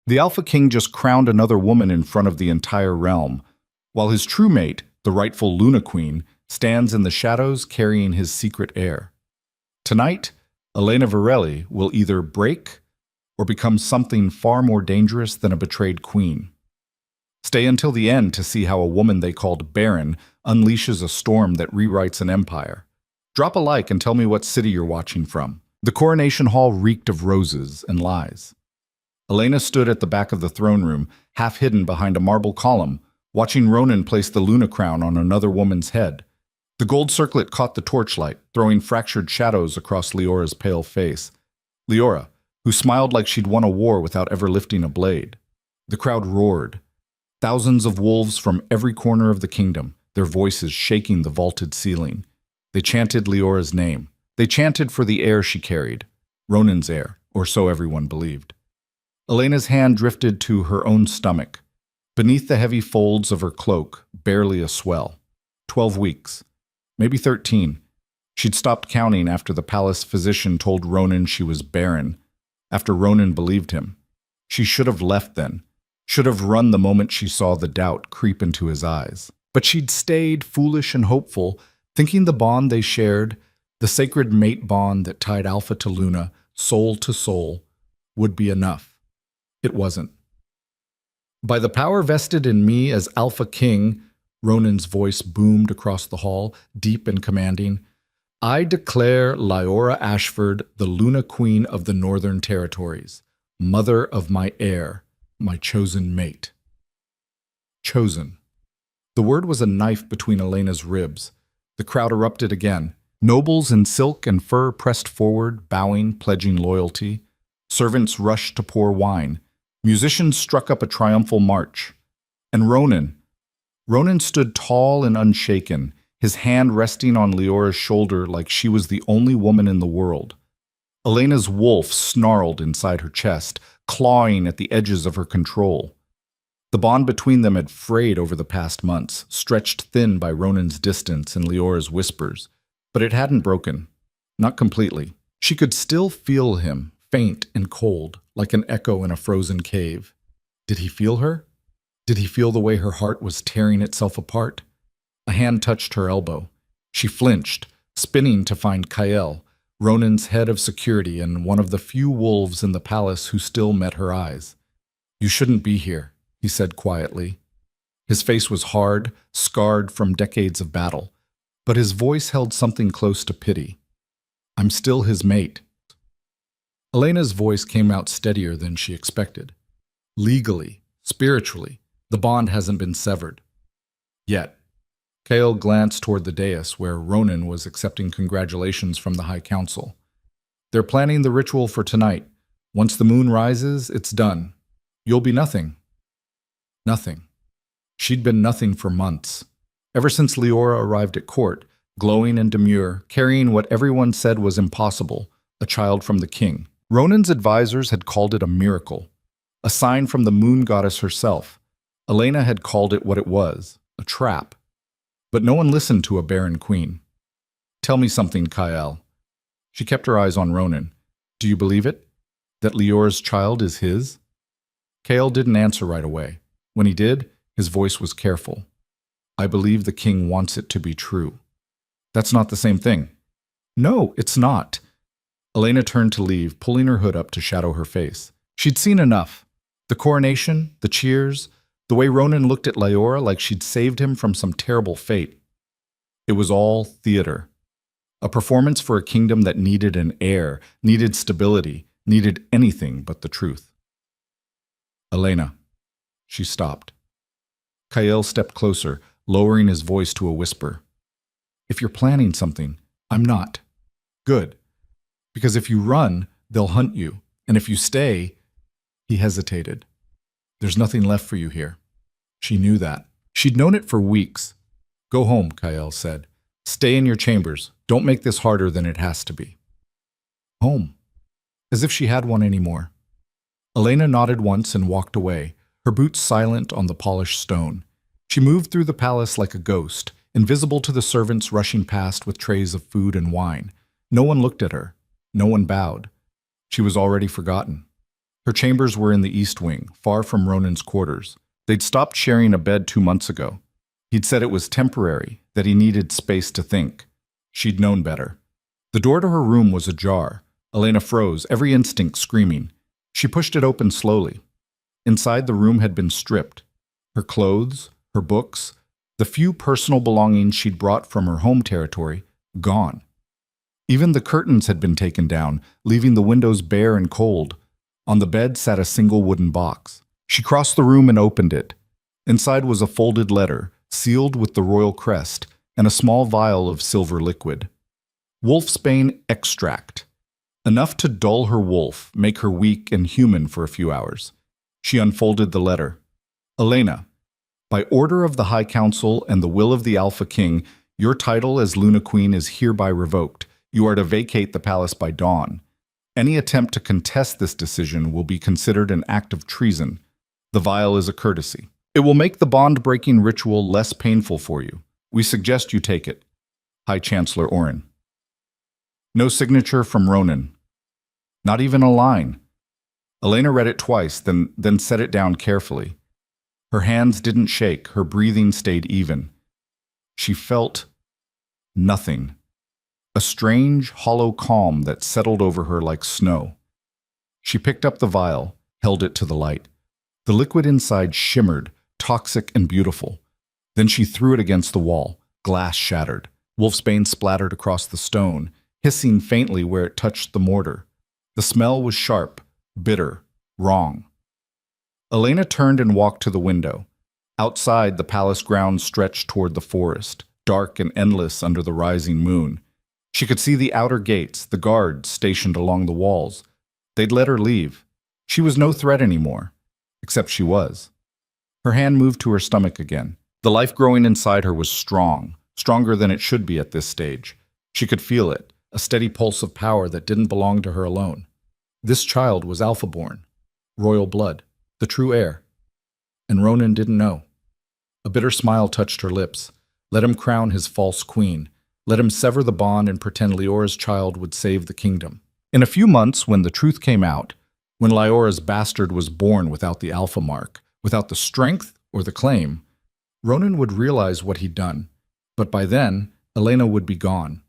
The Alpha King just crowned another woman in front of the entire realm, while his true mate, the rightful Luna Queen, stands in the shadows carrying his secret heir. Tonight, Elena Varelli will either break or become something far more dangerous than a betrayed queen. Stay until the end to see how a woman they called Baron unleashes a storm that rewrites an empire. Drop a like and tell me what city you're watching from. The coronation hall reeked of roses and lies. Elena stood at the back of the throne room, half hidden behind a marble column, watching Ronan place the Luna crown on another woman's head. The gold circlet caught the torchlight, throwing fractured shadows across Leora's pale face. Leora, who smiled like she'd won a war without ever lifting a blade. The crowd roared. Thousands of wolves from every corner of the kingdom, their voices shaking the vaulted ceiling. They chanted Leora's name. They chanted for the heir she carried, Ronan's heir, or so everyone believed. Elena's hand drifted to her own stomach. Beneath the heavy folds of her cloak, barely a swell. 12 weeks. Maybe 13. She'd stopped counting after the palace physician told Ronan she was barren, after Ronan believed him. She should have left then, should have run the moment she saw the doubt creep into his eyes. But she'd stayed foolish and hopeful, thinking the bond they shared, the sacred mate bond that tied Alpha to Luna, soul to soul, would be enough. It wasn't. By the power vested in me as Alpha King, Ronan's voice boomed across the hall, deep and commanding, I declare Leora Ashford the Luna Queen of the Northern Territories, mother of my heir, my chosen mate. Chosen. The word was a knife between Elena's ribs. The crowd erupted again. Nobles in silk and fur pressed forward, bowing, pledging loyalty. Servants rushed to pour wine. Musicians struck up a triumphal march. And Ronan stood tall and unshaken, his hand resting on Leora's shoulder like she was the only woman in the world. Elena's wolf snarled inside her chest, clawing at the edges of her control. The bond between them had frayed over the past months, stretched thin by Ronan's distance and Leora's whispers. But it hadn't broken. Not completely. She could still feel him, faint and cold, like an echo in a frozen cave. Did he feel her? Did he feel the way her heart was tearing itself apart? A hand touched her elbow. She flinched, spinning to find Kael, Ronan's head of security and one of the few wolves in the palace who still met her eyes. You shouldn't be here, he said quietly. His face was hard, scarred from decades of battle, but his voice held something close to pity. I'm still his mate. Elena's voice came out steadier than she expected. Legally, spiritually, the bond hasn't been severed. Yet. Kael glanced toward the dais where Ronan was accepting congratulations from the High Council. They're planning the ritual for tonight. Once the moon rises, it's done. You'll be nothing. Nothing. She'd been nothing for months. Ever since Leora arrived at court, glowing and demure, carrying what everyone said was impossible, a child from the king. Ronan's advisors had called it a miracle, a sign from the moon goddess herself. Elena had called it what it was, a trap. But no one listened to a barren queen. Tell me something, Kael. She kept her eyes on Ronan. Do you believe it? That Leora's child is his? Kael didn't answer right away. When he did, his voice was careful. I believe the king wants it to be true. That's not the same thing. No, it's not. Elena turned to leave, pulling her hood up to shadow her face. She'd seen enough. The coronation, the cheers, the way Ronan looked at Leora like she'd saved him from some terrible fate. It was all theater. A performance for a kingdom that needed an heir, needed stability, needed anything but the truth. Elena. She stopped. Kael stepped closer, lowering his voice to a whisper. If you're planning something, I'm not. Good. Because if you run, they'll hunt you. And if you stay... He hesitated. There's nothing left for you here. She knew that. She'd known it for weeks. Go home, Kael said. Stay in your chambers. Don't make this harder than it has to be. Home. As if she had one anymore. Elena nodded once and walked away, her boots silent on the polished stone. She moved through the palace like a ghost, invisible to the servants rushing past with trays of food and wine. No one looked at her. No one bowed. She was already forgotten. Her chambers were in the east wing, far from Ronan's quarters. They'd stopped sharing a bed 2 months ago. He'd said it was temporary, that he needed space to think. She'd known better. The door to her room was ajar. Elena froze, every instinct screaming. She pushed it open slowly. Inside, the room had been stripped. Her clothes, her books, the few personal belongings she'd brought from her home territory, gone. Even the curtains had been taken down, leaving the windows bare and cold. On the bed sat a single wooden box. She crossed the room and opened it. Inside was a folded letter, sealed with the royal crest, and a small vial of silver liquid. Wolfsbane extract. Enough to dull her wolf, make her weak and human for a few hours. She unfolded the letter. Elena, by order of the High Council and the will of the Alpha King, your title as Luna Queen is hereby revoked. You are to vacate the palace by dawn. Any attempt to contest this decision will be considered an act of treason. The vial is a courtesy. It will make the bond-breaking ritual less painful for you. We suggest you take it. High Chancellor Oren. No signature from Ronan. Not even a line. Elena read it twice, then set it down carefully. Her hands didn't shake, her breathing stayed even. She felt nothing. A strange, hollow calm that settled over her like snow. She picked up the vial, held it to the light. The liquid inside shimmered, toxic and beautiful. Then she threw it against the wall. Glass shattered. Wolfsbane splattered across the stone, hissing faintly where it touched the mortar. The smell was sharp, bitter, wrong. Elena turned and walked to the window. Outside, the palace grounds stretched toward the forest, dark and endless under the rising moon. She could see the outer gates, the guards stationed along the walls. They'd let her leave. She was no threat anymore, except she was. Her hand moved to her stomach again. The life growing inside her was strong, stronger than it should be at this stage. She could feel it, a steady pulse of power that didn't belong to her alone. This child was Alpha-born, royal blood, the true heir. And Ronan didn't know. A bitter smile touched her lips. Let him crown his false queen. Let him sever the bond and pretend Leora's child would save the kingdom. In a few months, when the truth came out, when Leora's bastard was born without the alpha mark, without the strength or the claim, Ronan would realize what he'd done. But by then, Elena would be gone.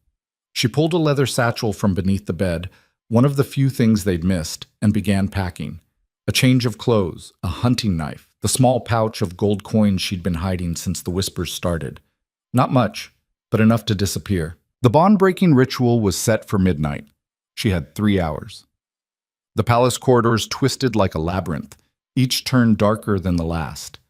She pulled a leather satchel from beneath the bed, one of the few things they'd missed, and began packing. A change of clothes, a hunting knife, the small pouch of gold coins she'd been hiding since the whispers started. Not much, but enough to disappear. The bond-breaking ritual was set for midnight. She had 3 hours. The palace corridors twisted like a labyrinth, each turn darker than the last.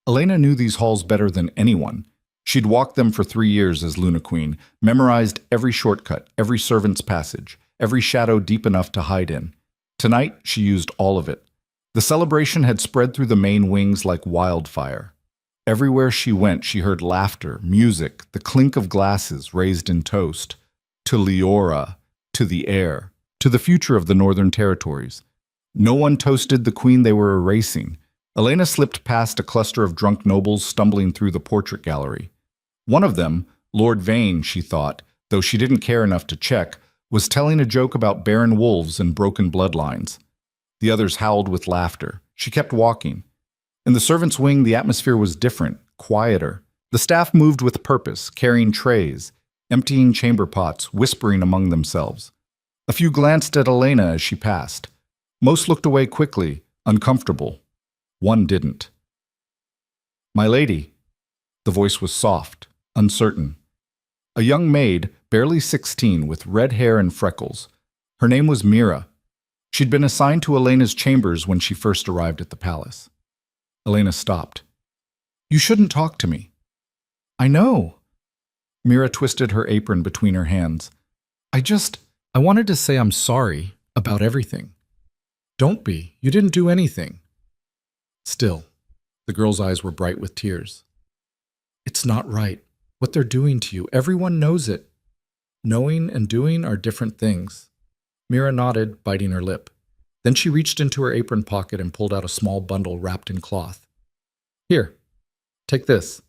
Elena knew these halls better than anyone. She'd walked them for 3 years as Luna Queen, memorized every shortcut, every servant's passage, every shadow deep enough to hide in. Tonight, she used all of it. The celebration had spread through the main wings like wildfire. Everywhere she went, she heard laughter, music, the clink of glasses raised in toast. To Leora, to the heir, to the future of the Northern Territories. No one toasted the queen they were erasing. Elena slipped past a cluster of drunk nobles stumbling through the portrait gallery. One of them, Lord Vane, she thought, though she didn't care enough to check, was telling a joke about barren wolves and broken bloodlines. The others howled with laughter. She kept walking. In the servants' wing, the atmosphere was different, quieter. The staff moved with purpose, carrying trays, emptying chamber pots, whispering among themselves. A few glanced at Elena as she passed. Most looked away quickly, uncomfortable. One didn't. "My lady." The voice was soft, uncertain. A young maid, barely 16, with red hair and freckles. Her name was Mira. She'd been assigned to Elena's chambers when she first arrived at the palace. Elena stopped. "You shouldn't talk to me." "I know." Mira twisted her apron between her hands. I wanted to say I'm sorry about everything." "Don't be. You didn't do anything." Still, the girl's eyes were bright with tears. "It's not right. What they're doing to you, everyone knows it. Knowing and doing are different things." Mira nodded, biting her lip. Then she reached into her apron pocket and pulled out a small bundle wrapped in cloth. "Here, take this."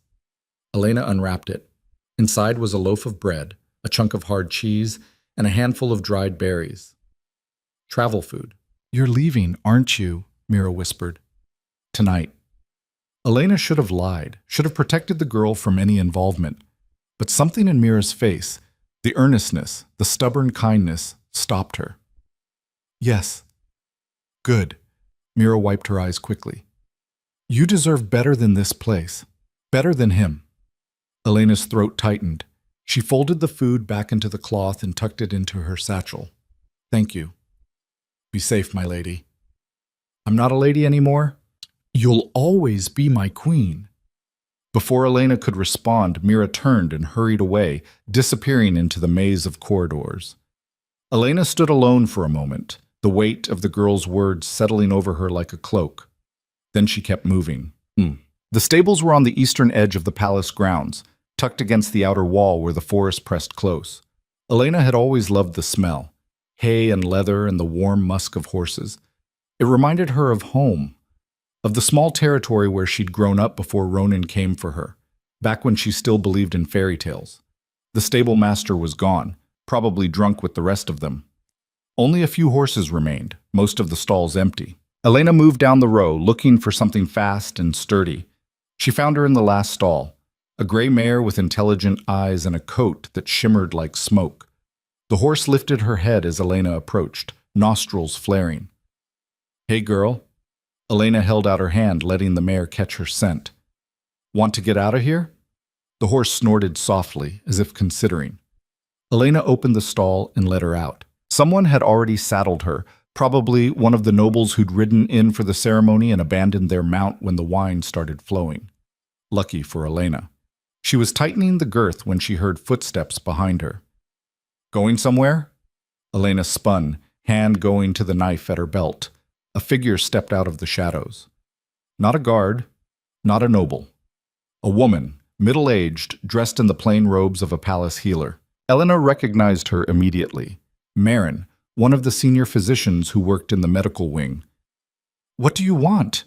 Elena unwrapped it. Inside was a loaf of bread, a chunk of hard cheese, and a handful of dried berries. "Travel food. You're leaving, aren't you? Mira whispered. Tonight. Elena should have lied, should have protected the girl from any involvement. But something in Mira's face, the earnestness, the stubborn kindness, stopped her. Yes. Good. Mira wiped her eyes quickly. You deserve better than this place. Better than him. Elena's throat tightened. She folded the food back into the cloth and tucked it into her satchel. Thank you. Be safe, my lady. I'm not a lady anymore. You'll always be my queen. Before Elena could respond, Mira turned and hurried away, disappearing into the maze of corridors. Elena stood alone for a moment, the weight of the girl's words settling over her like a cloak. Then she kept moving. The stables were on the eastern edge of the palace grounds, tucked against the outer wall where the forest pressed close. Elena had always loved the smell, hay and leather and the warm musk of horses. It reminded her of home, of the small territory where she'd grown up before Ronan came for her, back when she still believed in fairy tales. The stable master was gone, probably drunk with the rest of them. Only a few horses remained, most of the stalls empty. Elena moved down the row, looking for something fast and sturdy. She found her in the last stall, a gray mare with intelligent eyes and a coat that shimmered like smoke. The horse lifted her head as Elena approached, nostrils flaring. Hey, girl. Elena held out her hand, letting the mare catch her scent. Want to get out of here? The horse snorted softly, as if considering. Elena opened the stall and let her out. Someone had already saddled her, probably one of the nobles who'd ridden in for the ceremony and abandoned their mount when the wine started flowing. Lucky for Elena. She was tightening the girth when she heard footsteps behind her. Going somewhere? Elena spun, hand going to the knife at her belt. A figure stepped out of the shadows. Not a guard, not a noble. A woman, middle-aged, dressed in the plain robes of a palace healer. Elena recognized her immediately. Marin, one of the senior physicians who worked in the medical wing. What do you want?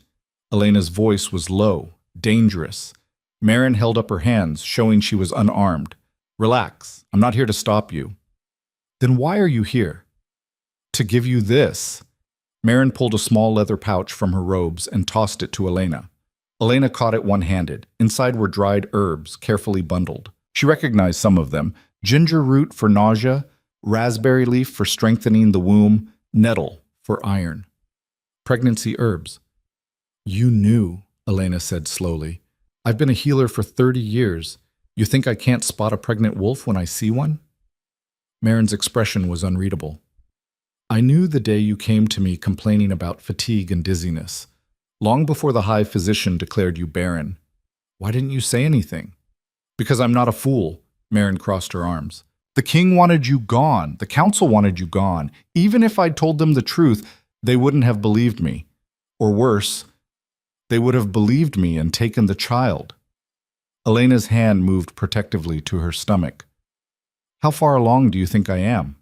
Elena's voice was low, dangerous. Marin held up her hands, showing she was unarmed. Relax, I'm not here to stop you. Then why are you here? To give you this. Marin pulled a small leather pouch from her robes and tossed it to Elena. Elena caught it one-handed. Inside were dried herbs, carefully bundled. She recognized some of them. Ginger root for nausea, raspberry leaf for strengthening the womb, nettle for iron. Pregnancy herbs. You knew, Elena said slowly. I've been a healer for 30 years. You think I can't spot a pregnant wolf when I see one? Marin's expression was unreadable. I knew the day you came to me complaining about fatigue and dizziness, long before the high physician declared you barren. Why didn't you say anything? Because I'm not a fool, Marin crossed her arms. The king wanted you gone. The council wanted you gone. Even if I'd told them the truth, they wouldn't have believed me. Or worse, they would have believed me and taken the child. Elena's hand moved protectively to her stomach. How far along do you think I am?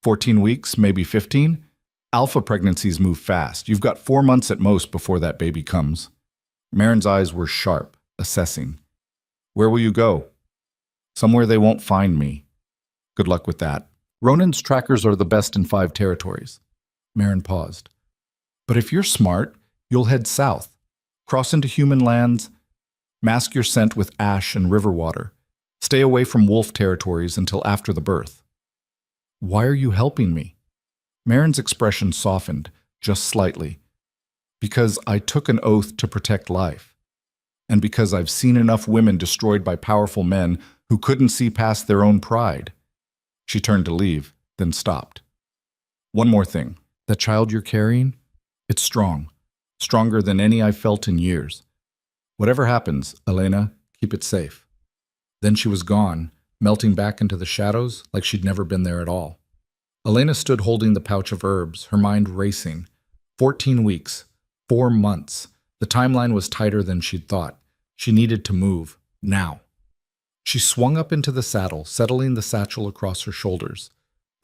14 weeks, maybe 15? Alpha pregnancies move fast. You've got 4 months at most before that baby comes. Marin's eyes were sharp, assessing. Where will you go? Somewhere they won't find me. Good luck with that. Ronan's trackers are the best in 5 territories. Marin paused. But if you're smart, you'll head south, cross into human lands, mask your scent with ash and river water. Stay away from wolf territories until after the birth. Why are you helping me? Marin's expression softened, just slightly. Because I took an oath to protect life. And because I've seen enough women destroyed by powerful men who couldn't see past their own pride. She turned to leave, then stopped. One more thing. That child you're carrying? It's strong. Stronger than any I've felt in years. Whatever happens, Elena, keep it safe. Then she was gone, melting back into the shadows like she'd never been there at all. Elena stood holding the pouch of herbs, her mind racing. 14 weeks, 4 months. The timeline was tighter than she'd thought. She needed to move, now. She swung up into the saddle, settling the satchel across her shoulders.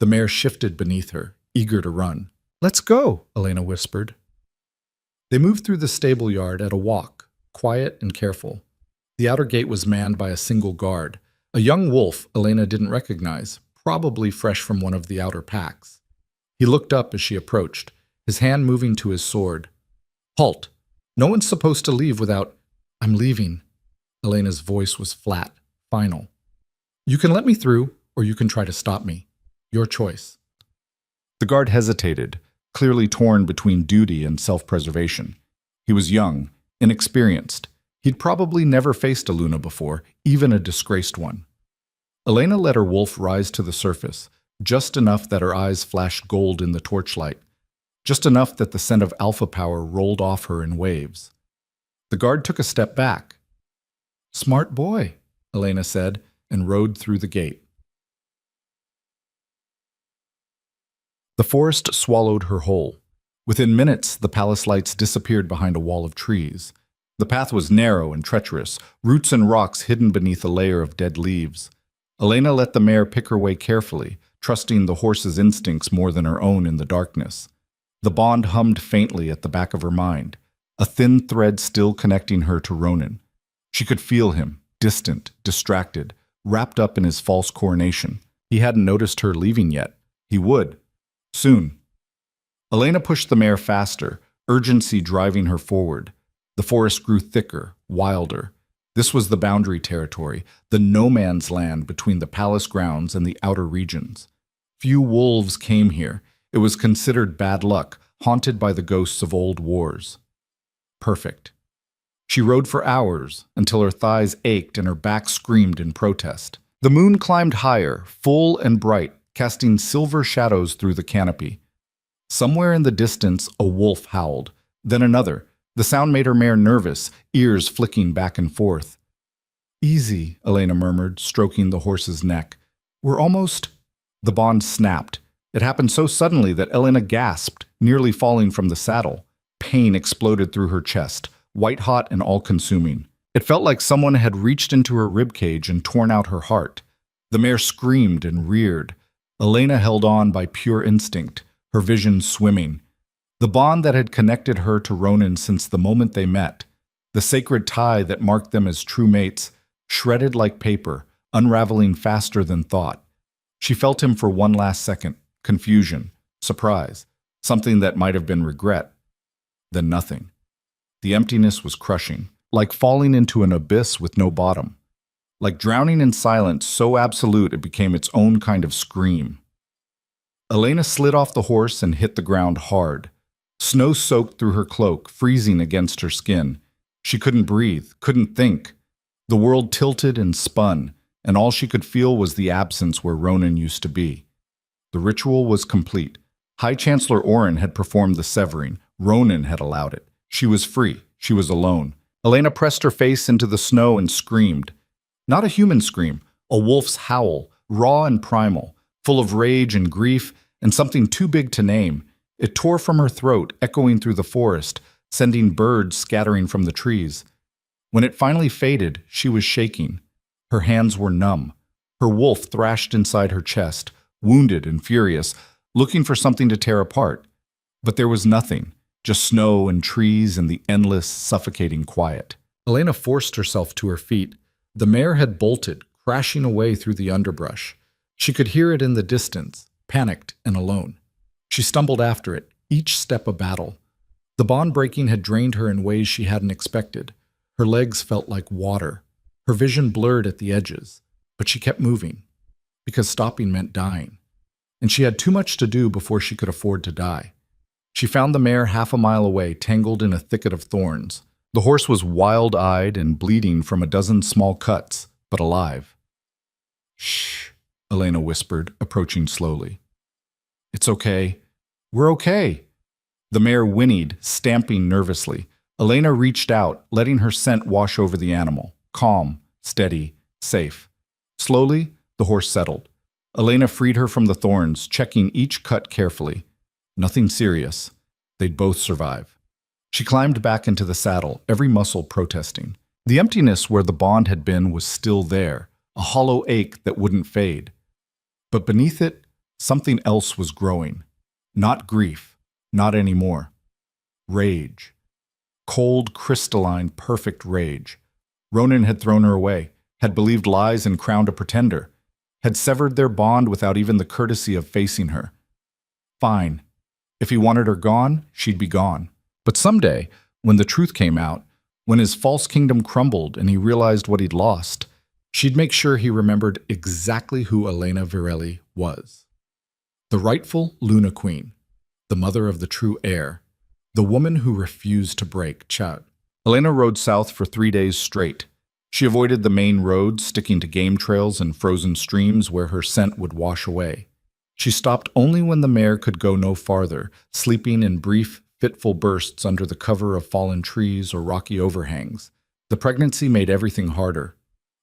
The mare shifted beneath her, eager to run. Let's go, Elena whispered. They moved through the stable yard at a walk, quiet and careful. The outer gate was manned by a single guard, a young wolf Elena didn't recognize, probably fresh from one of the outer packs. He looked up as she approached, his hand moving to his sword. Halt! No one's supposed to leave without— I'm leaving. Elena's voice was flat, final. You can let me through, or you can try to stop me. Your choice. The guard hesitated, clearly torn between duty and self-preservation. He was young, inexperienced. He'd probably never faced a Luna before, even a disgraced one. Elena let her wolf rise to the surface, just enough that her eyes flashed gold in the torchlight, just enough that the scent of alpha power rolled off her in waves. The guard took a step back. Smart boy, Elena said, and rode through the gate. The forest swallowed her whole. Within minutes, the palace lights disappeared behind a wall of trees. The path was narrow and treacherous, roots and rocks hidden beneath a layer of dead leaves. Elena let the mare pick her way carefully, trusting the horse's instincts more than her own in the darkness. The bond hummed faintly at the back of her mind, a thin thread still connecting her to Ronan. She could feel him, distant, distracted, wrapped up in his false coronation. He hadn't noticed her leaving yet. He would. Soon. Elena pushed the mare faster, urgency driving her forward. The forest grew thicker, wilder. This was the boundary territory, the no-man's land between the palace grounds and the outer regions. Few wolves came here. It was considered bad luck, haunted by the ghosts of old wars. Perfect. She rode for hours, until her thighs ached and her back screamed in protest. The moon climbed higher, full and bright, casting silver shadows through the canopy. Somewhere in the distance, a wolf howled, then another. The sound made her mare nervous, ears flicking back and forth. Easy, Elena murmured, stroking the horse's neck. We're almost— The bond snapped. It happened so suddenly that Elena gasped, nearly falling from the saddle. Pain exploded through her chest, white-hot and all-consuming. It felt like someone had reached into her ribcage and torn out her heart. The mare screamed and reared. Elena held on by pure instinct, her vision swimming. The bond that had connected her to Ronan since the moment they met, the sacred tie that marked them as true mates, shredded like paper, unraveling faster than thought. She felt him for one last second, confusion, surprise, something that might have been regret. Then nothing. The emptiness was crushing, like falling into an abyss with no bottom. Like drowning in silence so absolute it became its own kind of scream. Elena slid off the horse and hit the ground hard. Snow soaked through her cloak, freezing against her skin. She couldn't breathe, couldn't think. The world tilted and spun, and all she could feel was the absence where Ronan used to be. The ritual was complete. High Chancellor Oren had performed the severing. Ronan had allowed it. She was free. She was alone. Elena pressed her face into the snow and screamed. Not a human scream, a wolf's howl, raw and primal, full of rage and grief and something too big to name. It tore from her throat, echoing through the forest, sending birds scattering from the trees. When it finally faded, she was shaking. Her hands were numb. Her wolf thrashed inside her chest, wounded and furious, looking for something to tear apart. But there was nothing, just snow and trees and the endless, suffocating quiet. Elena forced herself to her feet. The mare had bolted, crashing away through the underbrush. She could hear it in the distance, panicked and alone. She stumbled after it, each step a battle. The bond breaking had drained her in ways she hadn't expected. Her legs felt like water. Her vision blurred at the edges. But she kept moving, because stopping meant dying. And she had too much to do before she could afford to die. She found the mare half a mile away, tangled in a thicket of thorns. The horse was wild-eyed and bleeding from a dozen small cuts, but alive. Shh, Elena whispered, approaching slowly. It's okay. We're okay. The mare whinnied, stamping nervously. Elena reached out, letting her scent wash over the animal. Calm, steady, safe. Slowly, the horse settled. Elena freed her from the thorns, checking each cut carefully. Nothing serious. They'd both survive. She climbed back into the saddle, every muscle protesting. The emptiness where the bond had been was still there, a hollow ache that wouldn't fade. But beneath it, something else was growing. Not grief, not anymore. Rage. Cold, crystalline, perfect rage. Ronan had thrown her away, had believed lies and crowned a pretender, had severed their bond without even the courtesy of facing her. Fine. If he wanted her gone, she'd be gone. But someday, when the truth came out, when his false kingdom crumbled and he realized what he'd lost, she'd make sure he remembered exactly who Elena Virelli was. The rightful Luna Queen, the mother of the true heir, the woman who refused to break Chout. Elena rode south for 3 days straight. She avoided the main roads, sticking to game trails and frozen streams where her scent would wash away. She stopped only when the mare could go no farther, sleeping in brief, fitful bursts under the cover of fallen trees or rocky overhangs. The pregnancy made everything harder.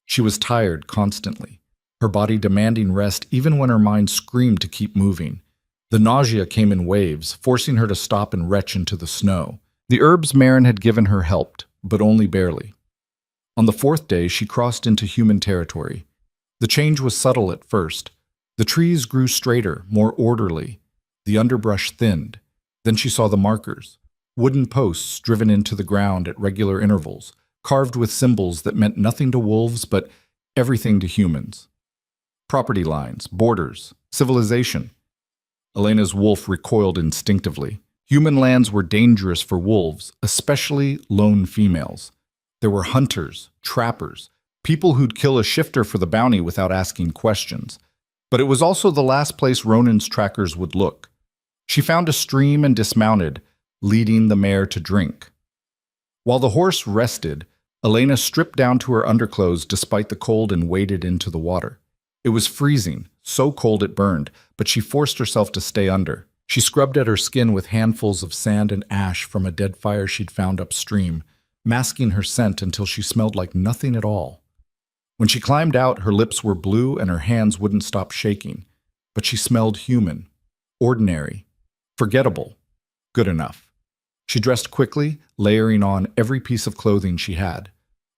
She was tired constantly, her body demanding rest even when her mind screamed to keep moving. The nausea came in waves, forcing her to stop and retch into the snow. The herbs Marin had given her helped, but only barely. On the 4th day, she crossed into human territory. The change was subtle at first. The trees grew straighter, more orderly. The underbrush thinned. Then she saw the markers, wooden posts driven into the ground at regular intervals, carved with symbols that meant nothing to wolves but everything to humans. Property lines, borders, civilization. Elena's wolf recoiled instinctively. Human lands were dangerous for wolves, especially lone females. There were hunters, trappers, people who'd kill a shifter for the bounty without asking questions. But it was also the last place Ronan's trackers would look. She found a stream and dismounted, leading the mare to drink. While the horse rested, Elena stripped down to her underclothes despite the cold and waded into the water. It was freezing, so cold it burned, but she forced herself to stay under. She scrubbed at her skin with handfuls of sand and ash from a dead fire she'd found upstream, masking her scent until she smelled like nothing at all. When she climbed out, her lips were blue and her hands wouldn't stop shaking, but she smelled human, ordinary, forgettable, good enough. She dressed quickly, layering on every piece of clothing she had.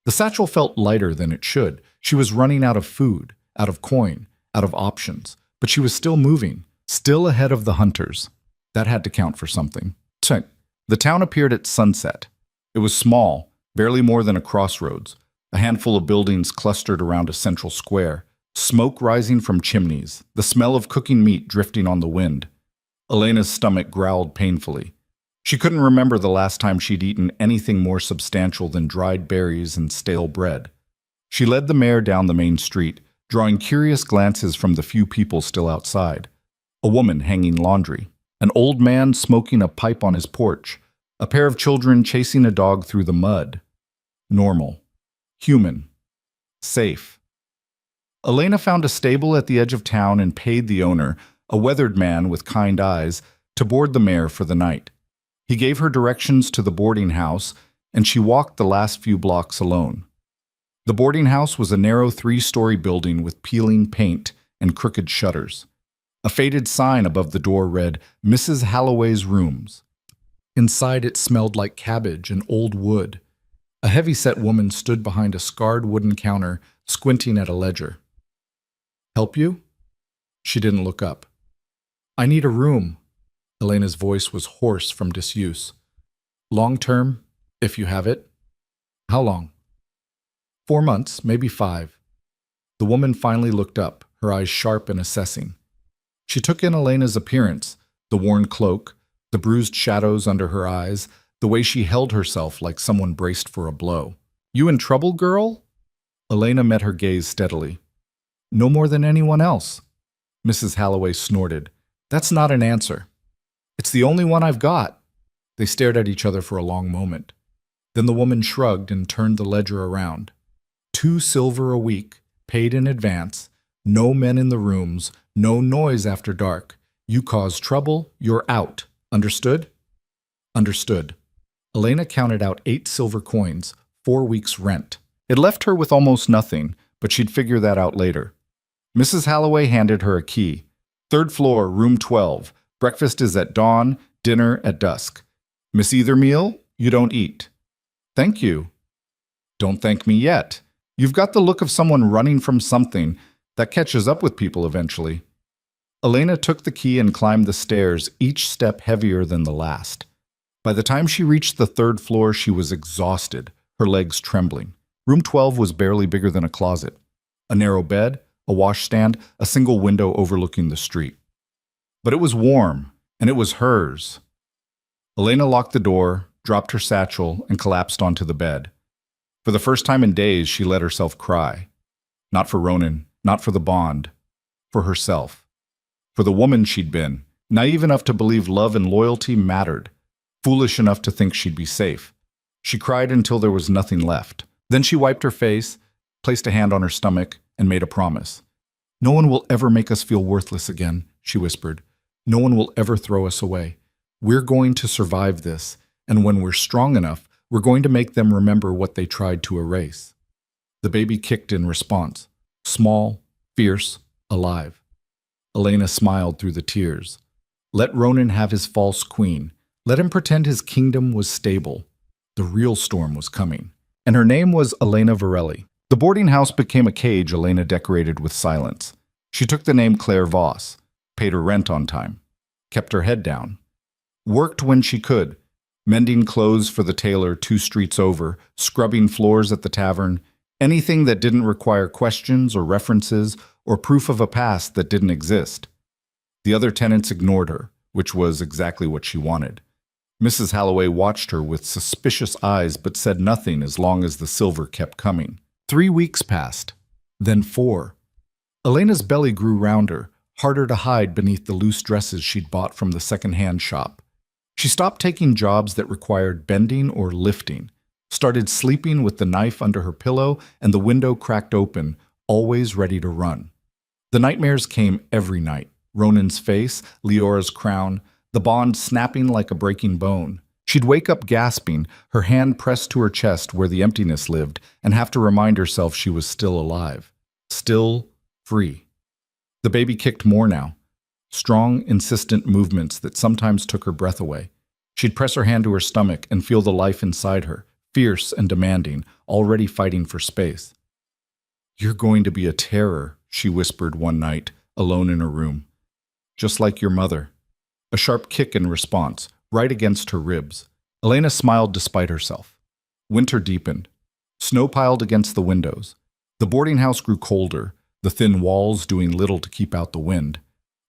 The satchel felt lighter than it should. She was running out of food, out of coin, out of options, but she was still moving, still ahead of the hunters. That had to count for something. The town appeared at sunset. It was small, barely more than a crossroads. A handful of buildings clustered around a central square, smoke rising from chimneys, the smell of cooking meat drifting on the wind. Elena's stomach growled painfully. She couldn't remember the last time she'd eaten anything more substantial than dried berries and stale bread. She led the mare down the main street, drawing curious glances from the few people still outside. A woman hanging laundry, an old man smoking a pipe on his porch, a pair of children chasing a dog through the mud. Normal. Human. Safe. Elena found a stable at the edge of town and paid the owner, a weathered man with kind eyes, to board the mare for the night. He gave her directions to the boarding house, and she walked the last few blocks alone. The boarding house was a narrow 3-story building with peeling paint and crooked shutters. A faded sign above the door read, "Mrs. Halloway's Rooms." Inside it smelled like cabbage and old wood. A heavy-set woman stood behind a scarred wooden counter, squinting at a ledger. "Help you?" She didn't look up. "I need a room." Elena's voice was hoarse from disuse. "Long-term, if you have it." "How long?" 4 months, maybe 5. The woman finally looked up, her eyes sharp and assessing. She took in Elena's appearance, the worn cloak, the bruised shadows under her eyes, the way she held herself like someone braced for a blow. "You in trouble, girl?" Elena met her gaze steadily. "No more than anyone else." Mrs. Halloway snorted. "That's not an answer." "It's the only one I've got." They stared at each other for a long moment. Then the woman shrugged and turned the ledger around. $2 silver a week, paid in advance, no men in the rooms, no noise after dark. You cause trouble, you're out. Understood? Understood. Elena counted out 8 silver coins, 4 weeks' rent. It left her with almost nothing, but she'd figure that out later. Mrs. Halloway handed her a key. "3rd floor, room 12. Breakfast is at dawn, dinner at dusk. Miss either meal? You don't eat." "Thank you." "Don't thank me yet. You've got the look of someone running from something that catches up with people eventually." Elena took the key and climbed the stairs, each step heavier than the last. By the time she reached the 3rd floor, she was exhausted, her legs trembling. Room 12 was barely bigger than a closet. A narrow bed, a washstand, a single window overlooking the street. But it was warm, and it was hers. Elena locked the door, dropped her satchel, and collapsed onto the bed. For the first time in days, she let herself cry. Not for Ronan, not for the bond, for herself. For the woman she'd been, naive enough to believe love and loyalty mattered, foolish enough to think she'd be safe. She cried until there was nothing left. Then she wiped her face, placed a hand on her stomach, and made a promise. "No one will ever make us feel worthless again," she whispered. "No one will ever throw us away. We're going to survive this, and when we're strong enough, we're going to make them remember what they tried to erase." The baby kicked in response, small, fierce, alive. Elena smiled through the tears. Let Ronan have his false queen. Let him pretend his kingdom was stable. The real storm was coming. And her name was Elena Varelli. The boarding house became a cage Elena decorated with silence. She took the name Claire Voss, paid her rent on time, kept her head down, worked when she could, mending clothes for the tailor 2 streets over, scrubbing floors at the tavern, anything that didn't require questions or references or proof of a past that didn't exist. The other tenants ignored her, which was exactly what she wanted. Mrs. Halloway watched her with suspicious eyes but said nothing as long as the silver kept coming. 3 weeks passed, then 4. Elena's belly grew rounder, harder to hide beneath the loose dresses she'd bought from the second-hand shop. She stopped taking jobs that required bending or lifting, started sleeping with the knife under her pillow and the window cracked open, always ready to run. The nightmares came every night. Ronan's face, Leora's crown, the bond snapping like a breaking bone. She'd wake up gasping, her hand pressed to her chest where the emptiness lived, and have to remind herself she was still alive. Still free. The baby kicked more now. Strong, insistent movements that sometimes took her breath away. She'd press her hand to her stomach and feel the life inside her, fierce and demanding, already fighting for space. "You're going to be a terror," she whispered one night, alone in her room. "Just like your mother." A sharp kick in response, right against her ribs. Elena smiled despite herself. Winter deepened. Snow piled against the windows. The boarding house grew colder, the thin walls doing little to keep out the wind.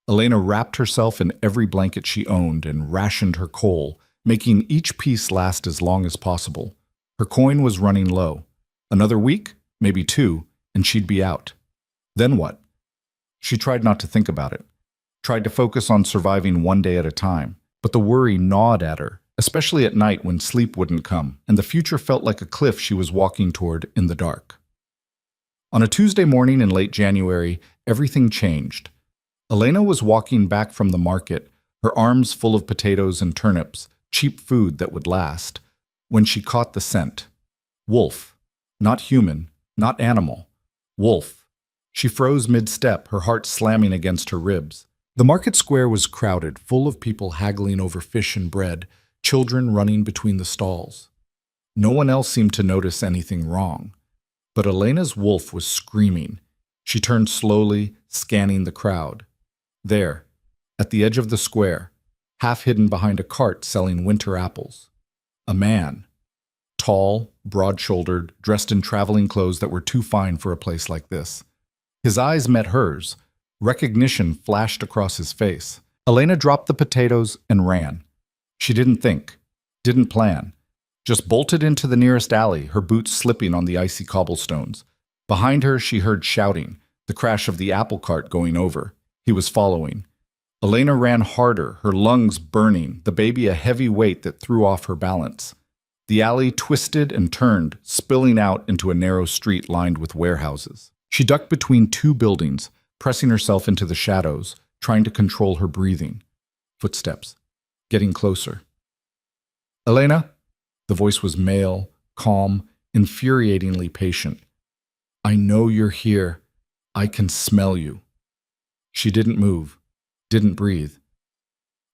Elena wrapped herself in every blanket she owned and rationed her coal, making each piece last as long as possible. Her coin was running low. Another week, maybe 2, and she'd be out. Then what? She tried not to think about it. Tried to focus on surviving one day at a time, but the worry gnawed at her, especially at night when sleep wouldn't come, and the future felt like a cliff she was walking toward in the dark. On a Tuesday morning in late January, everything changed. Elena was walking back from the market, her arms full of potatoes and turnips, cheap food that would last, when she caught the scent. Wolf. Not human, not animal. Wolf. She froze mid-step, her heart slamming against her ribs. The market square was crowded, full of people haggling over fish and bread, children running between the stalls. No one else seemed to notice anything wrong. But Elena's wolf was screaming. She turned slowly, scanning the crowd. There, at the edge of the square, half hidden behind a cart selling winter apples. A man. Tall, broad-shouldered, dressed in traveling clothes that were too fine for a place like this. His eyes met hers. Recognition flashed across his face. Elena dropped the potatoes and ran. She didn't think, didn't plan. Just bolted into the nearest alley, her boots slipping on the icy cobblestones. Behind her, she heard shouting, the crash of the apple cart going over. He was following. Elena ran harder, her lungs burning, the baby a heavy weight that threw off her balance. The alley twisted and turned, spilling out into a narrow street lined with warehouses. She ducked between 2 buildings, pressing herself into the shadows, trying to control her breathing. Footsteps. Getting closer. "Elena?" The voice was male, calm, infuriatingly patient. "I know you're here. I can smell you." She didn't move, didn't breathe.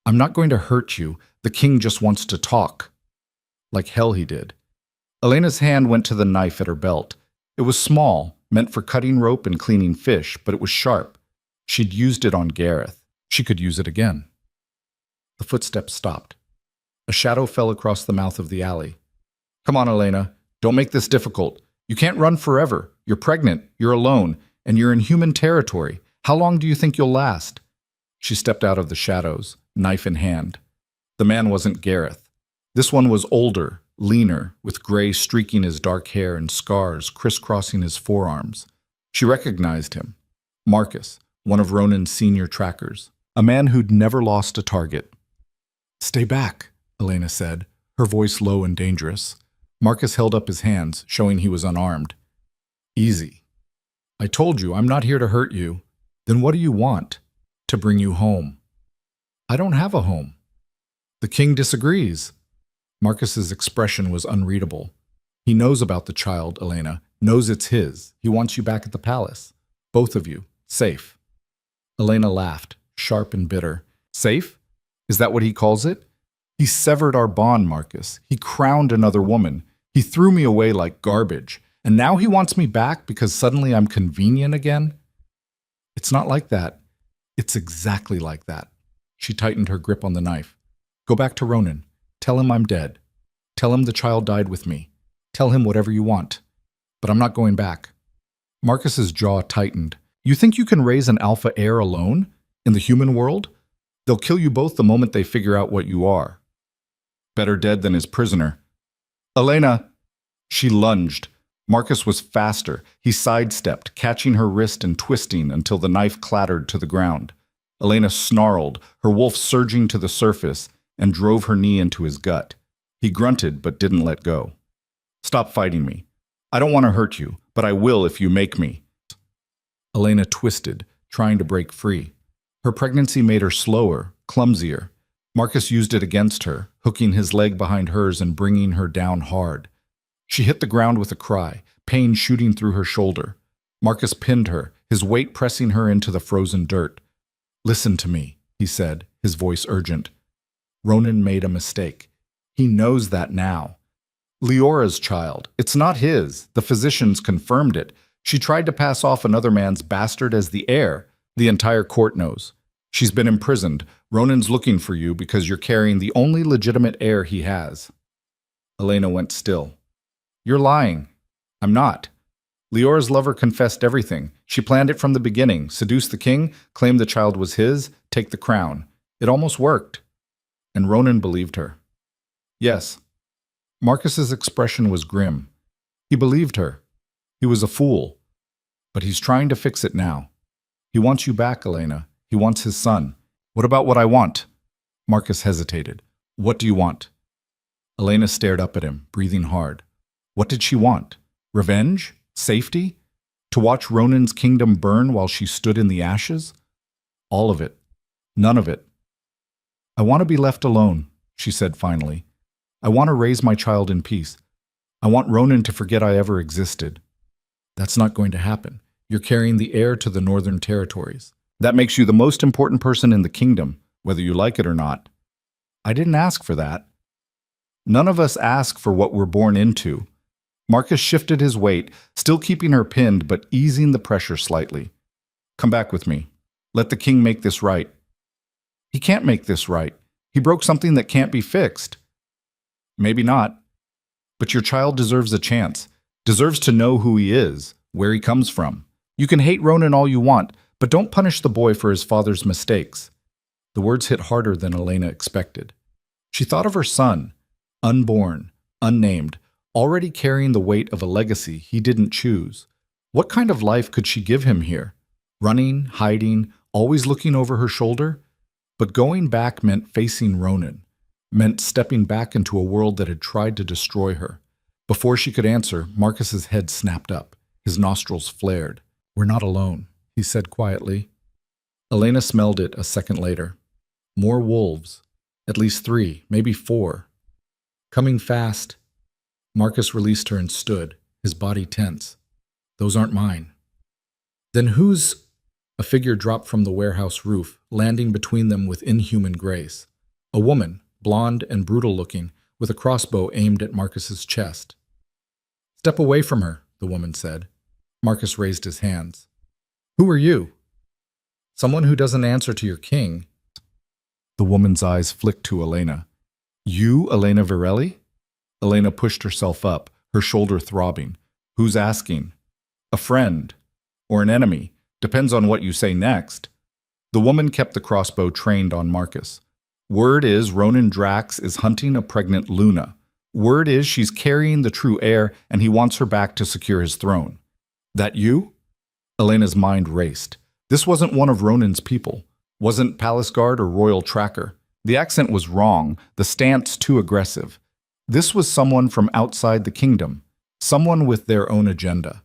"I'm not going to hurt you. The king just wants to talk." Like hell he did. Elena's hand went to the knife at her belt. It was small, meant for cutting rope and cleaning fish, but it was sharp. She'd used it on Gareth. She could use it again. The footsteps stopped. A shadow fell across the mouth of the alley. "Come on, Elena. Don't make this difficult. You can't run forever. You're pregnant, you're alone, and you're in human territory. How long do you think you'll last?" She stepped out of the shadows, knife in hand. The man wasn't Gareth. This one was older, leaner, with gray streaking his dark hair and scars crisscrossing his forearms. She recognized him. Marcus, one of Ronan's senior trackers, a man who'd never lost a target. "Stay back," Elena said, her voice low and dangerous. Marcus held up his hands, showing he was unarmed. "Easy. I told you, I'm not here to hurt you. Then what do you want?" "To bring you home." "I don't have a home." "The king disagrees." Marcus's expression was unreadable. "He knows about the child, Elena, knows it's his. He wants you back at the palace. Both of you, safe." Elena laughed, sharp and bitter. "Safe? Is that what he calls it? He severed our bond, Marcus. He crowned another woman. He threw me away like garbage. And now he wants me back because suddenly I'm convenient again? It's not like that. It's exactly like that." She tightened her grip on the knife. "Go back to Ronan. Tell him I'm dead. Tell him the child died with me. Tell him whatever you want. But I'm not going back." Marcus's jaw tightened. "You think you can raise an alpha heir alone? In the human world? They'll kill you both the moment they figure out what you are. Better dead than his prisoner." "Elena!" She lunged. Marcus was faster. He sidestepped, catching her wrist and twisting until the knife clattered to the ground. Elena snarled, her wolf surging to the surface, and drove her knee into his gut. He grunted but didn't let go. "Stop fighting me. I don't want to hurt you, but I will if you make me." Elena twisted, trying to break free. Her pregnancy made her slower, clumsier. Marcus used it against her, hooking his leg behind hers and bringing her down hard. She hit the ground with a cry, pain shooting through her shoulder. Marcus pinned her, his weight pressing her into the frozen dirt. "Listen to me," he said, his voice urgent. "Ronan made a mistake. He knows that now. Leora's child. It's not his. The physicians confirmed it. She tried to pass off another man's bastard as the heir. The entire court knows. She's been imprisoned. Ronan's looking for you because you're carrying the only legitimate heir he has." Elena went still. "You're lying." "I'm not. Leora's lover confessed everything. She planned it from the beginning. Seduce the king, claim the child was his, take the crown. It almost worked." And Ronan believed her. "Yes." Marcus's expression was grim. He believed her. He was a fool. But he's trying to fix it now. He wants you back, Elena. He wants his son. "What about what I want?" Marcus hesitated. "What do you want?" Elena stared up at him, breathing hard. What did she want? Revenge? Safety? To watch Ronan's kingdom burn while she stood in the ashes? All of it. None of it. "I want to be left alone," she said finally. "I want to raise my child in peace. I want Ronan to forget I ever existed." "That's not going to happen. You're carrying the heir to the Northern Territories. That makes you the most important person in the kingdom, whether you like it or not." "I didn't ask for that." "None of us ask for what we're born into." Marcus shifted his weight, still keeping her pinned but easing the pressure slightly. "Come back with me. Let the king make this right." "He can't make this right. He broke something that can't be fixed." "Maybe not. But your child deserves a chance, deserves to know who he is, where he comes from. You can hate Ronan all you want, but don't punish the boy for his father's mistakes." The words hit harder than Elena expected. She thought of her son, unborn, unnamed, already carrying the weight of a legacy he didn't choose. What kind of life could she give him here? Running, hiding, always looking over her shoulder? But going back meant facing Ronan, meant stepping back into a world that had tried to destroy her. Before she could answer, Marcus's head snapped up. His nostrils flared. "We're not alone," he said quietly. Elena smelled it a second later. More wolves. At least 3, maybe 4. Coming fast. Marcus released her and stood, his body tense. "Those aren't mine." "Then whose?" A figure dropped from the warehouse roof, landing between them with inhuman grace. A woman, blonde and brutal-looking, with a crossbow aimed at Marcus's chest. "Step away from her," the woman said. Marcus raised his hands. "Who are you?" "Someone who doesn't answer to your king." The woman's eyes flicked to Elena. "You, Elena Virelli?" Elena pushed herself up, her shoulder throbbing. "Who's asking?" "A friend. Or an enemy. Depends on what you say next." The woman kept the crossbow trained on Marcus. Word is Ronan Drax is hunting a pregnant Luna. Word is she's carrying the true heir and he wants her back to secure his throne. That you? Elena's mind raced. This wasn't one of Ronan's people. Wasn't palace guard or royal tracker. The accent was wrong, the stance too aggressive. This was someone from outside the kingdom. Someone with their own agenda.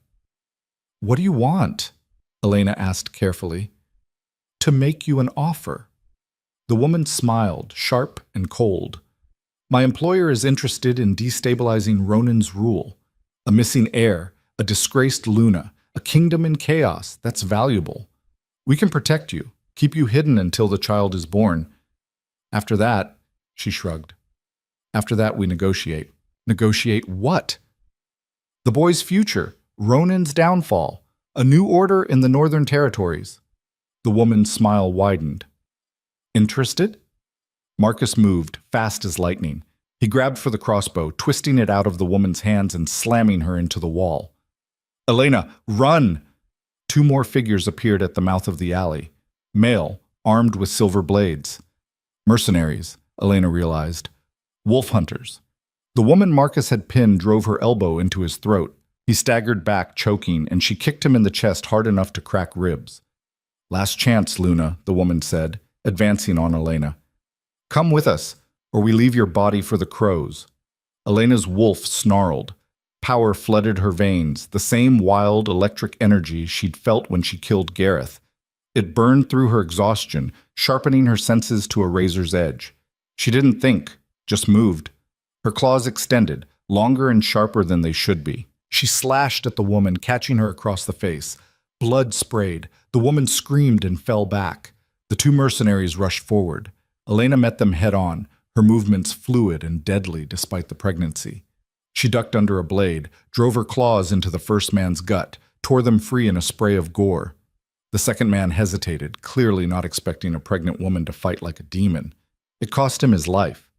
What do you want? Elena asked carefully. To make you an offer. The woman smiled, sharp and cold. My employer is interested in destabilizing Ronan's rule. A missing heir, a disgraced Luna, a kingdom in chaos, that's valuable. We can protect you, keep you hidden until the child is born. After that, she shrugged. After that, we negotiate. Negotiate what? The boy's future, Ronan's downfall, a new order in the Northern Territories. The woman's smile widened. Interested? Marcus moved, fast as lightning. He grabbed for the crossbow, twisting it out of the woman's hands and slamming her into the wall. Elena, run! 2 more figures appeared at the mouth of the alley. Male, armed with silver blades. Mercenaries, Elena realized. Wolf hunters. The woman Marcus had pinned drove her elbow into his throat. He staggered back, choking, and she kicked him in the chest hard enough to crack ribs. Last chance, Luna, the woman said, advancing on Elena. Come with us, or we leave your body for the crows. Elena's wolf snarled. Power flooded her veins, the same wild electric energy she'd felt when she killed Gareth. It burned through her exhaustion, sharpening her senses to a razor's edge. She didn't think, just moved. Her claws extended, longer and sharper than they should be. She slashed at the woman, catching her across the face. Blood sprayed. The woman screamed and fell back. The 2 mercenaries rushed forward. Elena met them head-on, her movements fluid and deadly despite the pregnancy. She ducked under a blade, drove her claws into the first man's gut, tore them free in a spray of gore. The second man hesitated, clearly not expecting a pregnant woman to fight like a demon. It cost him his life.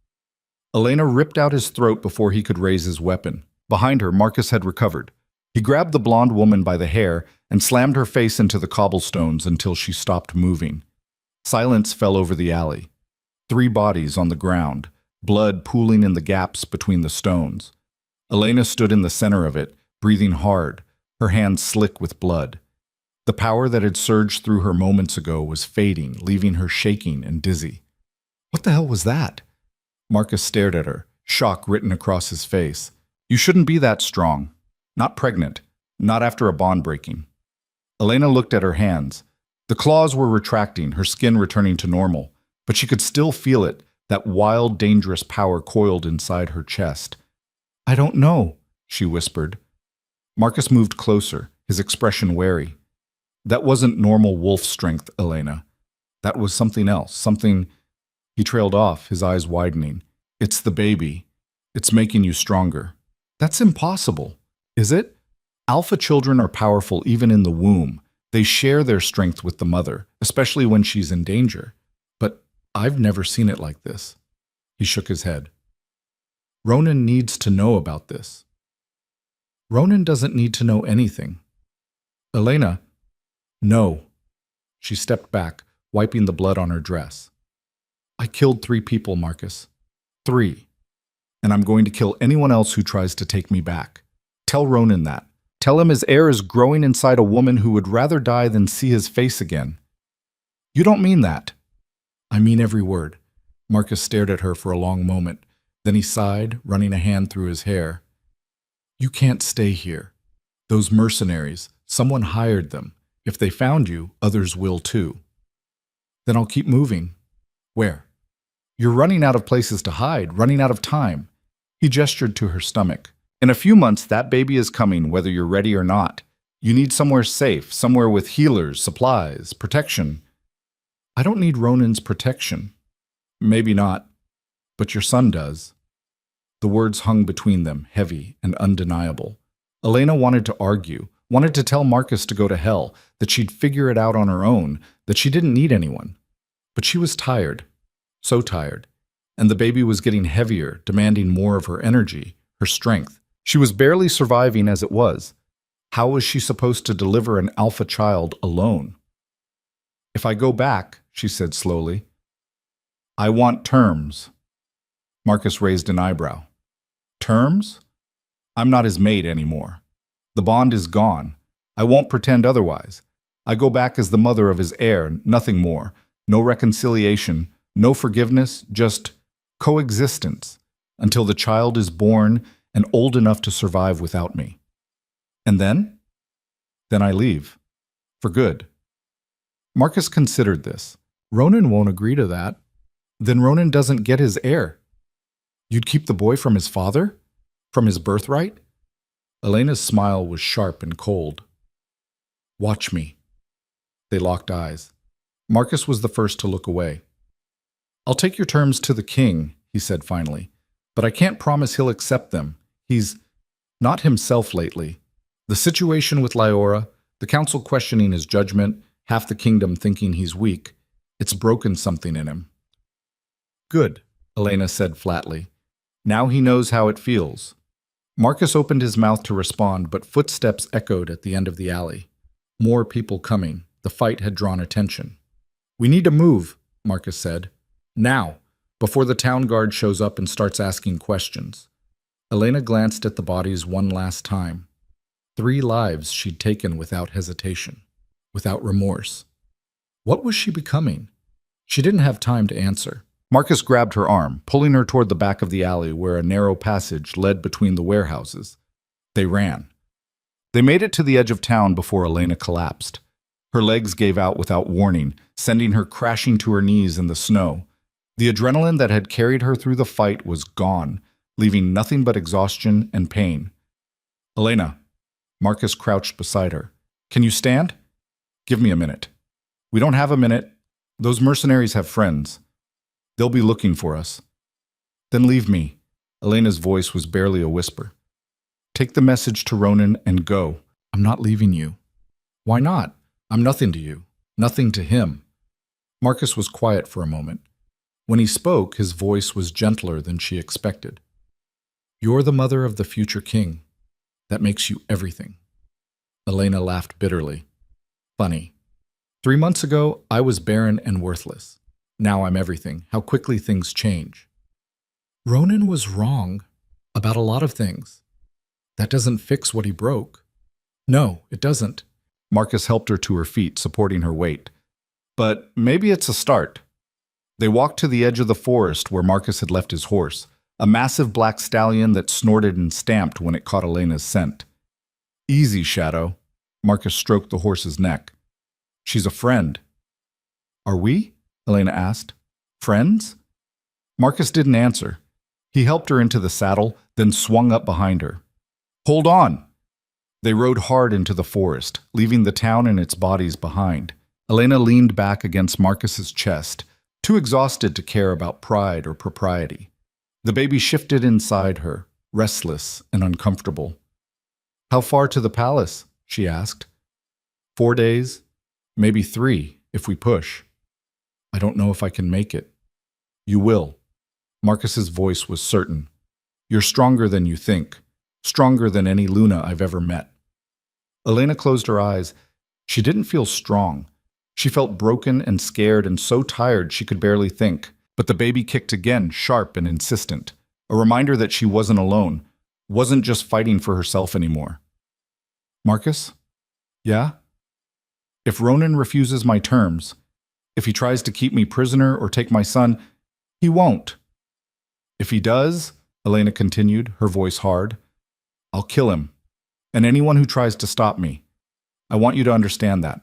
Elena ripped out his throat before he could raise his weapon. Behind her, Marcus had recovered. He grabbed the blonde woman by the hair and slammed her face into the cobblestones until she stopped moving. Silence fell over the alley. 3 bodies on the ground, blood pooling in the gaps between the stones. Elena stood in the center of it, breathing hard, her hands slick with blood. The power that had surged through her moments ago was fading, leaving her shaking and dizzy. What the hell was that? Marcus stared at her, shock written across his face. You shouldn't be that strong. Not pregnant. Not after a bond breaking. Elena looked at her hands. The claws were retracting, her skin returning to normal, but she could still feel it, that wild, dangerous power coiled inside her chest. I don't know, she whispered. Marcus moved closer, his expression wary. That wasn't normal wolf strength, Elena. That was something else, something... He trailed off, his eyes widening. It's the baby. It's making you stronger. That's impossible. Is it? Alpha children are powerful even in the womb. They share their strength with the mother, especially when she's in danger. But I've never seen it like this. He shook his head. Ronan needs to know about this. Ronan doesn't need to know anything. Elena, no. She stepped back, wiping the blood on her dress. I killed 3 people, Marcus. 3. And I'm going to kill anyone else who tries to take me back. Tell Ronan that. Tell him his heir is growing inside a woman who would rather die than see his face again. You don't mean that. I mean every word. Marcus stared at her for a long moment. Then he sighed, running a hand through his hair. You can't stay here. Those mercenaries, someone hired them. If they found you, others will too. Then I'll keep moving. Where? You're running out of places to hide, running out of time. He gestured to her stomach. In a few months, that baby is coming, whether you're ready or not. You need somewhere safe, somewhere with healers, supplies, protection. I don't need Ronan's protection. Maybe not, but your son does. The words hung between them, heavy and undeniable. Elena wanted to argue, wanted to tell Marcus to go to hell, that she'd figure it out on her own, that she didn't need anyone. But she was tired, so tired, and the baby was getting heavier, demanding more of her energy, her strength. She was barely surviving as it was. How was she supposed to deliver an alpha child alone? If I go back, she said slowly, I want terms. Marcus raised an eyebrow. Terms? I'm not his mate anymore. The bond is gone. I won't pretend otherwise. I go back as the mother of his heir, nothing more. No reconciliation, no forgiveness, just coexistence until the child is born and old enough to survive without me. And then? Then I leave. For good. Marcus considered this. Ronan won't agree to that. Then Ronan doesn't get his heir. You'd keep the boy from his father? From his birthright? Elena's smile was sharp and cold. Watch me. They locked eyes. Marcus was the first to look away. I'll take your terms to the king, he said finally, but I can't promise he'll accept them. He's not himself lately. The situation with Lyora, the council questioning his judgment, half the kingdom thinking he's weak, it's broken something in him. Good, Elena said flatly. Now he knows how it feels. Marcus opened his mouth to respond, but footsteps echoed at the end of the alley. More people coming. The fight had drawn attention. We need to move, Marcus said. Now, before the town guard shows up and starts asking questions. Elena glanced at the bodies one last time. 3 lives she'd taken without hesitation, without remorse. What was she becoming? She didn't have time to answer. Marcus grabbed her arm, pulling her toward the back of the alley where a narrow passage led between the warehouses. They ran. They made it to the edge of town before Elena collapsed. Her legs gave out without warning, sending her crashing to her knees in the snow. The adrenaline that had carried her through the fight was gone, leaving nothing but exhaustion and pain. Elena. Marcus crouched beside her. Can you stand? Give me a minute. We don't have a minute. Those mercenaries have friends. They'll be looking for us. Then leave me. Elena's voice was barely a whisper. Take the message to Ronan and go. I'm not leaving you. Why not? I'm nothing to you. Nothing to him. Marcus was quiet for a moment. When he spoke, his voice was gentler than she expected. You're the mother of the future king. That makes you everything. Elena laughed bitterly. Funny. 3 months ago, I was barren and worthless. Now I'm everything. How quickly things change. Ronan was wrong about a lot of things. That doesn't fix what he broke. No, it doesn't. Marcus helped her to her feet, supporting her weight. But maybe it's a start. They walked to the edge of the forest where Marcus had left his horse, a massive black stallion that snorted and stamped when it caught Elena's scent. Easy, Shadow. Marcus stroked the horse's neck. She's a friend. Are we? Elena asked. Friends? Marcus didn't answer. He helped her into the saddle, then swung up behind her. Hold on! They rode hard into the forest, leaving the town and its bodies behind. Elena leaned back against Marcus's chest, too exhausted to care about pride or propriety. The baby shifted inside her, restless and uncomfortable. How far to the palace? She asked. 4 days, maybe 3, if we push. I don't know if I can make it. You will. Marcus's voice was certain. You're stronger than you think. Stronger than any Luna I've ever met. Elena closed her eyes. She didn't feel strong. She felt broken and scared and so tired she could barely think. But the baby kicked again, sharp and insistent. A reminder that she wasn't alone, wasn't just fighting for herself anymore. Marcus? Yeah? If Ronan refuses my terms, if he tries to keep me prisoner or take my son, he won't. If he does, Elena continued, her voice hard, I'll kill him, and anyone who tries to stop me. I want you to understand that.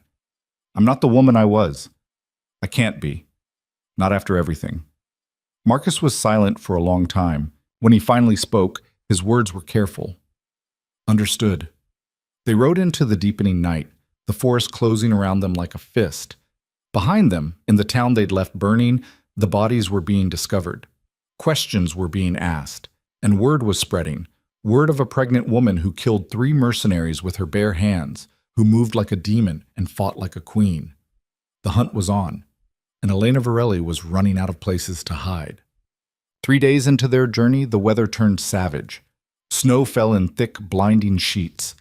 I'm not the woman I was. I can't be. Not after everything. Marcus was silent for a long time. When he finally spoke, his words were careful. Understood. They rode into the deepening night, the forest closing around them like a fist. Behind them, in the town they'd left burning, the bodies were being discovered. Questions were being asked, and word was spreading. Word of a pregnant woman who killed 3 mercenaries with her bare hands, who moved like a demon and fought like a queen. The hunt was on, and Elena Varelli was running out of places to hide. 3 days into their journey, the weather turned savage. Snow fell in thick, blinding sheets.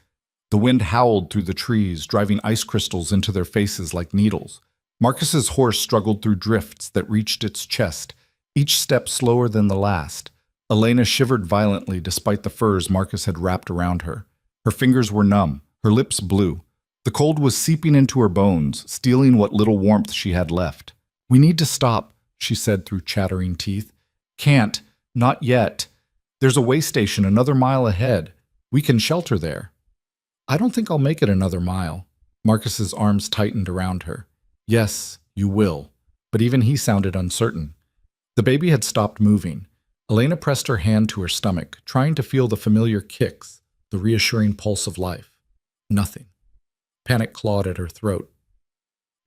The wind howled through the trees, driving ice crystals into their faces like needles. Marcus's horse struggled through drifts that reached its chest, each step slower than the last. Elena shivered violently despite the furs Marcus had wrapped around her. Her fingers were numb, her lips blue. The cold was seeping into her bones, stealing what little warmth she had left. "We need to stop," she said through chattering teeth. "Can't. Not yet. There's a way station another mile ahead. We can shelter there." "I don't think I'll make it another mile." Marcus's arms tightened around her. "Yes, you will." But even he sounded uncertain. The baby had stopped moving. Elena pressed her hand to her stomach, trying to feel the familiar kicks, the reassuring pulse of life. Nothing. Panic clawed at her throat.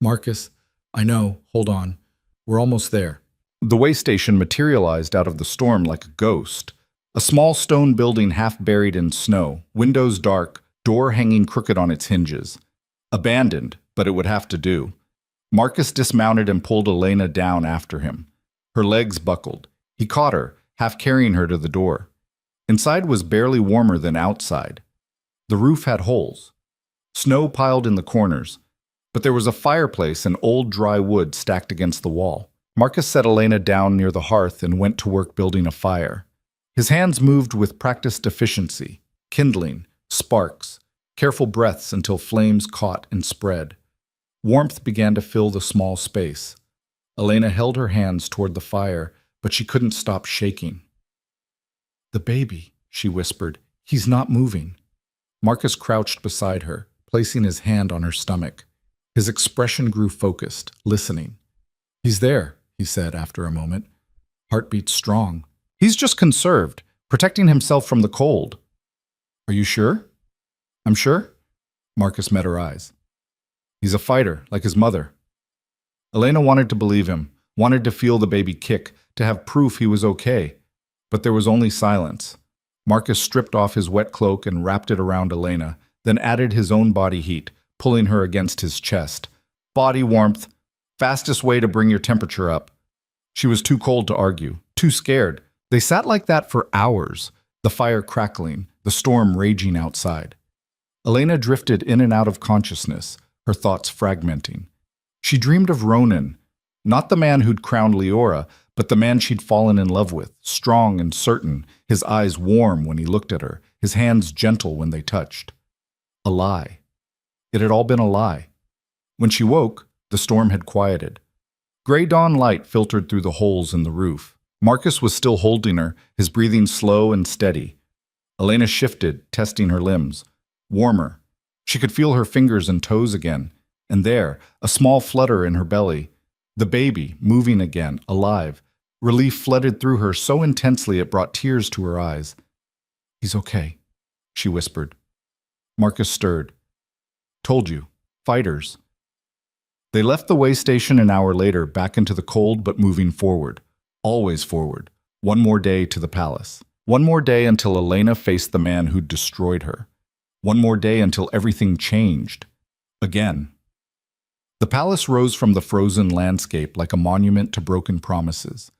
"Marcus, I know. Hold on. We're almost there." The way station materialized out of the storm like a ghost. A small stone building half buried in snow, windows dark, door hanging crooked on its hinges. Abandoned, but it would have to do. Marcus dismounted and pulled Elena down after him. Her legs buckled. He caught her, half carrying her to the door. Inside was barely warmer than outside. The roof had holes. Snow piled in the corners, but there was a fireplace and old dry wood stacked against the wall. Marcus set Elena down near the hearth and went to work building a fire. His hands moved with practiced efficiency, kindling, sparks, careful breaths until flames caught and spread. Warmth began to fill the small space. Elena held her hands toward the fire, but she couldn't stop shaking. "The baby," she whispered. "He's not moving." Marcus crouched beside her, placing his hand on her stomach. His expression grew focused, listening. "He's there," he said after a moment. "Heartbeat strong. He's just conserved, protecting himself from the cold." "Are you sure?" "I'm sure." Marcus met her eyes. "He's a fighter, like his mother." Elena wanted to believe him, wanted to feel the baby kick, to have proof he was okay. But there was only silence. Marcus stripped off his wet cloak and wrapped it around Elena, then added his own body heat, pulling her against his chest. Body warmth, fastest way to bring your temperature up. She was too cold to argue, too scared. They sat like that for hours, the fire crackling, the storm raging outside. Elena drifted in and out of consciousness, her thoughts fragmenting. She dreamed of Ronan, not the man who'd crowned Leora, but the man she'd fallen in love with, strong and certain, his eyes warm when he looked at her, his hands gentle when they touched. A lie. It had all been a lie. When she woke, the storm had quieted. Gray dawn light filtered through the holes in the roof. Marcus was still holding her, his breathing slow and steady. Elena shifted, testing her limbs. Warmer. She could feel her fingers and toes again. And there, a small flutter in her belly. The baby, moving again, alive. Relief flooded through her so intensely it brought tears to her eyes. "He's okay," she whispered. Marcus stirred. "Told you. Fighters." They left the way station an hour later, back into the cold but moving forward. Always forward. One more day to the palace. One more day until Elena faced the man who'd destroyed her. One more day until everything changed. Again. The palace rose from the frozen landscape like a monument to broken promises.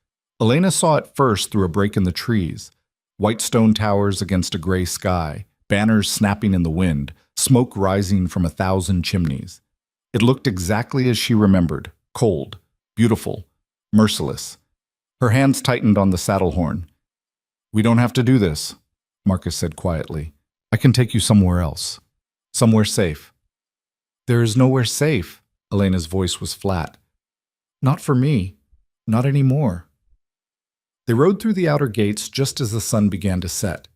Elena saw it first through a break in the trees. White stone towers against a gray sky, banners snapping in the wind, smoke rising from 1,000 chimneys. It looked exactly as she remembered, cold, beautiful, merciless. Her hands tightened on the saddle horn. "We don't have to do this," Marcus said quietly. "I can take you somewhere else. Somewhere safe." "There is nowhere safe." Elena's voice was flat. "Not for me. Not anymore." They rode through the outer gates just as the sun began to set.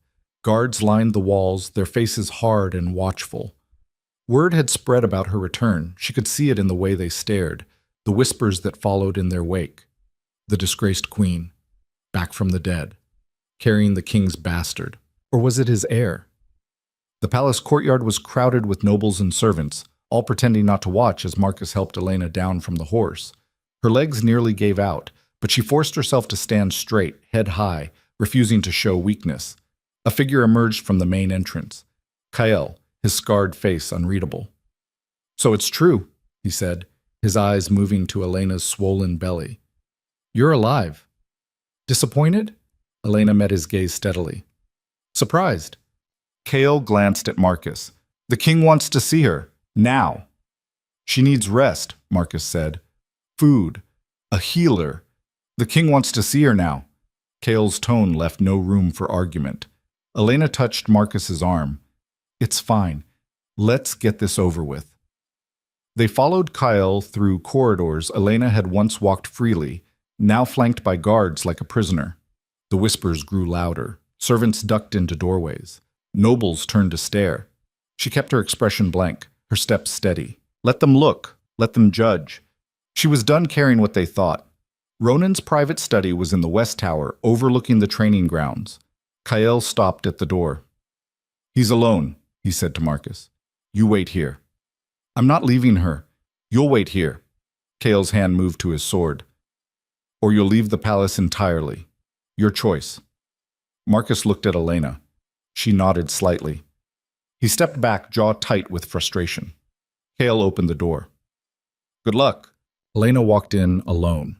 Guards lined the walls, their faces hard and watchful. Word had spread about her return. She could see it in the way they stared, the whispers that followed in their wake. The disgraced queen, back from the dead, carrying the king's bastard. Or was it his heir? The palace courtyard was crowded with nobles and servants, all pretending not to watch as Marcus helped Elena down from the horse. Her legs nearly gave out, but she forced herself to stand straight, head high, refusing to show weakness. A figure emerged from the main entrance. Kael, his scarred face unreadable. "So it's true," he said, his eyes moving to Elena's swollen belly. "You're alive." "Disappointed?" Elena met his gaze steadily. "Surprised." Kael glanced at Marcus. "The king wants to see her. Now." "She needs rest," Marcus said. "Food. A healer. The king wants to see her now. Kale's tone left no room for argument. Elena touched Marcus's arm. It's fine. Let's get this over with. They followed Kyle through corridors Elena had once walked freely, now flanked by guards like a prisoner. The whispers grew louder. Servants ducked into doorways. Nobles turned to stare. She kept her expression blank, her steps steady. Let them look. Let them judge. She was done caring what they thought. Ronan's private study was in the West Tower, overlooking the training grounds. Kyle stopped at the door. He's alone, he said to Marcus. You wait here. I'm not leaving her. You'll wait here. Kale's hand moved to his sword. Or you'll leave the palace entirely. Your choice. Marcus looked at Elena. She nodded slightly. He stepped back, jaw tight with frustration. Kale opened the door. Good luck. Elena walked in alone.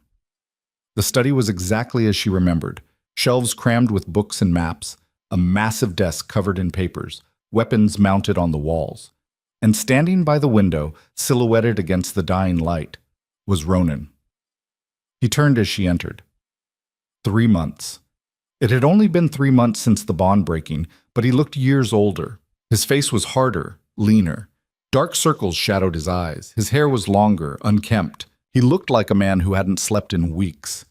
The study was exactly as she remembered. Shelves crammed with books and maps, a massive desk covered in papers, weapons mounted on the walls. And standing by the window, silhouetted against the dying light, was Ronan. He turned as she entered. 3 months. It had only been 3 months since the bond breaking, but he looked years older. His face was harder, leaner. Dark circles shadowed his eyes. His hair was longer, unkempt. He looked like a man who hadn't slept in weeks.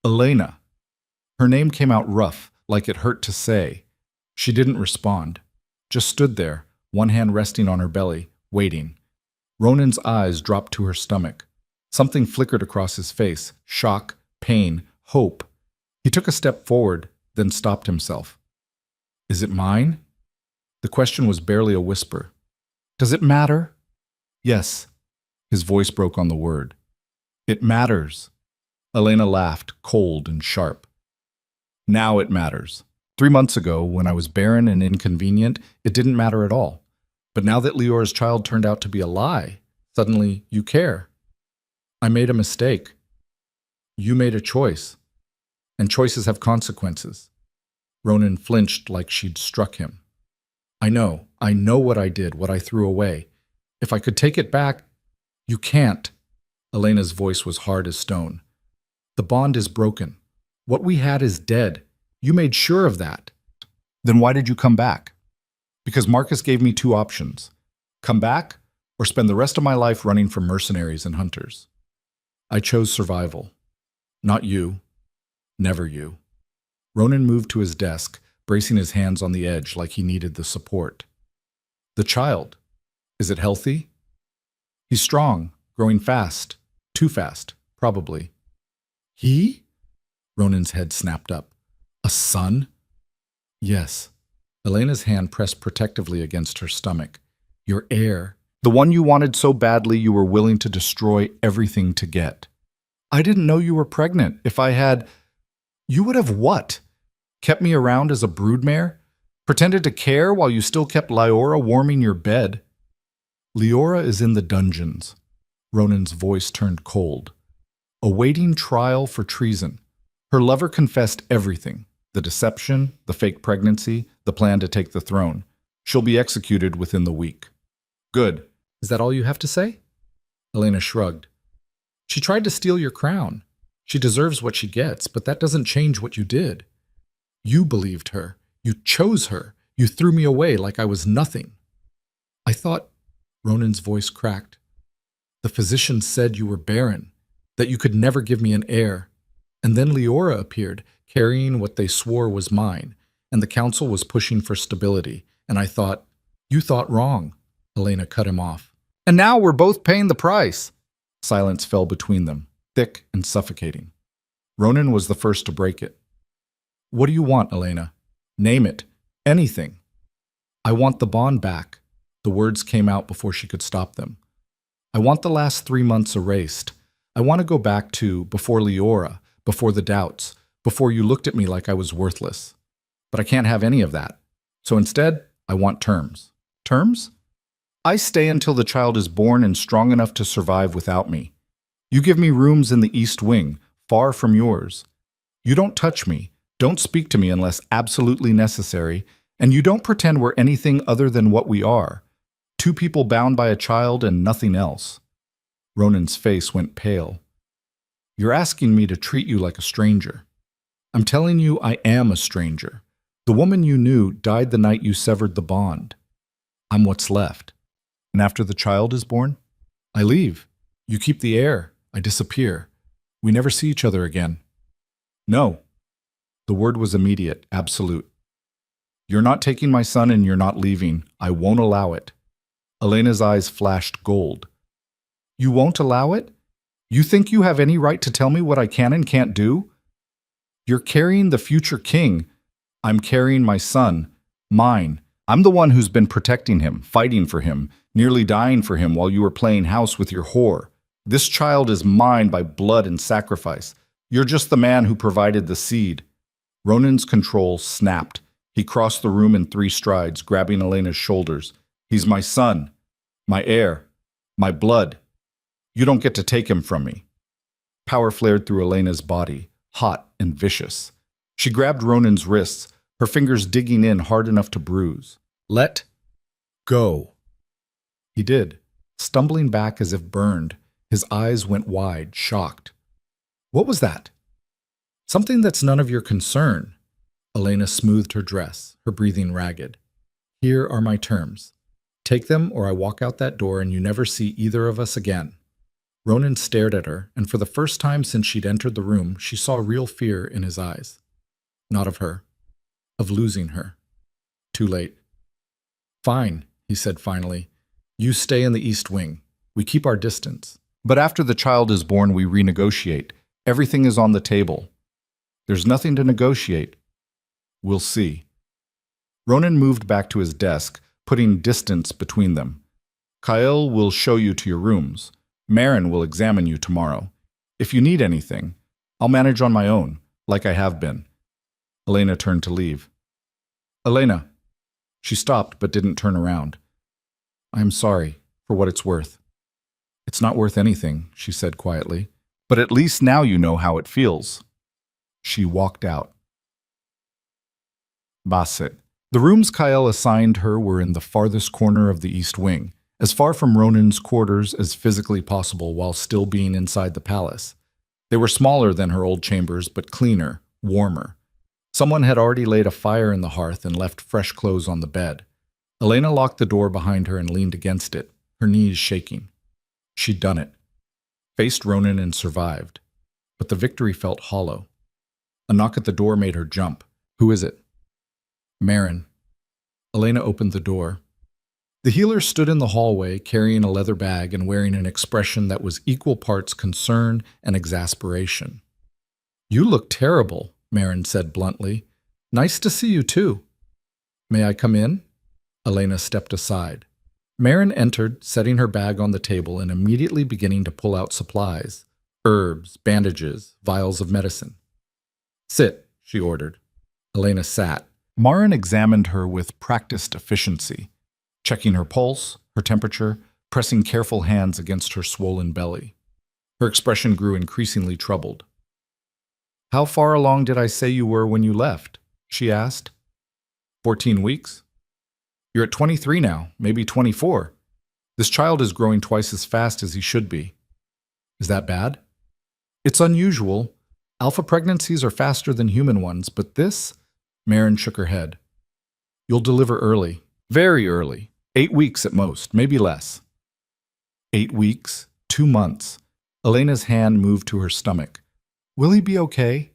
Elena. Her name came out rough, like it hurt to say. She didn't respond, just stood there, one hand resting on her belly, waiting. Ronan's eyes dropped to her stomach. Something flickered across his face, shock, pain, hope. He took a step forward, then stopped himself. Is it mine? The question was barely a whisper. Does it matter? Yes. His voice broke on the word. It matters. Elena laughed, cold and sharp. Now it matters. 3 months ago, when I was barren and inconvenient, it didn't matter at all. But now that Leora's child turned out to be a lie, suddenly you care. I made a mistake. You made a choice. And choices have consequences. Ronan flinched like she'd struck him. I know what I did, what I threw away. If I could take it back, you can't. Elena's voice was hard as stone. The bond is broken. What we had is dead. You made sure of that. Then why did you come back? Because Marcus gave me 2 options. Come back, or spend the rest of my life running from mercenaries and hunters. I chose survival. Not you. Never you. Ronan moved to his desk, bracing his hands on the edge like he needed the support. The child. Is it healthy? He's strong, growing fast. Too fast, probably. He? Ronan's head snapped up. A son? Yes. Elena's hand pressed protectively against her stomach. Your heir. The one you wanted so badly you were willing to destroy everything to get. I didn't know you were pregnant. If I had... You would have what? Kept me around as a broodmare? Pretended to care while you still kept Leora warming your bed? Leora is in the dungeons. Ronan's voice turned cold. Awaiting trial for treason. Her lover confessed everything. The deception, the fake pregnancy, the plan to take the throne. She'll be executed within the week. Good. Is that all you have to say? Elena shrugged. She tried to steal your crown. She deserves what she gets, but that doesn't change what you did. You believed her. You chose her. You threw me away like I was nothing. I thought... Ronan's voice cracked. The physician said you were barren, that you could never give me an heir. And then Leora appeared, carrying what they swore was mine, and the council was pushing for stability. And I thought, you thought wrong. Elena cut him off. And now we're both paying the price. Silence fell between them, thick and suffocating. Ronan was the first to break it. What do you want, Elena? Name it. Anything. I want the bond back. The words came out before she could stop them. I want the last 3 months erased. I want to go back to before Leora, before the doubts, before you looked at me like I was worthless. But I can't have any of that. So instead, I want terms. Terms? I stay until the child is born and strong enough to survive without me. You give me rooms in the East Wing, far from yours. You don't touch me, don't speak to me unless absolutely necessary, and you don't pretend we're anything other than what we are. 2 people bound by a child and nothing else. Ronan's face went pale. You're asking me to treat you like a stranger. I'm telling you I am a stranger. The woman you knew died the night you severed the bond. I'm what's left. And after the child is born, I leave. You keep the air. I disappear. We never see each other again. No. The word was immediate, absolute. You're not taking my son and you're not leaving. I won't allow it. Elena's eyes flashed gold. You won't allow it? You think you have any right to tell me what I can and can't do? You're carrying the future king. I'm carrying my son. Mine. I'm the one who's been protecting him, fighting for him, nearly dying for him while you were playing house with your whore. This child is mine by blood and sacrifice. You're just the man who provided the seed. Ronan's control snapped. He crossed the room in 3 strides, grabbing Elena's shoulders. He's my son, my heir, my blood. You don't get to take him from me. Power flared through Elena's body, hot and vicious. She grabbed Ronan's wrists, her fingers digging in hard enough to bruise. Let go. He did, stumbling back as if burned. His eyes went wide, shocked. What was that? Something that's none of your concern. Elena smoothed her dress, her breathing ragged. Here are my terms. Take them or I walk out that door and you never see either of us again. Ronan stared at her, and for the first time since she'd entered the room, she saw real fear in his eyes. Not of her. Of losing her. Too late. Fine, he said finally. You stay in the East Wing. We keep our distance. But after the child is born, we renegotiate. Everything is on the table. There's nothing to negotiate. We'll see. Ronan moved back to his desk, putting distance between them. Kyle will show you to your rooms. Marin will examine you tomorrow. If you need anything, I'll manage on my own, like I have been. Elena turned to leave. Elena. She stopped but didn't turn around. I'm sorry, for what it's worth. It's not worth anything, she said quietly. But at least now you know how it feels. She walked out. Bassett. The rooms Kyle assigned her were in the farthest corner of the East Wing, as far from Ronan's quarters as physically possible while still being inside the palace. They were smaller than her old chambers, but cleaner, warmer. Someone had already laid a fire in the hearth and left fresh clothes on the bed. Elena locked the door behind her and leaned against it, her knees shaking. She'd done it. Faced Ronan and survived. But the victory felt hollow. A knock at the door made her jump. Who is it? Marin. Elena opened the door. The healer stood in the hallway, carrying a leather bag and wearing an expression that was equal parts concern and exasperation. You look terrible, Marin said bluntly. Nice to see you too. May I come in? Elena stepped aside. Marin entered, setting her bag on the table and immediately beginning to pull out supplies. Herbs, bandages, vials of medicine. Sit, she ordered. Elena sat. Marin examined her with practiced efficiency, checking her pulse, her temperature, pressing careful hands against her swollen belly. Her expression grew increasingly troubled. How far along did I say you were when you left? She asked. 14 weeks. You're at 23 now, maybe 24. This child is growing twice as fast as he should be. Is that bad? It's unusual. Alpha pregnancies are faster than human ones, but this? Marin shook her head. You'll deliver early. Very early. 8 weeks at most, maybe less. 8 weeks, 2 months. Elena's hand moved to her stomach. Will he be okay?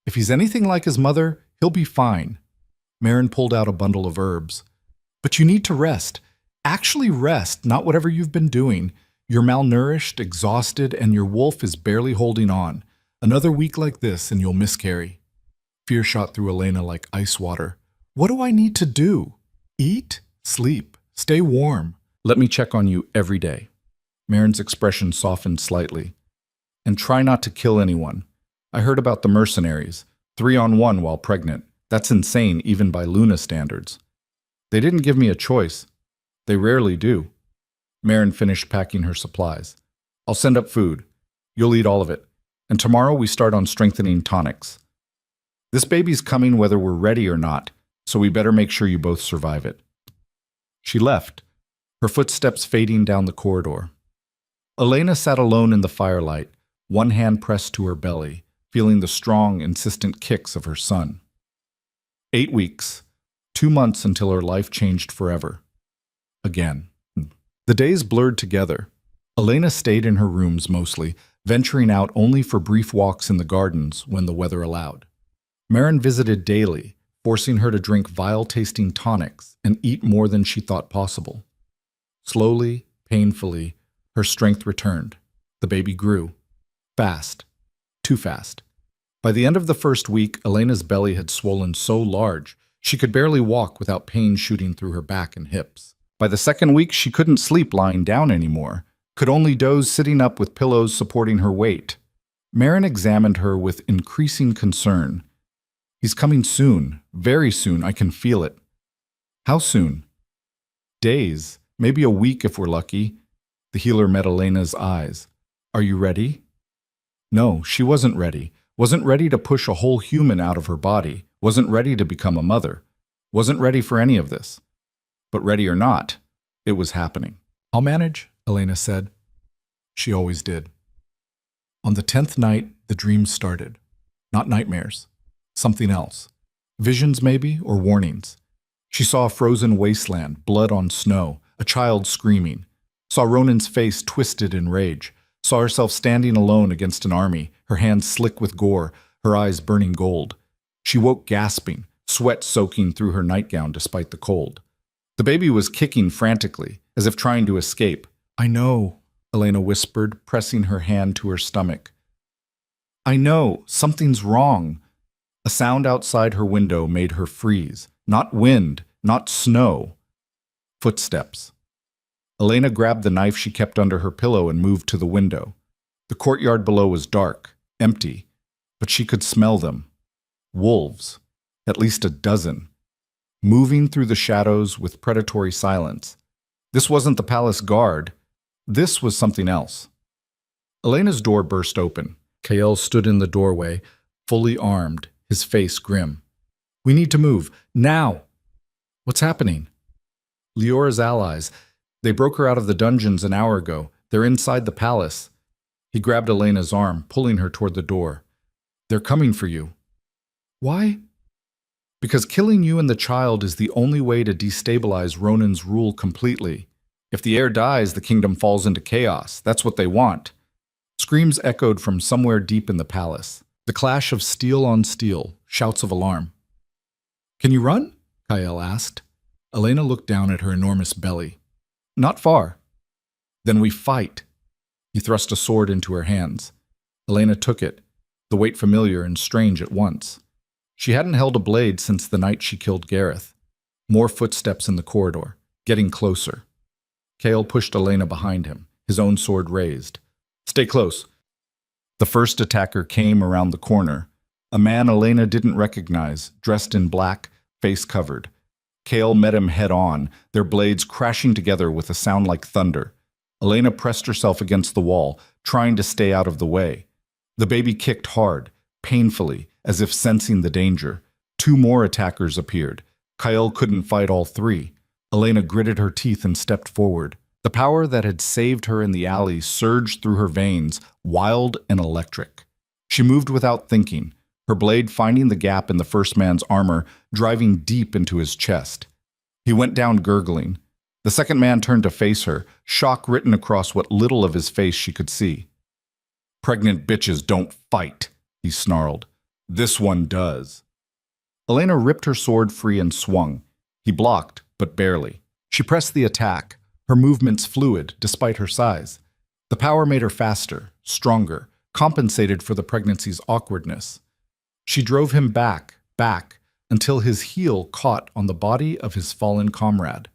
If he's anything like his mother, he'll be fine. Marin pulled out a bundle of herbs. But you need to rest. Actually rest, not whatever you've been doing. You're malnourished, exhausted, and your wolf is barely holding on. Another week like this and you'll miscarry. Fear shot through Elena like ice water. What do I need to do? Eat? Sleep? Stay warm? Let me check on you every day. Marin's expression softened slightly. And try not to kill anyone. I heard about the mercenaries. 3-on-1 while pregnant. That's insane even by Luna standards. They didn't give me a choice. They rarely do. Marin finished packing her supplies. I'll send up food. You'll eat all of it. And tomorrow we start on strengthening tonics. This baby's coming whether we're ready or not, so we better make sure you both survive it. She left, her footsteps fading down the corridor. Elena sat alone in the firelight, one hand pressed to her belly, feeling the strong, insistent kicks of her son. 8 weeks, 2 months until her life changed forever. Again. The days blurred together. Elena stayed in her rooms mostly, venturing out only for brief walks in the gardens when the weather allowed. Marin visited daily, forcing her to drink vile-tasting tonics and eat more than she thought possible. Slowly, painfully, her strength returned. The baby grew. Fast. Too fast. By the end of the first week, Elena's belly had swollen so large she could barely walk without pain shooting through her back and hips. By the second week, she couldn't sleep lying down anymore, could only doze sitting up with pillows supporting her weight. Marin examined her with increasing concern. "He's coming soon, very soon, I can feel it." "How soon?" "Days, maybe a week if we're lucky." The healer met Elena's eyes. "Are you ready?" No, she wasn't ready. Wasn't ready to push a whole human out of her body. Wasn't ready to become a mother. Wasn't ready for any of this. But ready or not, it was happening. "I'll manage," Elena said. She always did. On the 10th night, the dreams started. Not nightmares. Something else. Visions maybe, or warnings. She saw a frozen wasteland, blood on snow, a child screaming. Saw Ronan's face twisted in rage. Saw herself standing alone against an army, her hands slick with gore, her eyes burning gold. She woke gasping, sweat soaking through her nightgown despite the cold. The baby was kicking frantically, as if trying to escape. "I know," Elena whispered, pressing her hand to her stomach. "I know, something's wrong." A sound outside her window made her freeze. Not wind, not snow. Footsteps. Elena grabbed the knife she kept under her pillow and moved to the window. The courtyard below was dark, empty, but she could smell them. Wolves, at least a dozen, moving through the shadows with predatory silence. This wasn't the palace guard. This was something else. Elena's door burst open. Kael stood in the doorway, fully armed, his face grim. "We need to move, now!" "What's happening?" "Leora's allies. They broke her out of the dungeons an hour ago. They're inside the palace." He grabbed Elena's arm, pulling her toward the door. "They're coming for you." "Why?" "Because killing you and the child is the only way to destabilize Ronan's rule completely. If the heir dies, the kingdom falls into chaos. That's what they want." Screams echoed from somewhere deep in the palace. The clash of steel on steel, shouts of alarm. "Can you run?" Kael asked. Elena looked down at her enormous belly. "Not far." "Then we fight." He thrust a sword into her hands. Elena took it, the weight familiar and strange at once. She hadn't held a blade since the night she killed Gareth. More footsteps in the corridor, getting closer. Kael pushed Elena behind him, his own sword raised. "Stay close." The first attacker came around the corner. A man Elena didn't recognize, dressed in black, face covered. Kael met him head-on, their blades crashing together with a sound like thunder. Elena pressed herself against the wall, trying to stay out of the way. The baby kicked hard, painfully, as if sensing the danger. 2 more attackers appeared. Kael couldn't fight all 3. Elena gritted her teeth and stepped forward. The power that had saved her in the alley surged through her veins, wild and electric. She moved without thinking, her blade finding the gap in the first man's armor, driving deep into his chest. He went down gurgling. The second man turned to face her, shock written across what little of his face she could see. "Pregnant bitches don't fight," he snarled. "This one does." Elena ripped her sword free and swung. He blocked, but barely. She pressed the attack, her movements fluid despite her size. The power made her faster, stronger, compensated for the pregnancy's awkwardness. She drove him back, until his heel caught on the body of his fallen comrade.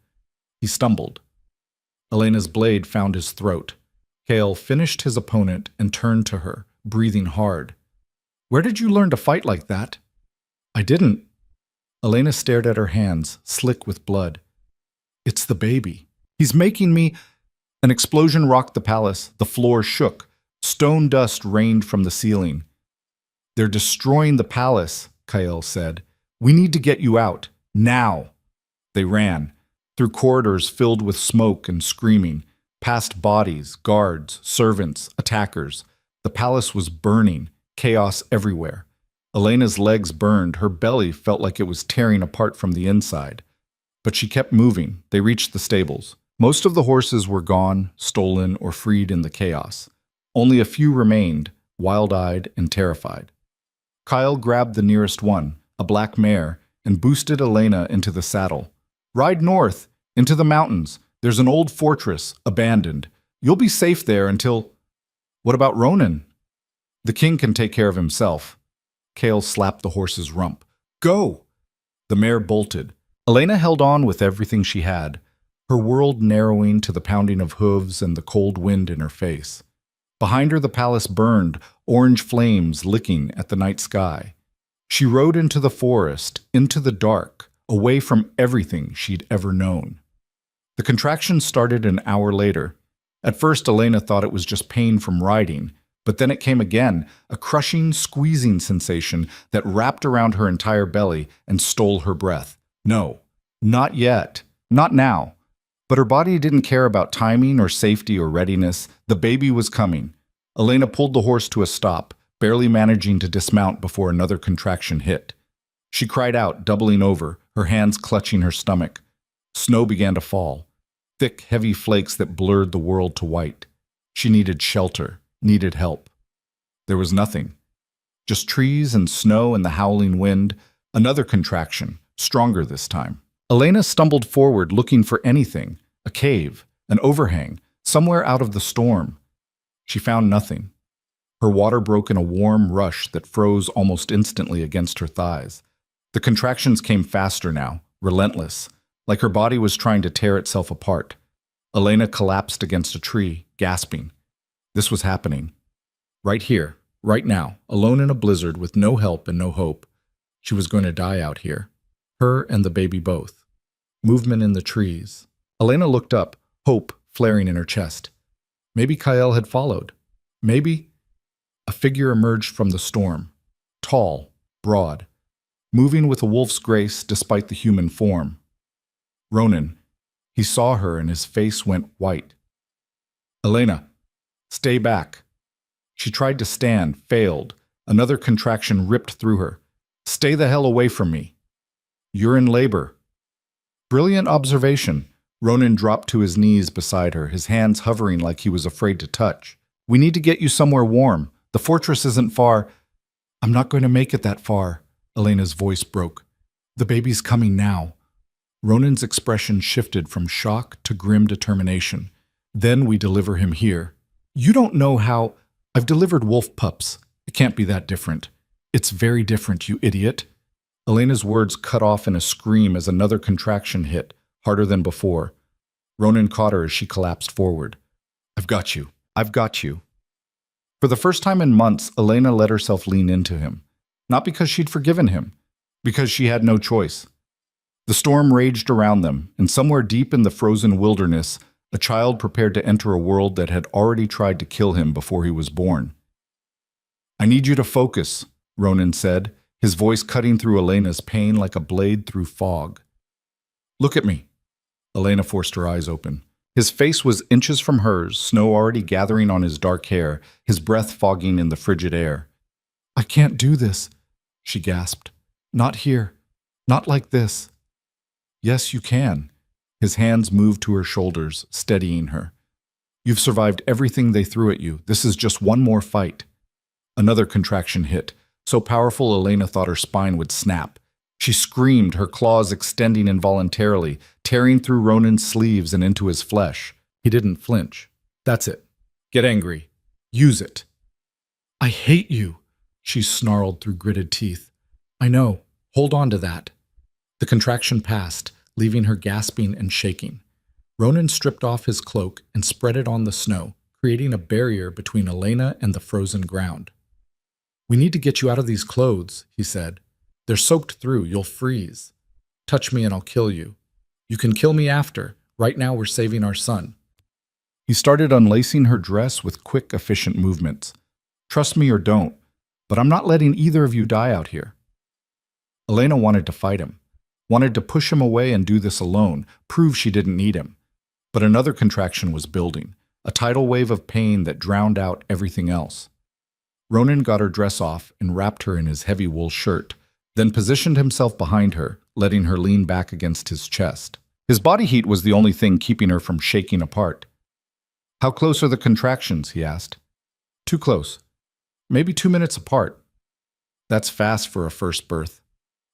He stumbled. Elena's blade found his throat. Kael finished his opponent and turned to her, breathing hard. "Where did you learn to fight like that?" "I didn't." Elena stared at her hands, slick with blood. "It's the baby. He's making me—" An explosion rocked the palace. The floor shook. Stone dust rained from the ceiling. "They're destroying the palace," Kael said. "We need to get you out. Now." They ran, through corridors filled with smoke and screaming, past bodies, guards, servants, attackers. The palace was burning, chaos everywhere. Elena's legs burned, her belly felt like it was tearing apart from the inside. But she kept moving. They reached the stables. Most of the horses were gone, stolen, or freed in the chaos. Only a few remained, wild-eyed and terrified. Kyle grabbed the nearest one, a black mare, and boosted Elena into the saddle. "Ride north, into the mountains. There's an old fortress, abandoned. You'll be safe there until—" "What about Ronan?" "The king can take care of himself." Kale slapped the horse's rump. "Go!" The mare bolted. Elena held on with everything she had, her world narrowing to the pounding of hooves and the cold wind in her face. Behind her the palace burned, orange flames licking at the night sky. She rode into the forest, into the dark, away from everything she'd ever known. The contraction started an hour later. At first Elena thought it was just pain from riding, but then it came again, a crushing, squeezing sensation that wrapped around her entire belly and stole her breath. No, not yet, not now. But her body didn't care about timing or safety or readiness. The baby was coming. Elena pulled the horse to a stop, barely managing to dismount before another contraction hit. She cried out, doubling over, her hands clutching her stomach. Snow began to fall, thick, heavy flakes that blurred the world to white. She needed shelter, needed help. There was nothing. Just trees and snow and the howling wind. Another contraction, stronger this time. Elena stumbled forward looking for anything, a cave, an overhang, somewhere out of the storm. She found nothing. Her water broke in a warm rush that froze almost instantly against her thighs. The contractions came faster now, relentless, like her body was trying to tear itself apart. Elena collapsed against a tree, gasping. This was happening. Right here, right now, alone in a blizzard with no help and no hope. She was going to die out here. Her and the baby both. Movement in the trees. Elena looked up, hope flaring in her chest. Maybe Kyle had followed. Maybe. A figure emerged from the storm. Tall, broad, moving with a wolf's grace despite the human form. Ronan. He saw her and his face went white. "Elena, stay back." She tried to stand, failed. Another contraction ripped through her. "Stay the hell away from me." "You're in labor." Brilliant observation. Ronan dropped to his knees beside her, his hands hovering like he was afraid to touch. "We need to get you somewhere warm. The fortress isn't far." "I'm not going to make it that far." Elena's voice broke. "The baby's coming now." Ronan's expression shifted from shock to grim determination. "Then we deliver him here." "You don't know how—" "I've delivered wolf pups. It can't be that different." "It's very different, you idiot." Elena's words cut off in a scream as another contraction hit, harder than before. Ronan caught her as she collapsed forward. "I've got you. I've got you." For the first time in months, Elena let herself lean into him. Not because she'd forgiven him, because she had no choice. The storm raged around them, and somewhere deep in the frozen wilderness, a child prepared to enter a world that had already tried to kill him before he was born. "I need you to focus," Ronan said, his voice cutting through Elena's pain like a blade through fog. "Look at me." Elena forced her eyes open. His face was inches from hers, snow already gathering on his dark hair, his breath fogging in the frigid air. "I can't do this," she gasped. "Not here. Not like this." "Yes, you can." His hands moved to her shoulders, steadying her. "You've survived everything they threw at you. This is just one more fight." Another contraction hit, so powerful Elena thought her spine would snap. She screamed, her claws extending involuntarily, tearing through Ronan's sleeves and into his flesh. He didn't flinch. "That's it. Get angry. Use it." "I hate you," she snarled through gritted teeth. "I know. Hold on to that." The contraction passed, leaving her gasping and shaking. Ronan stripped off his cloak and spread it on the snow, creating a barrier between Elena and the frozen ground. "We need to get you out of these clothes," he said. "They're soaked through. You'll freeze. Touch me and I'll kill you. You can kill me after. Right now we're saving our son." He started unlacing her dress with quick, efficient movements. "Trust me or don't, but I'm not letting either of you die out here." Elena wanted to fight him, wanted to push him away and do this alone, prove she didn't need him. But another contraction was building, a tidal wave of pain that drowned out everything else. Ronan got her dress off and wrapped her in his heavy wool shirt, then positioned himself behind her, letting her lean back against his chest. His body heat was the only thing keeping her from shaking apart. "How close are the contractions?" he asked. "Too close. Maybe 2 minutes apart." "That's fast for a first birth."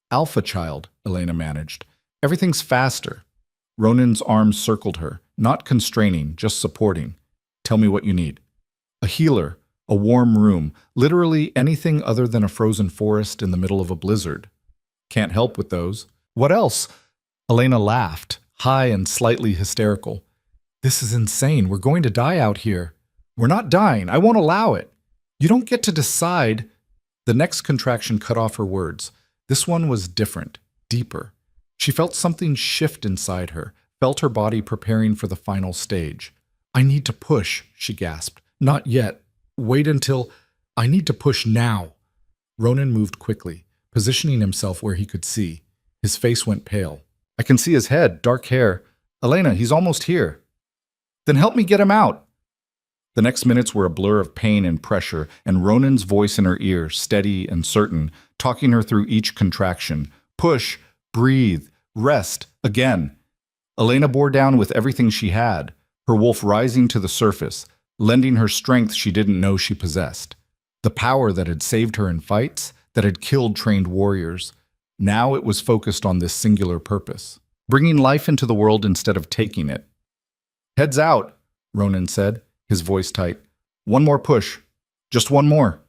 "Alpha child," Elena managed. "Everything's faster." Ronan's arms circled her, not constraining, just supporting. "Tell me what you need." "A healer, a warm room, literally anything other than a frozen forest in the middle of a blizzard." "Can't help with those." "What else?" Elena laughed, high and slightly hysterical. "This is insane. We're going to die out here." "We're not dying. I won't allow it." "You don't get to decide." The next contraction cut off her words. This one was different, deeper. She felt something shift inside her, felt her body preparing for the final stage. "I need to push," she gasped. "Not yet. Wait until... I need to push now." Ronan moved quickly, positioning himself where he could see. His face went pale. "I can see his head, dark hair. Elena, he's almost here." "Then help me get him out." The next minutes were a blur of pain and pressure, and Ronan's voice in her ear, steady and certain, talking her through each contraction. "Push, breathe, rest, again." Elena bore down with everything she had, her wolf rising to the surface, lending her strength she didn't know she possessed. The power that had saved her in fights, that had killed trained warriors. Now it was focused on this singular purpose, bringing life into the world instead of taking it. "Heads out," Ronan said, his voice tight. "One more push. Just one more."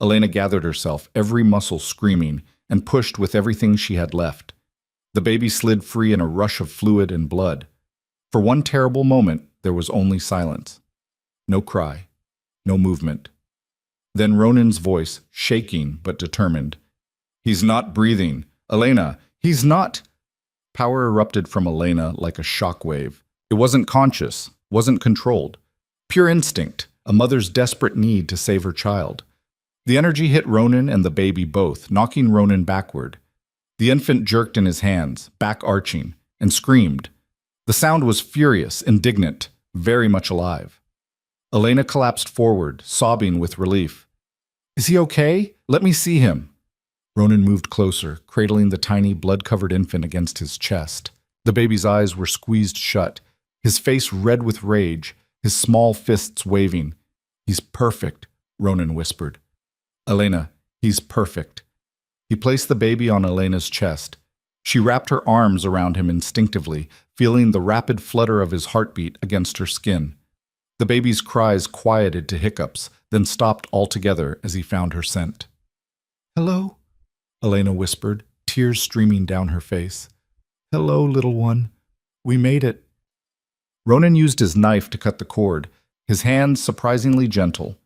Elena gathered herself, every muscle screaming, and pushed with everything she had left. The baby slid free in a rush of fluid and blood. For one terrible moment, there was only silence. No cry. No movement. Then Ronan's voice, shaking but determined. "He's not breathing. Elena, he's not..." Power erupted from Elena like a shockwave. It wasn't conscious, wasn't controlled. Pure instinct, a mother's desperate need to save her child. The energy hit Ronan and the baby both, knocking Ronan backward. The infant jerked in his hands, back arching, and screamed. The sound was furious, indignant, very much alive. Elena collapsed forward, sobbing with relief. "Is he okay? Let me see him." Ronan moved closer, cradling the tiny, blood-covered infant against his chest. The baby's eyes were squeezed shut, his face red with rage, his small fists waving. "He's perfect," Ronan whispered. "Elena, he's perfect." He placed the baby on Elena's chest. She wrapped her arms around him instinctively, feeling the rapid flutter of his heartbeat against her skin. The baby's cries quieted to hiccups, then stopped altogether as he found her scent. "Hello?" Elena whispered, tears streaming down her face. "Hello, little one. We made it." Ronan used his knife to cut the cord, his hands surprisingly gentle.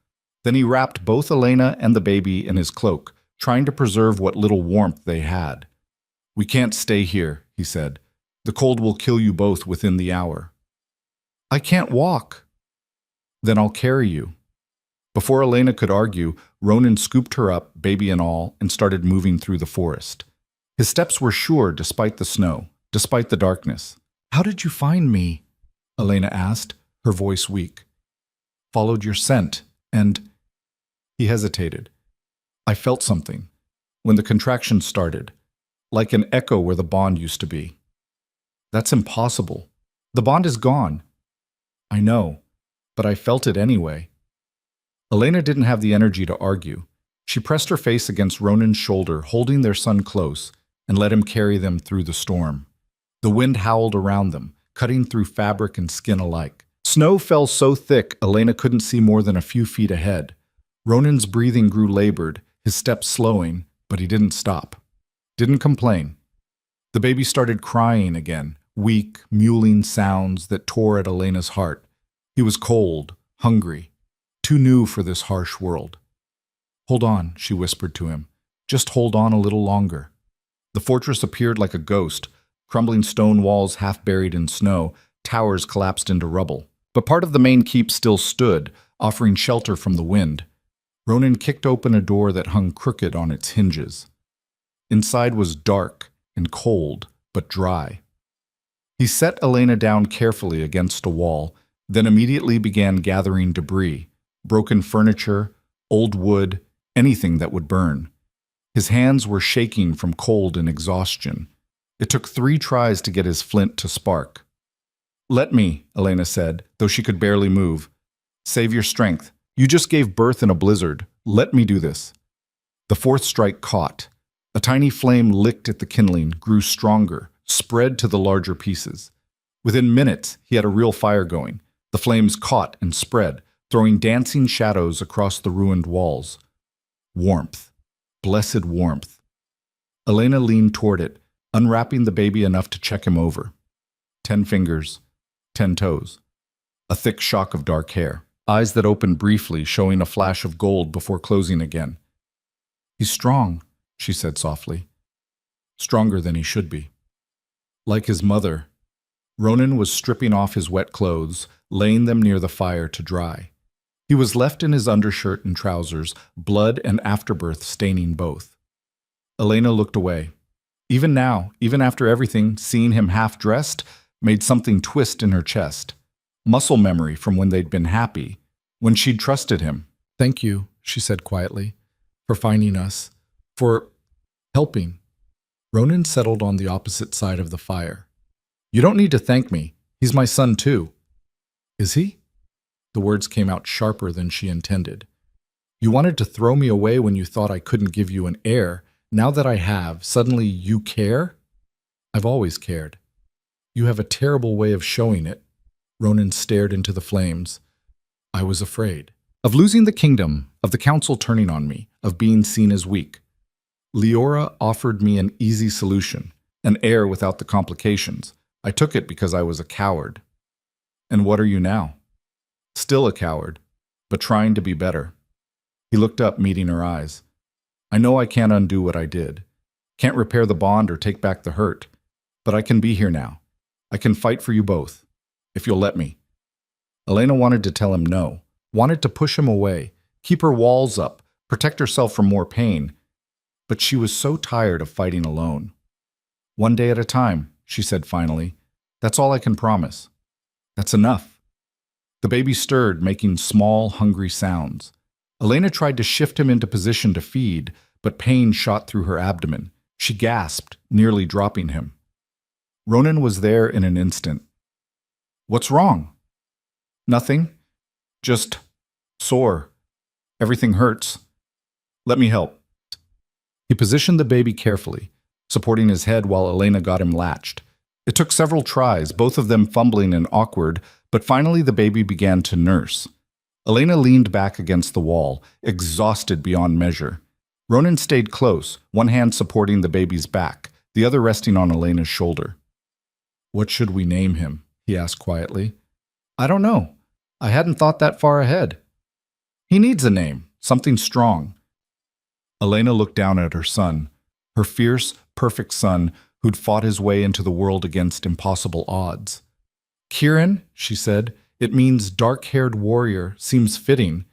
Then he wrapped both Elena and the baby in his cloak, trying to preserve what little warmth they had. "We can't stay here," he said. "The cold will kill you both within the hour." "I can't walk." "Then I'll carry you." Before Elena could argue, Ronan scooped her up, baby and all, and started moving through the forest. His steps were sure despite the snow, despite the darkness. "How did you find me?" Elena asked, her voice weak. "Followed your scent, and..." He hesitated. "I felt something, when the contraction started, like an echo where the bond used to be." "That's impossible. The bond is gone." "I know, but I felt it anyway." Elena didn't have the energy to argue. She pressed her face against Ronan's shoulder, holding their son close, and let him carry them through the storm. The wind howled around them, cutting through fabric and skin alike. Snow fell so thick Elena couldn't see more than a few feet ahead. Ronan's breathing grew labored, his steps slowing, but he didn't stop. Didn't complain. The baby started crying again, weak, mewling sounds that tore at Elena's heart. He was cold, hungry, too new for this harsh world. "Hold on," she whispered to him. "Just hold on a little longer." The fortress appeared like a ghost, crumbling stone walls half buried in snow, towers collapsed into rubble. But part of the main keep still stood, offering shelter from the wind. Ronan kicked open a door that hung crooked on its hinges. Inside was dark and cold, but dry. He set Elena down carefully against a wall, then immediately began gathering debris, broken furniture, old wood, anything that would burn. His hands were shaking from cold and exhaustion. It took 3 tries to get his flint to spark. "Let me," Elena said, though she could barely move. "Save your strength. You just gave birth in a blizzard. Let me do this." The 4th strike caught. A tiny flame licked at the kindling, grew stronger, spread to the larger pieces. Within minutes, he had a real fire going. The flames caught and spread, throwing dancing shadows across the ruined walls. Warmth. Blessed warmth. Elena leaned toward it, unwrapping the baby enough to check him over. 10 fingers, 10 toes. A thick shock of dark hair. Eyes that opened briefly, showing a flash of gold before closing again. "He's strong," she said softly. "Stronger than he should be." Like his mother, Ronan was stripping off his wet clothes, laying them near the fire to dry. He was left in his undershirt and trousers, blood and afterbirth staining both. Elena looked away. Even now, even after everything, seeing him half-dressed made something twist in her chest. Muscle memory from when they'd been happy, when she'd trusted him. "Thank you," she said quietly, "for finding us, for helping." Ronan settled on the opposite side of the fire. "You don't need to thank me. He's my son too." "Is he?" The words came out sharper than she intended. "You wanted to throw me away when you thought I couldn't give you an heir. Now that I have, suddenly you care?" "I've always cared." "You have a terrible way of showing it." Ronan stared into the flames. "I was afraid. Of losing the kingdom, of the council turning on me, of being seen as weak. Leora offered me an easy solution, an heir without the complications. I took it because I was a coward." "And what are you now?" "Still a coward, but trying to be better." He looked up, meeting her eyes. "I know I can't undo what I did. Can't repair the bond or take back the hurt. But I can be here now. I can fight for you both, if you'll let me." Elena wanted to tell him no, wanted to push him away, keep her walls up, protect herself from more pain. But she was so tired of fighting alone. "One day at a time," she said finally. "That's all I can promise. That's enough." The baby stirred, making small, hungry sounds. Elena tried to shift him into position to feed, but pain shot through her abdomen. She gasped, nearly dropping him. Ronan was there in an instant. "What's wrong?" "Nothing. Just sore. Everything hurts. Let me help." He positioned the baby carefully, supporting his head while Elena got him latched. It took several tries, both of them fumbling and awkward, but finally the baby began to nurse. Elena leaned back against the wall, exhausted beyond measure. Ronan stayed close, one hand supporting the baby's back, the other resting on Elena's shoulder. "What should we name him?" he asked quietly. "I don't know. I hadn't thought that far ahead." "He needs a name, something strong." Elena looked down at her son, her fierce, perfect son who'd fought his way into the world against impossible odds. "Kieran," she said, "it means dark-haired warrior, seems fitting.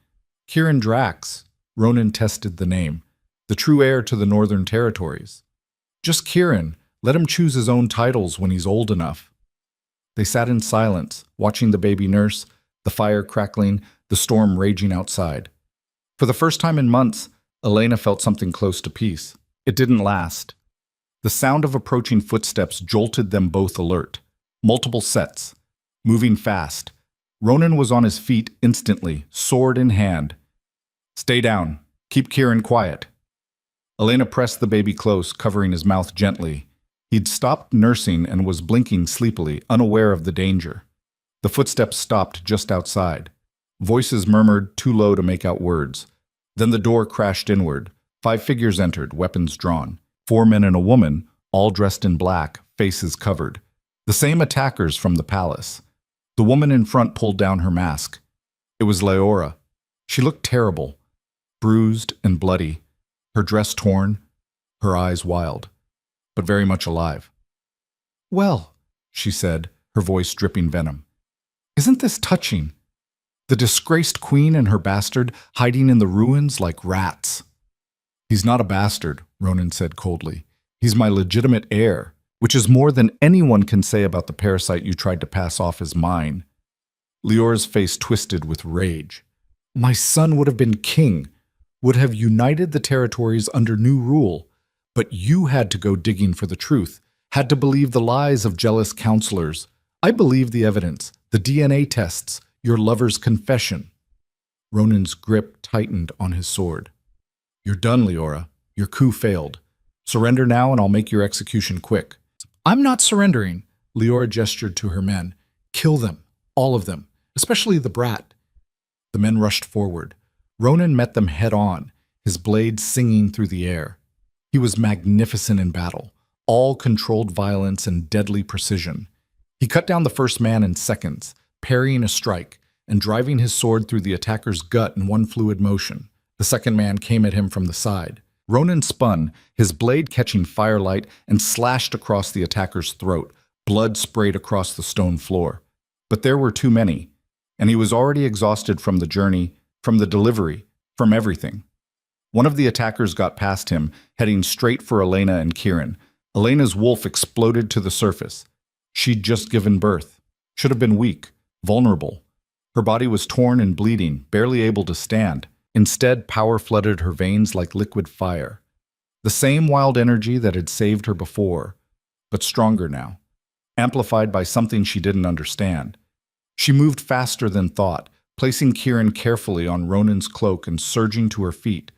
Kieran Drax." Ronan tested the name, the true heir to the Northern Territories. "Just Kieran. Let him choose his own titles when he's old enough." They sat in silence, watching the baby nurse, the fire crackling, the storm raging outside. For the first time in months, Elena felt something close to peace. It didn't last. The sound of approaching footsteps jolted them both alert. Multiple sets. Moving fast. Ronan was on his feet instantly, sword in hand. "Stay down. Keep Kieran quiet." Elena pressed the baby close, covering his mouth gently. He'd stopped nursing and was blinking sleepily, unaware of the danger. The footsteps stopped just outside. Voices murmured, too low to make out words. Then the door crashed inward. 5 figures entered, weapons drawn. 4 men and a woman, all dressed in black, faces covered. The same attackers from the palace. The woman in front pulled down her mask. It was Leora. She looked terrible, bruised and bloody, her dress torn, her eyes wild, but very much alive. "Well," she said, her voice dripping venom. "Isn't this touching? The disgraced queen and her bastard hiding in the ruins like rats." "He's not a bastard," Ronan said coldly. "He's my legitimate heir, which is more than anyone can say about the parasite you tried to pass off as mine." Leora's face twisted with rage. "My son would have been king. would have united the territories under new rule, but you had to go digging for the truth, had to believe the lies of jealous counselors. I believe the evidence, the DNA tests, your lover's confession. Ronan's grip tightened on his sword. You're done, Leora. Your coup failed. Surrender now and I'll make your execution quick. I'm not surrendering, Leora gestured to her men. Kill them, all of them, especially the brat. The men rushed forward. Ronan met them head on, his blade singing through the air. He was magnificent in battle, all controlled violence and deadly precision. He cut down the first man in seconds, parrying a strike and driving his sword through the attacker's gut in one fluid motion. The second man came at him from the side. Ronan spun, his blade catching firelight, and slashed across the attacker's throat. Blood sprayed across the stone floor. But there were too many, and he was already exhausted from the journey, from the delivery, from everything. One of the attackers got past him, heading straight for Elena and Kieran. Elena's wolf exploded to the surface. She'd just given birth. Should have been weak, vulnerable. Her body was torn and bleeding, barely able to stand. Instead, power flooded her veins like liquid fire. The same wild energy that had saved her before, but stronger now, amplified by something she didn't understand. She moved faster than thought, placing Kieran carefully on Ronan's cloak and surging to her feet.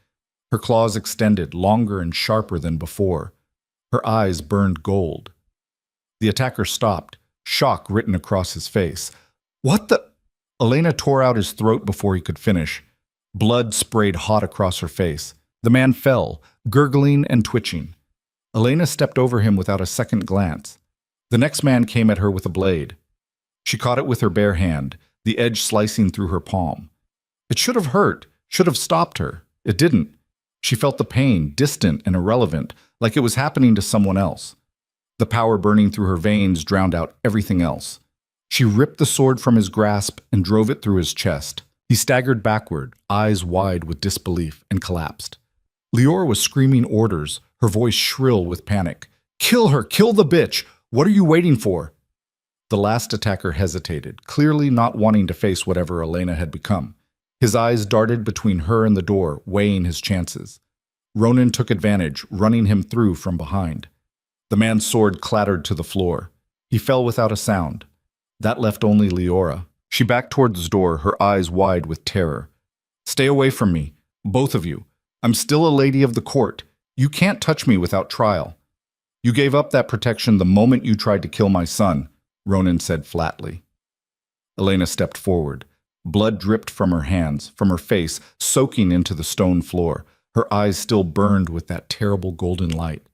Her claws extended, longer and sharper than before. Her eyes burned gold. The attacker stopped, shock written across his face. What the? Elena tore out his throat before he could finish. Blood sprayed hot across her face. The man fell, gurgling and twitching. Elena stepped over him without a second glance. The next man came at her with a blade. She caught it with her bare hand, the edge slicing through her palm. It should have hurt, should have stopped her. It didn't. She felt the pain, distant and irrelevant, like it was happening to someone else. The power burning through her veins drowned out everything else. She ripped the sword from his grasp and drove it through his chest. He staggered backward, eyes wide with disbelief, and collapsed. Leora was screaming orders, her voice shrill with panic. Kill her! Kill the bitch! What are you waiting for? The last attacker hesitated, clearly not wanting to face whatever Elena had become. His eyes darted between her and the door, weighing his chances. Ronan took advantage, running him through from behind. The man's sword clattered to the floor. He fell without a sound. That left only Leora. She backed towards the door, her eyes wide with terror. Stay away from me, both of you. I'm still a lady of the court. You can't touch me without trial. You gave up that protection the moment you tried to kill my son, Ronan said flatly. Elena stepped forward. Blood dripped from her hands, from her face, soaking into the stone floor. Her eyes still burned with that terrible golden light.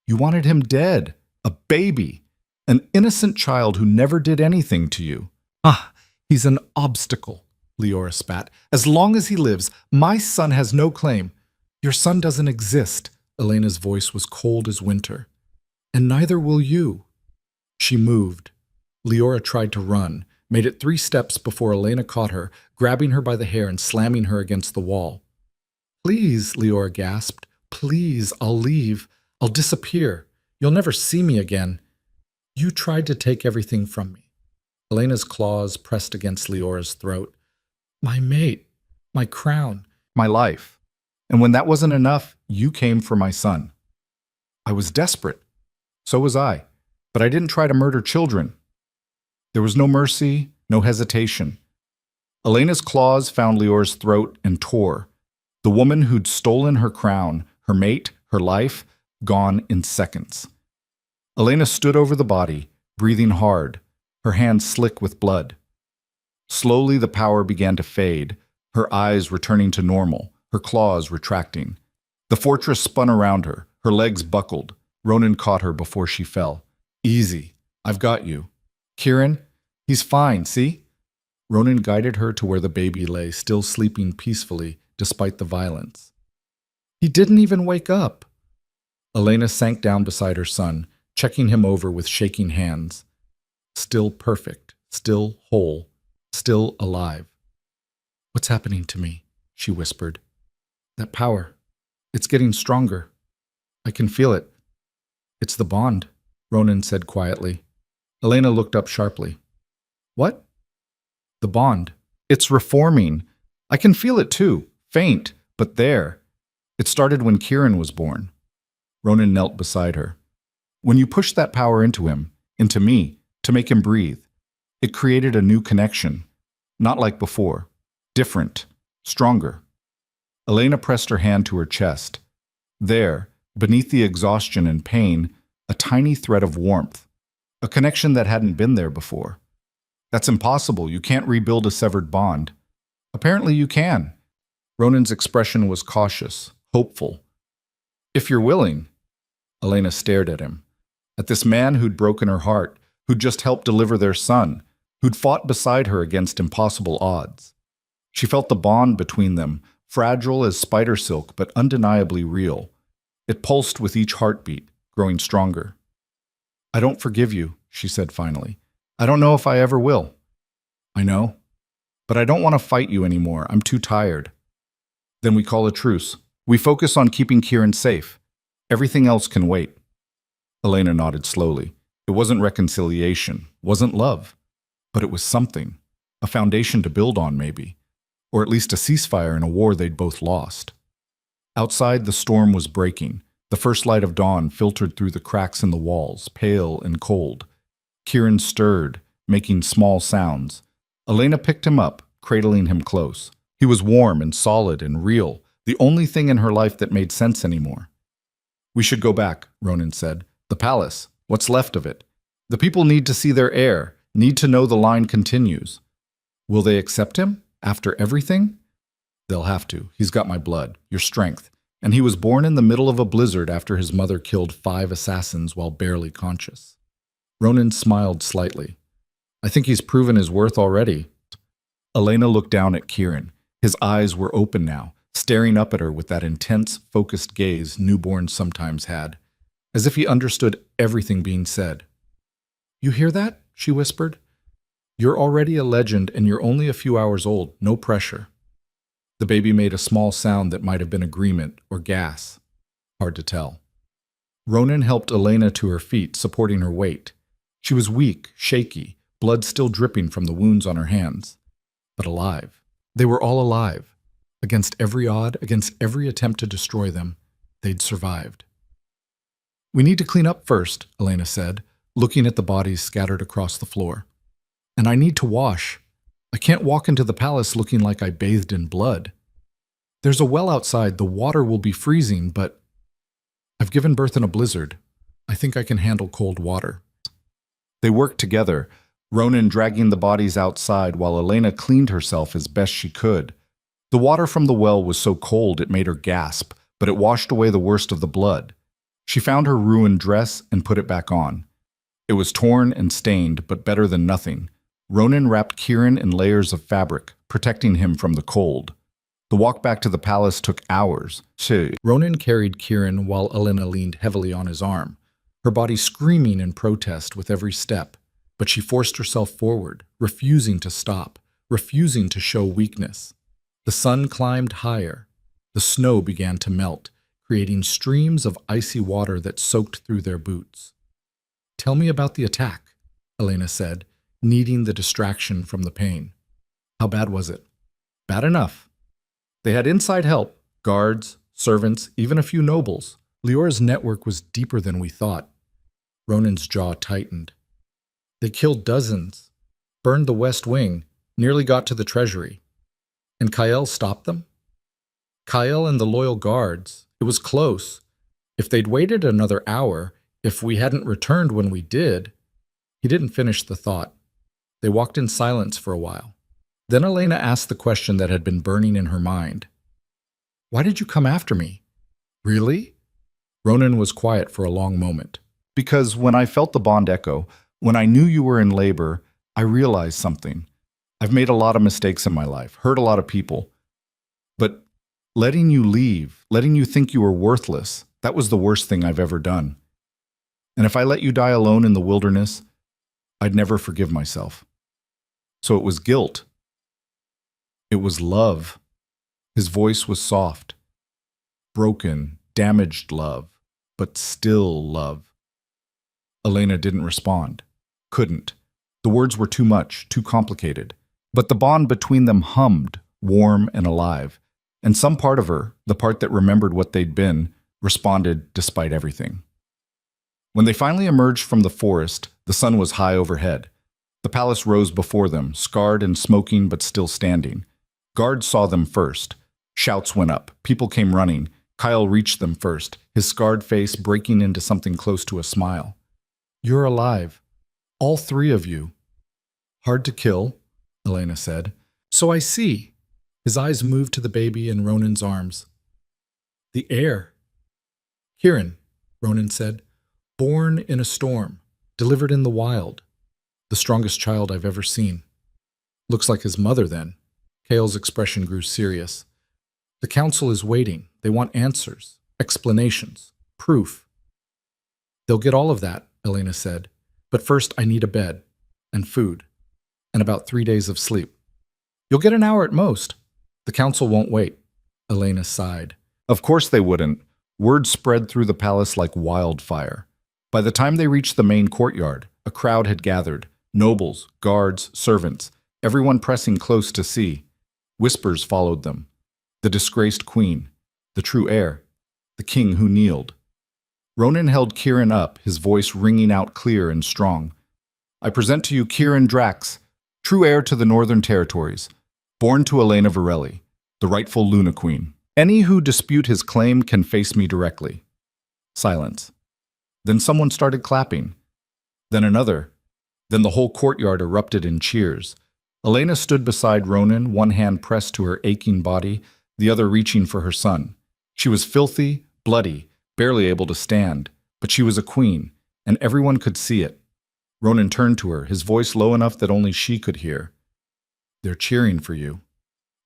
You wanted him dead, a baby, an innocent child who never did anything to you. Ah, he's an obstacle, Leora spat. As long as he lives, my son has no claim. Your son doesn't exist. Elena's voice was cold as winter. And neither will you. She moved. Leora tried to run, made it 3 steps before Elena caught her, grabbing her by the hair and slamming her against the wall. Please, Leora gasped. Please, I'll leave. I'll disappear. You'll never see me again. You tried to take everything from me. Elena's claws pressed against Leora's throat. My mate, my crown, my life. And when that wasn't enough, you came for my son. I was desperate. So was I. But I didn't try to murder children. There was no mercy, no hesitation. Elena's claws found Leora's throat and tore. The woman who'd stolen her crown, her mate, her life, gone in seconds. Elena stood over the body, breathing hard, her hands slick with blood. Slowly the power began to fade, her eyes returning to normal, her claws retracting. The fortress spun around her, her legs buckled. Ronan caught her before she fell. Easy, I've got you. Kieran, he's fine, see? Ronan guided her to where the baby lay, still sleeping peacefully despite the violence. He didn't even wake up. Elena sank down beside her son, checking him over with shaking hands. Still perfect, still whole, still alive. What's happening to me? She whispered. That power. It's getting stronger. I can feel it. It's the bond, Ronan said quietly. Elena looked up sharply. What? The bond. It's reforming. I can feel it too. Faint, But there, it started when Kieran was born. Ronan knelt beside her. When you pushed that power into him, into me, to make him breathe, it created a new connection. Not like before. Different. Stronger. Elena pressed her hand to her chest. There, beneath the exhaustion and pain, a tiny thread of warmth. A connection that hadn't been there before. That's impossible. You can't rebuild a severed bond. Apparently you can. Ronan's expression was cautious, hopeful. If you're willing. Elena stared at him. At this man who'd broken her heart, who'd just helped deliver their son, who'd fought beside her against impossible odds. She felt the bond between them, fragile as spider silk but undeniably real. It pulsed with each heartbeat, growing stronger. I don't forgive you, she said finally. I don't know if I ever will. I know. But I don't want to fight you anymore. I'm too tired. Then we call a truce. We focus on keeping Kieran safe. Everything else can wait. Elena nodded slowly. It wasn't reconciliation, wasn't love. But it was something. A foundation to build on, maybe. Or at least a ceasefire in a war they'd both lost. Outside, the storm was breaking. The first light of dawn filtered through the cracks in the walls, pale and cold. Kieran stirred, making small sounds. Elena picked him up, cradling him close. He was warm and solid and real, the only thing in her life that made sense anymore. We should go back, Ronan said. The palace, what's left of it. The people need to see their heir, need to know the line continues. Will they accept him, after everything? They'll have to. He's got my blood, your strength. And he was born in the middle of a blizzard after his mother killed 5 assassins while barely conscious. Ronan smiled slightly. I think he's proven his worth already. Elena looked down at Kieran. His eyes were open now, staring up at her with that intense, focused gaze newborns sometimes had, as if he understood everything being said. You hear that? She whispered. You're already a legend and you're only a few hours old, no pressure. The baby made a small sound that might have been agreement or gas. Hard to tell. Ronan helped Elena to her feet, supporting her weight. She was weak, shaky, blood still dripping from the wounds on her hands. But alive. They were all alive. Against every odd, against every attempt to destroy them, they'd survived. We need to clean up first, Elena said, looking at the bodies scattered across the floor. And I need to wash. I can't walk into the palace looking like I bathed in blood. There's a well outside. The water will be freezing, but I've given birth in a blizzard. I think I can handle cold water. They worked together, Ronan dragging the bodies outside while Elena cleaned herself as best she could. The water from the well was so cold it made her gasp, but it washed away the worst of the blood. She found her ruined dress and put it back on. It was torn and stained, but better than nothing. Ronan wrapped Kieran in layers of fabric, protecting him from the cold. The walk back to the palace took hours. Ronan carried Kieran while Elena leaned heavily on his arm, her body screaming in protest with every step. But she forced herself forward, refusing to stop, refusing to show weakness. The sun climbed higher. The snow began to melt, creating streams of icy water that soaked through their boots. Tell me about the attack, Elena said, needing the distraction from the pain. How bad was it? Bad enough. They had inside help, guards, servants, even a few nobles. Leora's network was deeper than we thought. Ronan's jaw tightened. They killed dozens, burned the West Wing, nearly got to the treasury. And Kyle stopped them? Kyle and the loyal guards. It was close. If they'd waited another hour, if we hadn't returned when we did. He didn't finish the thought. They walked in silence for a while. Then Elena asked the question that had been burning in her mind. Why did you come after me? Really? Ronan was quiet for a long moment. Because when I felt the bond echo, when I knew you were in labor, I realized something. I've made a lot of mistakes in my life, hurt a lot of people. But letting you leave, letting you think you were worthless, that was the worst thing I've ever done. And if I let you die alone in the wilderness, I'd never forgive myself. So it was guilt. It was love. His voice was soft. Broken, damaged love, but still love. Elena didn't respond. Couldn't. The words were too much, too complicated. But the bond between them hummed, warm and alive. And some part of her, the part that remembered what they'd been, responded despite everything. When they finally emerged from the forest, the sun was high overhead. The palace rose before them, scarred and smoking but still standing. Guards saw them first. Shouts went up. People came running. Kyle reached them first, his scarred face breaking into something close to a smile. "You're alive. All three of you." "Hard to kill," Elena said. "So I see." His eyes moved to the baby in Ronan's arms. "The heir." "Kieran," Ronan said. "Born in a storm, delivered in the wild. The strongest child I've ever seen." "Looks like his mother, then." Kale's expression grew serious. "The council is waiting. They want answers, explanations, proof." "They'll get all of that," Elena said. "But first I need a bed, and food, and about 3 days of sleep." "You'll get an hour at most." "The council won't wait," Elena sighed. Of course they wouldn't. Word spread through the palace like wildfire. By the time they reached the main courtyard, a crowd had gathered. Nobles, guards, servants, everyone pressing close to see. Whispers followed them. The disgraced queen, the true heir, the king who kneeled. Ronan held Kieran up, his voice ringing out clear and strong. "I present to you Kieran Drax, true heir to the Northern Territories, born to Elena Varelli, the rightful Luna Queen. Any who dispute his claim can face me directly." Silence. Then someone started clapping. Then another. Then the whole courtyard erupted in cheers. Elena stood beside Ronan, one hand pressed to her aching body, the other reaching for her son. She was filthy, bloody, barely able to stand, but she was a queen, and everyone could see it. Ronan turned to her, his voice low enough that only she could hear. "They're cheering for you.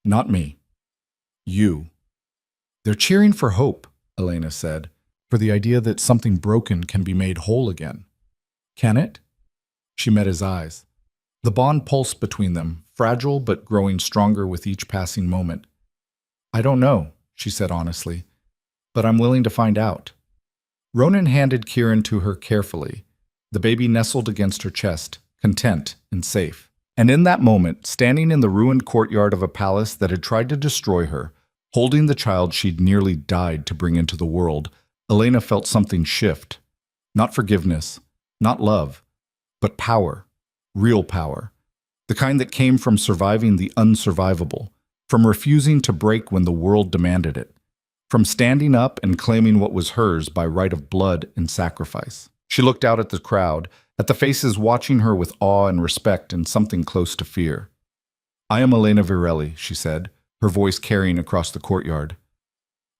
Not me. You." "They're cheering for hope," Elena said, "for the idea that something broken can be made whole again." "Can it?" She met his eyes. The bond pulsed between them, fragile but growing stronger with each passing moment. "I don't know," she said honestly, "but I'm willing to find out." Ronan handed Kieran to her carefully. The baby nestled against her chest, content and safe. And in that moment, standing in the ruined courtyard of a palace that had tried to destroy her, holding the child she'd nearly died to bring into the world, Elena felt something shift. Not forgiveness, not love, but power, real power. The kind that came from surviving the unsurvivable, from refusing to break when the world demanded it, from standing up and claiming what was hers by right of blood and sacrifice. She looked out at the crowd, at the faces watching her with awe and respect and something close to fear. "I am Elena Varelli," she said, her voice carrying across the courtyard.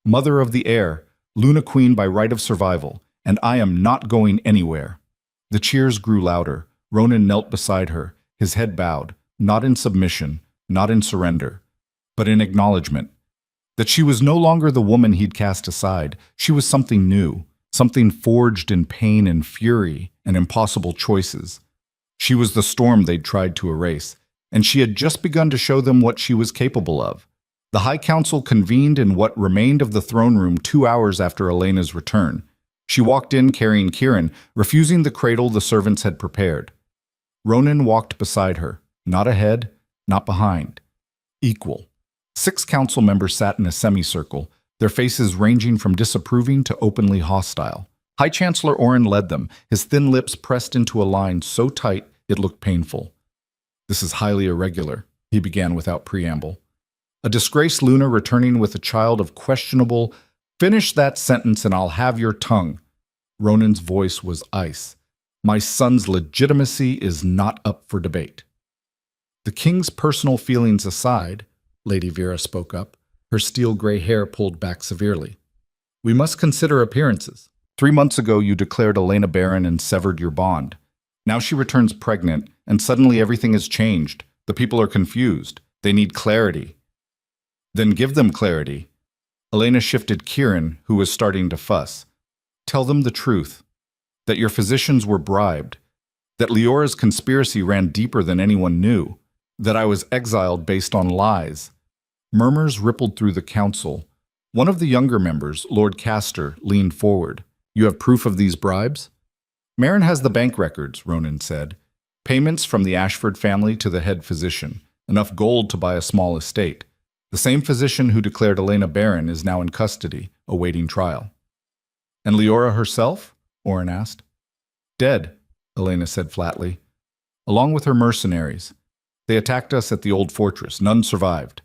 "Mother of the heir, Luna Queen by right of survival, and I am not going anywhere." The cheers grew louder. Ronan knelt beside her, his head bowed, not in submission, not in surrender, but in acknowledgement. That she was no longer the woman he'd cast aside. She was something new, something forged in pain and fury and impossible choices. She was the storm they'd tried to erase, and she had just begun to show them what she was capable of. The High Council convened in what remained of the throne room 2 hours after Elena's return. She walked in carrying Kieran, refusing the cradle the servants had prepared. Ronan walked beside her, not ahead, not behind. Equal. 6 council members sat in a semicircle, their faces ranging from disapproving to openly hostile. High Chancellor Oren led them, his thin lips pressed into a line so tight it looked painful. "This is highly irregular," he began without preamble. "A disgraced Luna returning with a child of questionable—" "Finish that sentence and I'll have your tongue." Ronan's voice was ice. "My son's legitimacy is not up for debate." "The king's personal feelings aside," Lady Vera spoke up, her steel-gray hair pulled back severely, "we must consider appearances. 3 months ago you declared Elena barren and severed your bond. Now she returns pregnant, and suddenly everything has changed. The people are confused. They need clarity." "Then give them clarity." Elena shifted Kieran, who was starting to fuss. "Tell them the truth. That your physicians were bribed. That Leora's conspiracy ran deeper than anyone knew. That I was exiled based on lies." Murmurs rippled through the council. One of the younger members, Lord Castor, leaned forward. "You have proof of these bribes?" "Marin has the bank records," Ronan said. "Payments from the Ashford family to the head physician. Enough gold to buy a small estate. The same physician who declared Elena barren is now in custody, awaiting trial. And Leora herself? Oren asked. Dead, Elena said flatly. Along with her mercenaries. They attacked us at the old fortress. None survived.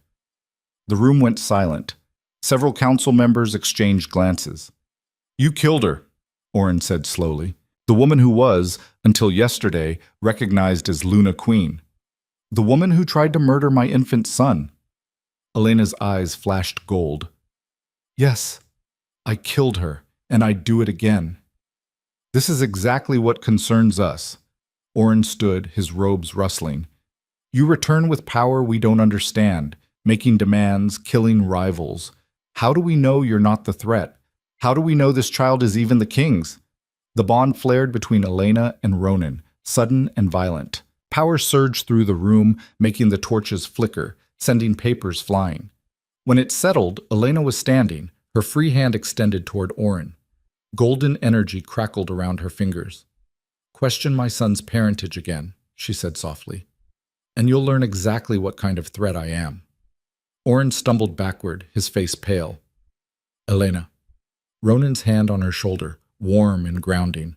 The room went silent. Several council members exchanged glances. You killed her, Oren said slowly. The woman who was, until yesterday, recognized as Luna Queen. The woman who tried to murder my infant son. Elena's eyes flashed gold. Yes, I killed her, and I'd do it again. This is exactly what concerns us. Oren stood, his robes rustling. You return with power we don't understand, making demands, killing rivals. How do we know you're not the threat? How do we know this child is even the king's? The bond flared between Elena and Ronan, sudden and violent. Power surged through the room, making the torches flicker, sending papers flying. When it settled, Elena was standing, her free hand extended toward Oren. Golden energy crackled around her fingers. Question my son's parentage again, she said softly, and you'll learn exactly what kind of threat I am. Oren stumbled backward, his face pale. Elena. Ronan's hand on her shoulder, warm and grounding.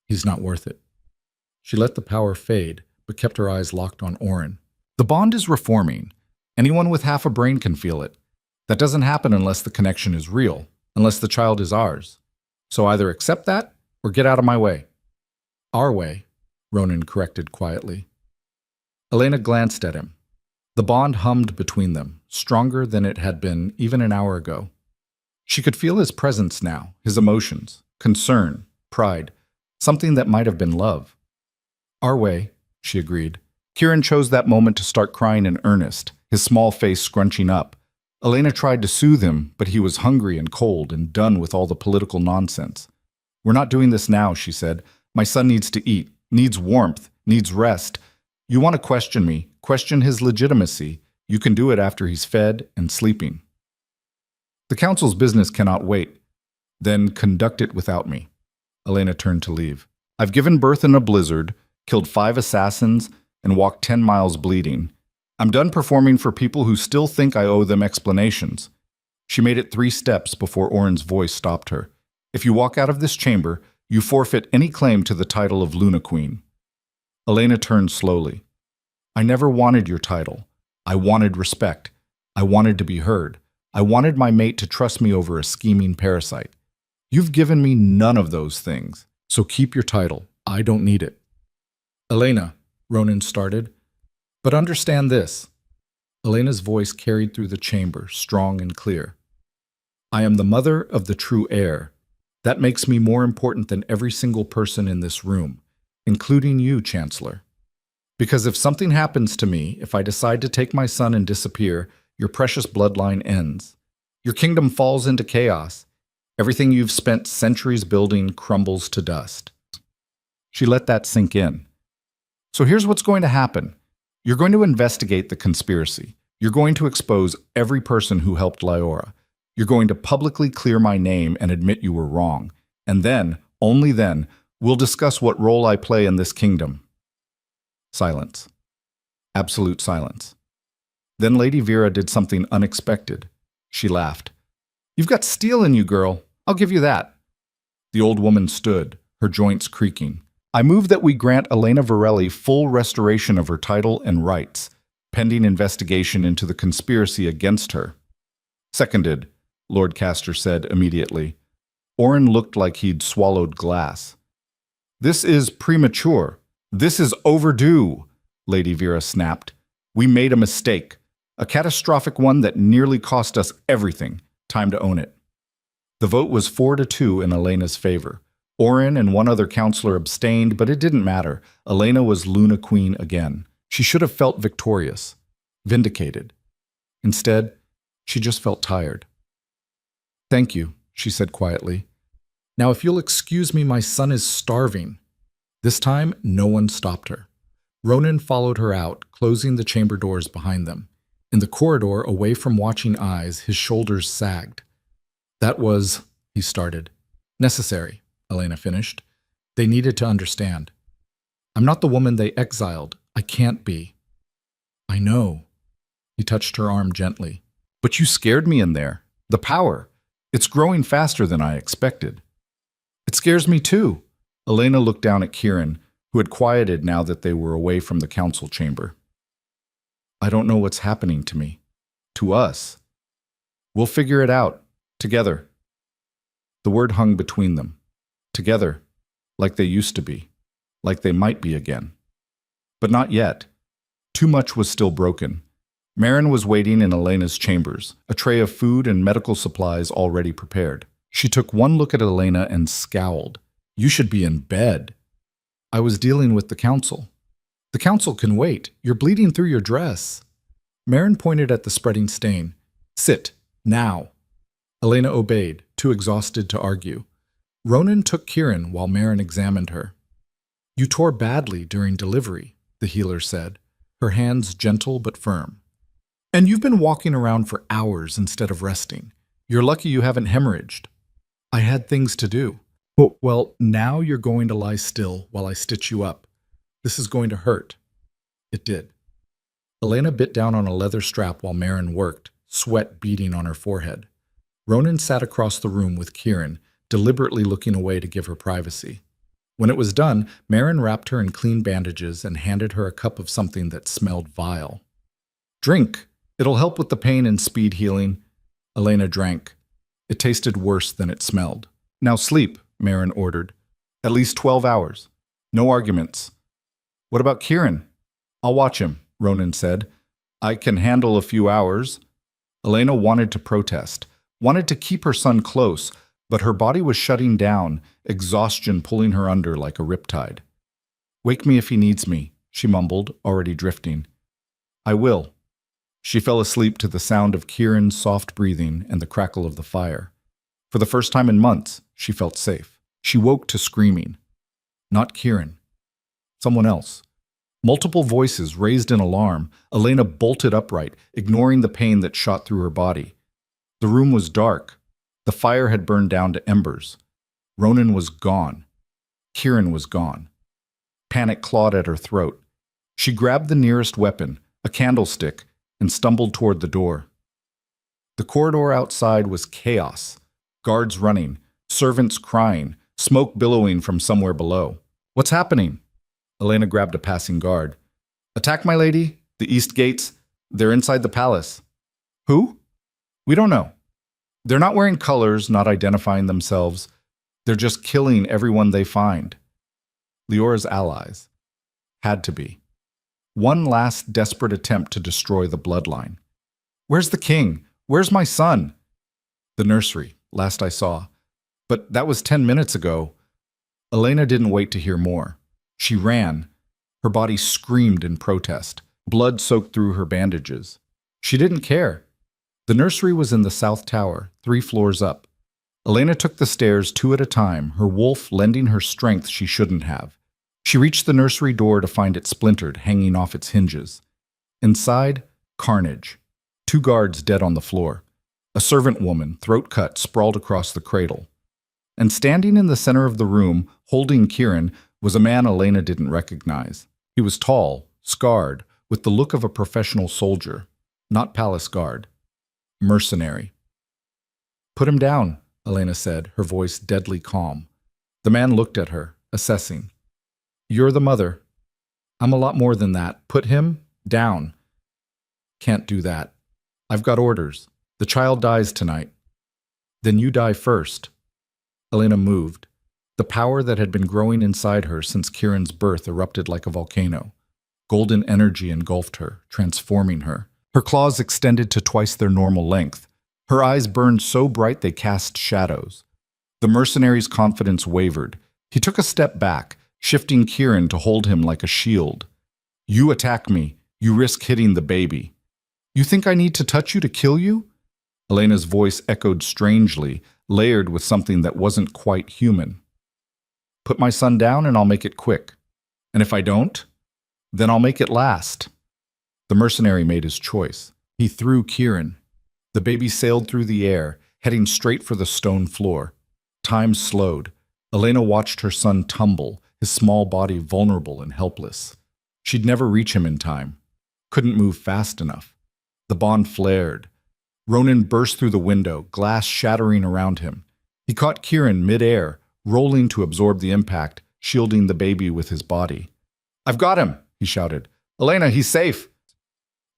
He's not worth it. She let the power fade, but kept her eyes locked on Oren. The bond is reforming. Anyone with half a brain can feel it. That doesn't happen unless the connection is real, unless the child is ours. So either accept that, or get out of my way. Our way, Ronan corrected quietly. Elena glanced at him. The bond hummed between them, stronger than it had been even an hour ago. She could feel his presence now, his emotions, concern, pride, something that might have been love. Our way, she agreed. Kieran chose that moment to start crying in earnest, his small face scrunching up. Elena tried to soothe him, but he was hungry and cold and done with all the political nonsense. We're not doing this now, she said. My son needs to eat, needs warmth, needs rest. You want to question me, question his legitimacy. You can do it after he's fed and sleeping. The council's business cannot wait. Then conduct it without me. Elena turned to leave. I've given birth in a blizzard, killed 5 assassins, and walked 10 miles bleeding. I'm done performing for people who still think I owe them explanations. She made it 3 steps before Oren's voice stopped her. If you walk out of this chamber, you forfeit any claim to the title of Luna Queen. Elena turned slowly. I never wanted your title. I wanted respect. I wanted to be heard. I wanted my mate to trust me over a scheming parasite. You've given me none of those things, so keep your title. I don't need it. Elena, Ronan started, but understand this. Elena's voice carried through the chamber, strong and clear. I am the mother of the true heir. That makes me more important than every single person in this room, including you, Chancellor. Because if something happens to me, if I decide to take my son and disappear, your precious bloodline ends. Your kingdom falls into chaos. Everything you've spent centuries building crumbles to dust. She let that sink in. So here's what's going to happen. You're going to investigate the conspiracy. You're going to expose every person who helped Leora. You're going to publicly clear my name and admit you were wrong. And then, only then, we'll discuss what role I play in this kingdom. Silence. Absolute silence. Then Lady Vera did something unexpected. She laughed. You've got steel in you, girl. I'll give you that. The old woman stood, her joints creaking. I move that we grant Elena Varelli full restoration of her title and rights, pending investigation into the conspiracy against her. Seconded, Lord Castor said immediately. Oren looked like he'd swallowed glass. This is premature. This is overdue, Lady Vera snapped. We made a mistake. A catastrophic one that nearly cost us everything. Time to own it. The vote was 4-2 in Elena's favor. Oren and one other counselor abstained, but it didn't matter. Elena was Luna Queen again. She should have felt victorious, vindicated. Instead, she just felt tired. Thank you, she said quietly. Now if you'll excuse me, my son is starving. This time, no one stopped her. Ronan followed her out, closing the chamber doors behind them. In the corridor, away from watching eyes, his shoulders sagged. That was, he started. Necessary, Elena finished. They needed to understand. I'm not the woman they exiled. I can't be. I know. He touched her arm gently. But you scared me in there. The power. It's growing faster than I expected. It scares me too. Elena looked down at Kieran, who had quieted now that they were away from the council chamber. I don't know what's happening to me. To us. We'll figure it out. Together. The word hung between them. Together. Like they used to be. Like they might be again. But not yet. Too much was still broken. Marin was waiting in Elena's chambers, a tray of food and medical supplies already prepared. She took one look at Elena and scowled. You should be in bed. I was dealing with the council. The council can wait. You're bleeding through your dress. Marin pointed at the spreading stain. Sit. Now. Elena obeyed, too exhausted to argue. Ronan took Kieran while Marin examined her. You tore badly during delivery, the healer said, her hands gentle but firm. And you've been walking around for hours instead of resting. You're lucky you haven't hemorrhaged. I had things to do. Well, now you're going to lie still while I stitch you up. This is going to hurt. It did. Elena bit down on a leather strap while Marin worked, sweat beading on her forehead. Ronan sat across the room with Kieran, deliberately looking away to give her privacy. When it was done, Marin wrapped her in clean bandages and handed her a cup of something that smelled vile. Drink. It'll help with the pain and speed healing. Elena drank. It tasted worse than it smelled. Now sleep, Marin ordered. At least 12 hours. No arguments. What about Kieran? I'll watch him, Ronan said. I can handle a few hours. Elena wanted to protest, wanted to keep her son close, but her body was shutting down, exhaustion pulling her under like a riptide. Wake me if he needs me, she mumbled, already drifting. I will. She fell asleep to the sound of Kieran's soft breathing and the crackle of the fire. For the first time in months, she felt safe. She woke to screaming. Not Kieran. Someone else. Multiple voices raised in alarm. Elena bolted upright, ignoring the pain that shot through her body. The room was dark. The fire had burned down to embers. Ronan was gone. Kieran was gone. Panic clawed at her throat. She grabbed the nearest weapon, a candlestick, and stumbled toward the door. The corridor outside was chaos. Guards running, servants crying, smoke billowing from somewhere below. What's happening? Elena grabbed a passing guard. Attack, my lady. The east gates. They're inside the palace. Who? We don't know. They're not wearing colors, not identifying themselves. They're just killing everyone they find. Leora's allies. Had to be. One last desperate attempt to destroy the bloodline. Where's the king? Where's my son? The nursery, last I saw. But that was 10 minutes ago. Elena didn't wait to hear more. She ran. Her body screamed in protest. Blood soaked through her bandages. She didn't care. The nursery was in the south tower, 3 floors up. Elena took the stairs 2 at a time, her wolf lending her strength she shouldn't have. She reached the nursery door to find it splintered, hanging off its hinges. Inside, carnage. 2 guards dead on the floor. A servant woman, throat cut, sprawled across the cradle. And standing in the center of the room, holding Kieran, was a man Elena didn't recognize. He was tall, scarred, with the look of a professional soldier, not palace guard. Mercenary. Put him down, Elena said, her voice deadly calm. The man looked at her, assessing. You're the mother. I'm a lot more than that. Put him down. Can't do that. I've got orders. The child dies tonight. Then you die first. Elena moved. The power that had been growing inside her since Kieran's birth erupted like a volcano. Golden energy engulfed her, transforming her. Her claws extended to twice their normal length. Her eyes burned so bright they cast shadows. The mercenary's confidence wavered. He took a step back, shifting Kieran to hold him like a shield. You attack me. You risk hitting the baby. You think I need to touch you to kill you? Elena's voice echoed strangely, layered with something that wasn't quite human. Put my son down and I'll make it quick. And if I don't, then I'll make it last. The mercenary made his choice. He threw Kieran. The baby sailed through the air, heading straight for the stone floor. Time slowed. Elena watched her son tumble, his small body vulnerable and helpless. She'd never reach him in time. Couldn't move fast enough. The bond flared. Ronan burst through the window, glass shattering around him. He caught Kieran mid-air, rolling to absorb the impact, shielding the baby with his body. "I've got him!" he shouted. "Elena, he's safe!"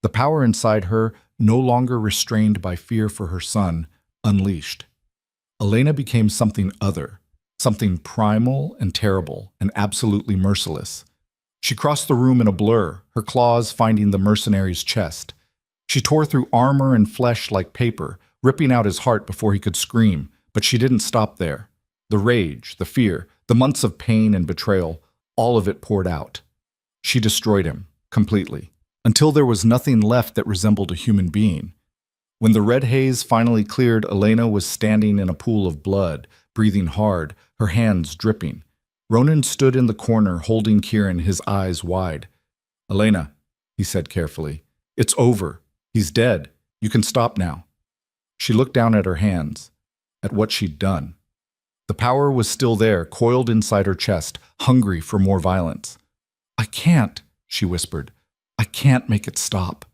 The power inside her, no longer restrained by fear for her son, unleashed. Elena became something other, something primal and terrible and absolutely merciless. She crossed the room in a blur, her claws finding the mercenary's chest. She tore through armor and flesh like paper, ripping out his heart before he could scream, but she didn't stop there. The rage, the fear, the months of pain and betrayal, all of it poured out. She destroyed him, completely, until there was nothing left that resembled a human being. When the red haze finally cleared, Elena was standing in a pool of blood, breathing hard, her hands dripping. Ronan stood in the corner, holding Kieran, his eyes wide. "Elena," he said carefully, "it's over. He's dead. You can stop now." She looked down at her hands, at what she'd done. The power was still there, coiled inside her chest, hungry for more violence. "I can't," she whispered. "I can't make it stop."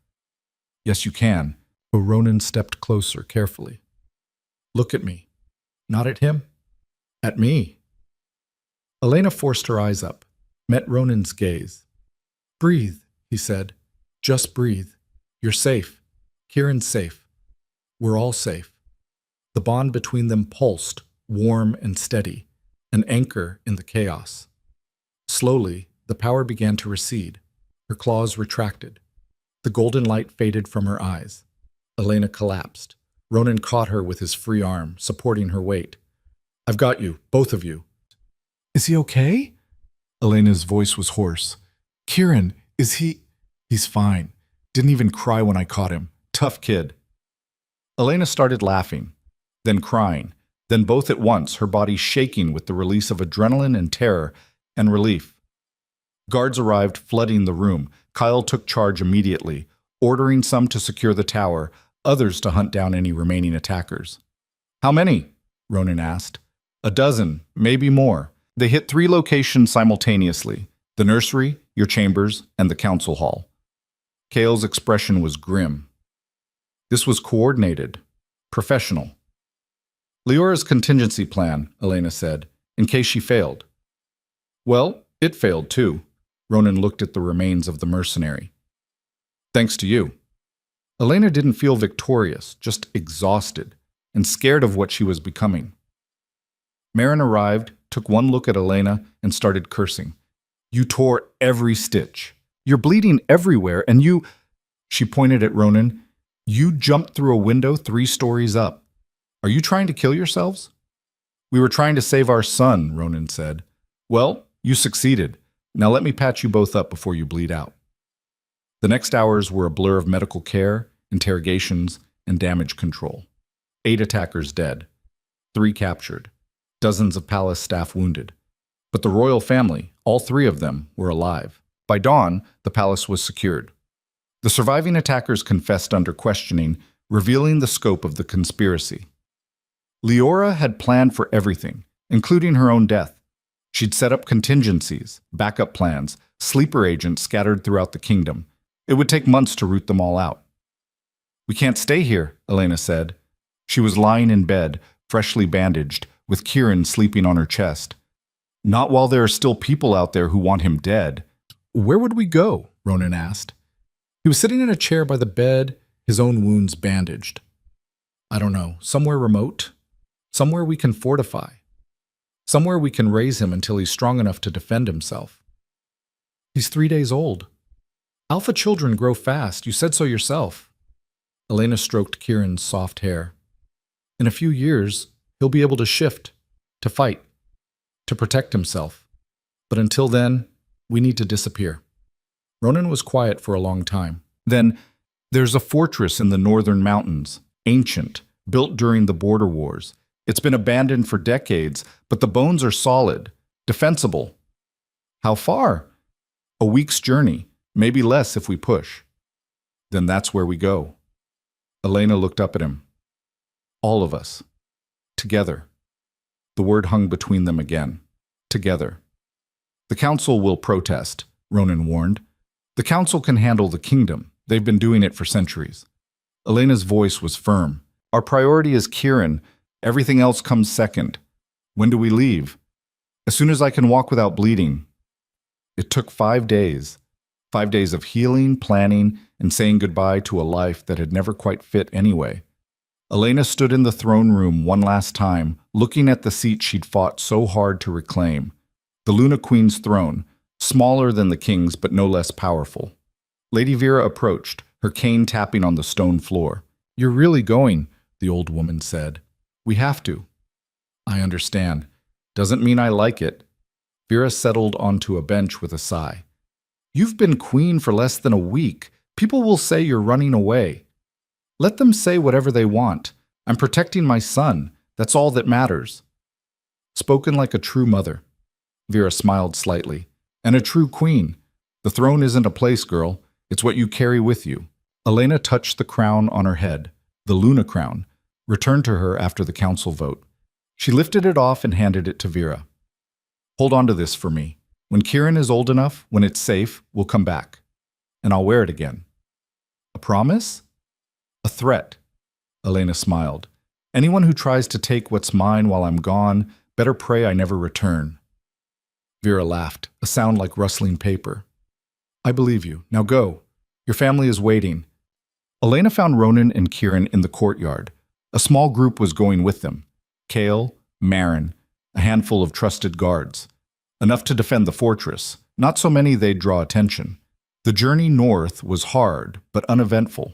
"Yes, you can." But Ronan stepped closer, carefully. "Look at me." "Not at him." "At me." Elena forced her eyes up, met Ronan's gaze. "Breathe," he said. "Just breathe. You're safe. Kieran's safe. We're all safe." The bond between them pulsed, warm and steady, an anchor in the chaos. Slowly, the power began to recede. Her claws retracted. The golden light faded from her eyes. Elena collapsed. Ronan caught her with his free arm, supporting her weight. "I've got you, both of you." "Is he okay?" Elena's voice was hoarse. "Kieran, is he—" "He's fine. Didn't even cry when I caught him. Tough kid." Elena started laughing, then crying, then both at once, her body shaking with the release of adrenaline and terror and relief. Guards arrived, flooding the room. Kyle took charge immediately, ordering some to secure the tower, others to hunt down any remaining attackers. "How many?" Ronan asked. "A dozen, maybe more." They hit 3 locations simultaneously: the nursery, your chambers, and the council hall. Kale's expression was grim. This was coordinated, professional. "Leora's contingency plan," Elena said, "in case she failed." "Well, it failed too." Ronan looked at the remains of the mercenary. "Thanks to you." Elena didn't feel victorious, just exhausted, and scared of what she was becoming. Marin arrived, took one look at Elena, and started cursing. "You tore every stitch. You're bleeding everywhere, and you—" She pointed at Ronan. "You jumped through a window 3 stories up. Are you trying to kill yourselves?" "We were trying to save our son," Ronan said. "Well, you succeeded. Now let me patch you both up before you bleed out." The next hours were a blur of medical care, interrogations, and damage control. 8 attackers dead, 3 captured, dozens of palace staff wounded. But the royal family, all 3 of them, were alive. By dawn, the palace was secured. The surviving attackers confessed under questioning, revealing the scope of the conspiracy. Leora had planned for everything, including her own death. She'd set up contingencies, backup plans, sleeper agents scattered throughout the kingdom. It would take months to root them all out. "We can't stay here," Elena said. She was lying in bed, freshly bandaged, with Kieran sleeping on her chest. "Not while there are still people out there who want him dead." "Where would we go?" Ronan asked. He was sitting in a chair by the bed, his own wounds bandaged. "I don't know, somewhere remote. Somewhere we can fortify. Somewhere we can raise him until he's strong enough to defend himself." "He's 3 days old. Alpha children grow fast, you said so yourself." Elena stroked Kieran's soft hair. "In a few years, he'll be able to shift, to fight, to protect himself. But until then, we need to disappear." Ronan was quiet for a long time. Then, "There's a fortress in the northern mountains, ancient, built during the border wars. It's been abandoned for decades, but the bones are solid, defensible." "How far?" "A week's journey, maybe less if we push." "Then that's where we go." Elena looked up at him. "All of us. Together." The word hung between them again. Together. "The council will protest," Ronan warned. "The council can handle the kingdom. They've been doing it for centuries. Elena's voice was firm. Our priority is Kieran. Everything else comes second. When do we leave? As soon as I can walk without bleeding. It took 5 days. 5 days of healing, planning, and saying goodbye to a life that had never quite fit anyway. Elena stood in the throne room one last time, looking at the seat she'd fought so hard to reclaim. The Luna Queen's throne, smaller than the king's but no less powerful. Lady Vera approached, her cane tapping on the stone floor. "You're really going," the old woman said. "We have to." "I understand. Doesn't mean I like it." Vera settled onto a bench with a sigh. "You've been queen for less than a week. People will say you're running away. Let them say whatever they want. I'm protecting my son. That's all that matters." Spoken like a true mother. Vera smiled slightly. "And a true queen. The throne isn't a place, girl. It's what you carry with you." Elena touched the crown on her head, the Luna crown, returned to her after the council vote. She lifted it off and handed it to Vera. "Hold on to this for me. When Kieran is old enough, when it's safe, we'll come back. And I'll wear it again." "A promise?" "A threat." Elena smiled. "Anyone who tries to take what's mine while I'm gone, better pray I never return." Vera laughed, a sound like rustling paper. "I believe you. Now go. Your family is waiting." Elena found Ronan and Kieran in the courtyard. A small group was going with them. Kale, Marin, a handful of trusted guards. Enough to defend the fortress, not so many they'd draw attention. The journey north was hard, but uneventful.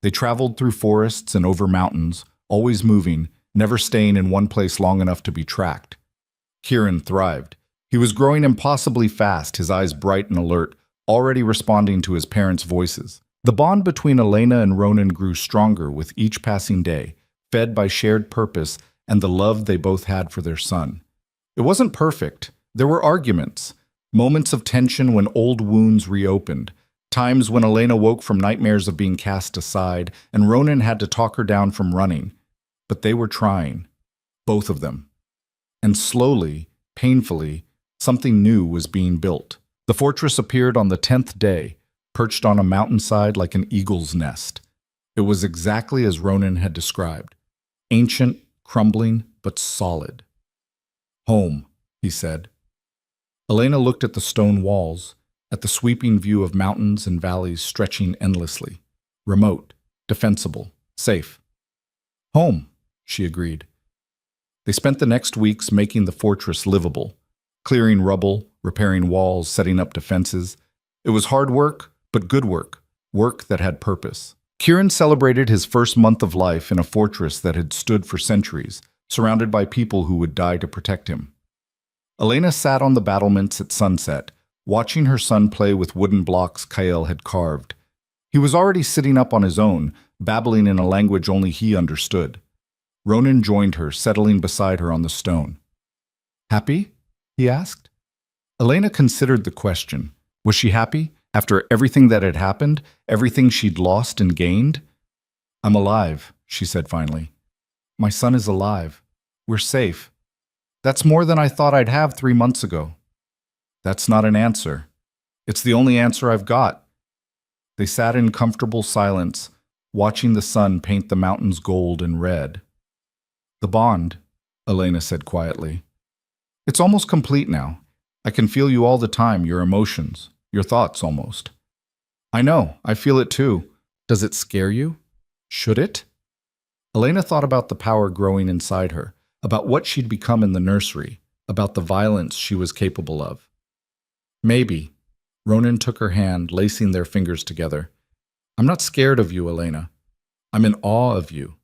They traveled through forests and over mountains, always moving, never staying in one place long enough to be tracked. Kieran thrived. He was growing impossibly fast, his eyes bright and alert, already responding to his parents' voices. The bond between Elena and Ronan grew stronger with each passing day, fed by shared purpose and the love they both had for their son. It wasn't perfect. There were arguments, moments of tension when old wounds reopened, times when Elena woke from nightmares of being cast aside, and Ronan had to talk her down from running. But they were trying, both of them. And slowly, painfully, something new was being built. The fortress appeared on the 10th day, perched on a mountainside like an eagle's nest. It was exactly as Ronan had described. Ancient, crumbling, but solid. "Home," he said. Elena looked at the stone walls, at the sweeping view of mountains and valleys stretching endlessly. Remote, defensible, safe. "Home," she agreed. They spent the next weeks making the fortress livable, clearing rubble, repairing walls, setting up defenses. It was hard work, but good work, work that had purpose. Kieran celebrated his first month of life in a fortress that had stood for centuries, surrounded by people who would die to protect him. Elena sat on the battlements at sunset, watching her son play with wooden blocks Kael had carved. He was already sitting up on his own, babbling in a language only he understood. Ronan joined her, settling beside her on the stone. "Happy?" he asked. Elena considered the question. Was she happy, after everything that had happened, everything she'd lost and gained? "I'm alive," she said finally. "My son is alive. We're safe. That's more than I thought I'd have 3 months ago." "That's not an answer. It's the only answer I've got." They sat in comfortable silence, watching the sun paint the mountains gold and red. "The bond," Elena said quietly. "It's almost complete now. I can feel you all the time, your emotions, your thoughts almost." "I know, I feel it too. Does it scare you? Should it?" Elena thought about the power growing inside her, about what she'd become in the nursery, about the violence she was capable of. "Maybe." Ronan took her hand, lacing their fingers together. "I'm not scared of you, Elena. I'm in awe of you.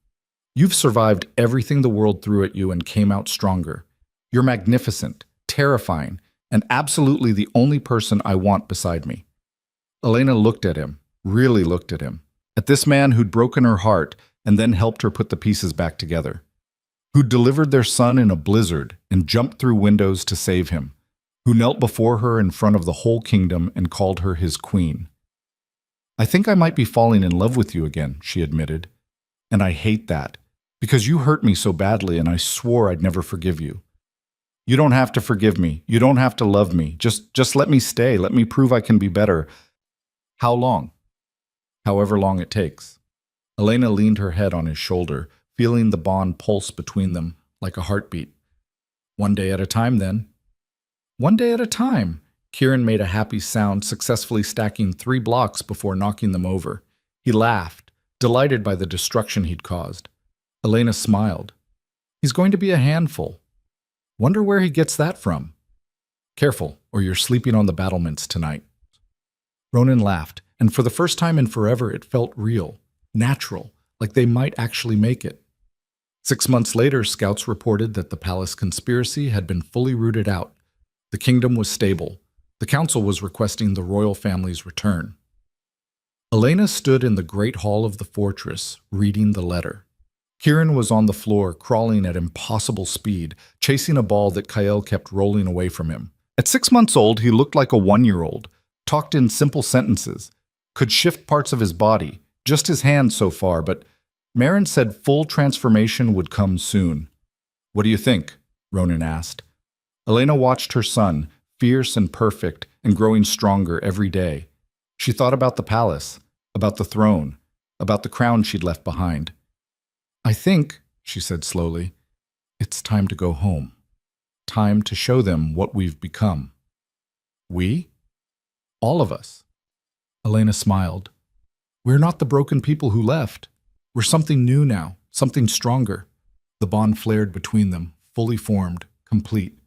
You've survived everything the world threw at you and came out stronger. You're magnificent, terrifying, and absolutely the only person I want beside me." Elena looked at him, really looked at him, at this man who'd broken her heart and then helped her put the pieces back together, who'd delivered their son in a blizzard and jumped through windows to save him, who knelt before her in front of the whole kingdom and called her his queen. "I think I might be falling in love with you again," she admitted. "And I hate that, because you hurt me so badly and I swore I'd never forgive you." "You don't have to forgive me. You don't have to love me. Just let me stay. Let me prove I can be better." "How long?" "However long it takes." Elena leaned her head on his shoulder, feeling the bond pulse between them like a heartbeat. One day at a time, then. One day at a time. Kieran made a happy sound, successfully stacking 3 blocks before knocking them over. He laughed, delighted by the destruction he'd caused. Elena smiled. He's going to be a handful. Wonder where he gets that from. Careful, or you're sleeping on the battlements tonight. Ronan laughed, and for the first time in forever it felt real, natural, like they might actually make it. 6 months later, scouts reported that the palace conspiracy had been fully rooted out. The kingdom was stable. The council was requesting the royal family's return. Elena stood in the great hall of the fortress, reading the letter. Kieran was on the floor, crawling at impossible speed, chasing a ball that Kael kept rolling away from him. At 6 months old, he looked like a 1-year-old, talked in simple sentences, could shift parts of his body, just his hands so far, but Marin said full transformation would come soon. What do you think? Ronan asked. Elena watched her son, fierce and perfect, and growing stronger every day. She thought about the palace, about the throne, about the crown she'd left behind. I think, she said slowly, it's time to go home. Time to show them what we've become. We? All of us. Elena smiled. We're not the broken people who left. We're something new now, something stronger. The bond flared between them, fully formed, complete.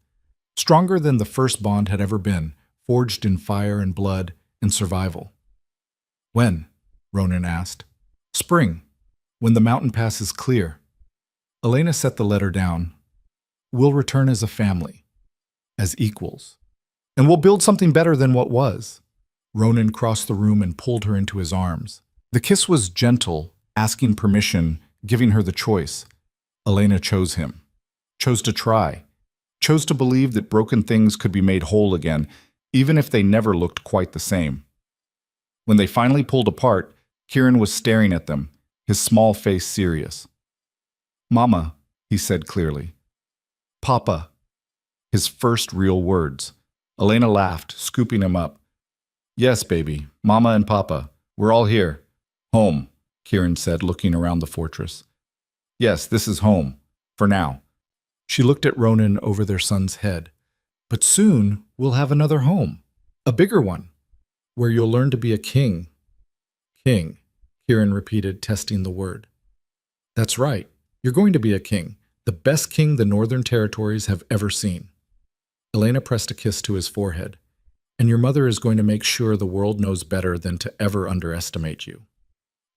Stronger than the first bond had ever been, forged in fire and blood and survival. When? Ronan asked. Spring, when the mountain pass is clear. Elena set the letter down. We'll return as a family, as equals. And we'll build something better than what was. Ronan crossed the room and pulled her into his arms. The kiss was gentle, asking permission, giving her the choice. Elena chose him, chose to try, chose to believe that broken things could be made whole again, even if they never looked quite the same. When they finally pulled apart, Kieran was staring at them, his small face serious. Mama, he said clearly. Papa, his first real words. Elena laughed, scooping him up. Yes, baby, Mama and Papa, we're all here. Home, Kieran said, looking around the fortress. Yes, this is home, for now. She looked at Ronan over their son's head. But soon we'll have another home, a bigger one, where you'll learn to be a king. King, Kieran repeated, testing the word. That's right, you're going to be a king, the best king the Northern Territories have ever seen. Elena pressed a kiss to his forehead. And your mother is going to make sure the world knows better than to ever underestimate you.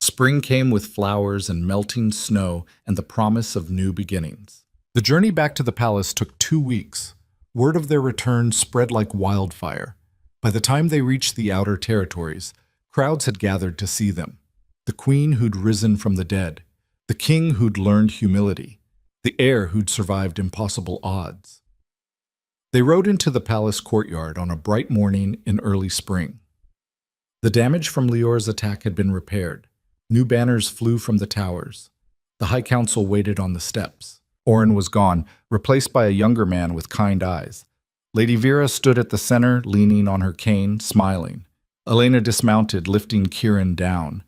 Spring came with flowers and melting snow and the promise of new beginnings. The journey back to the palace took 2 weeks. Word of their return spread like wildfire. By the time they reached the outer territories, crowds had gathered to see them. The queen who'd risen from the dead, the king who'd learned humility, the heir who'd survived impossible odds. They rode into the palace courtyard on a bright morning in early spring. The damage from Lior's attack had been repaired. New banners flew from the towers. The High Council waited on the steps. Oren was gone, replaced by a younger man with kind eyes. Lady Vera stood at the center, leaning on her cane, smiling. Elena dismounted, lifting Kieran down.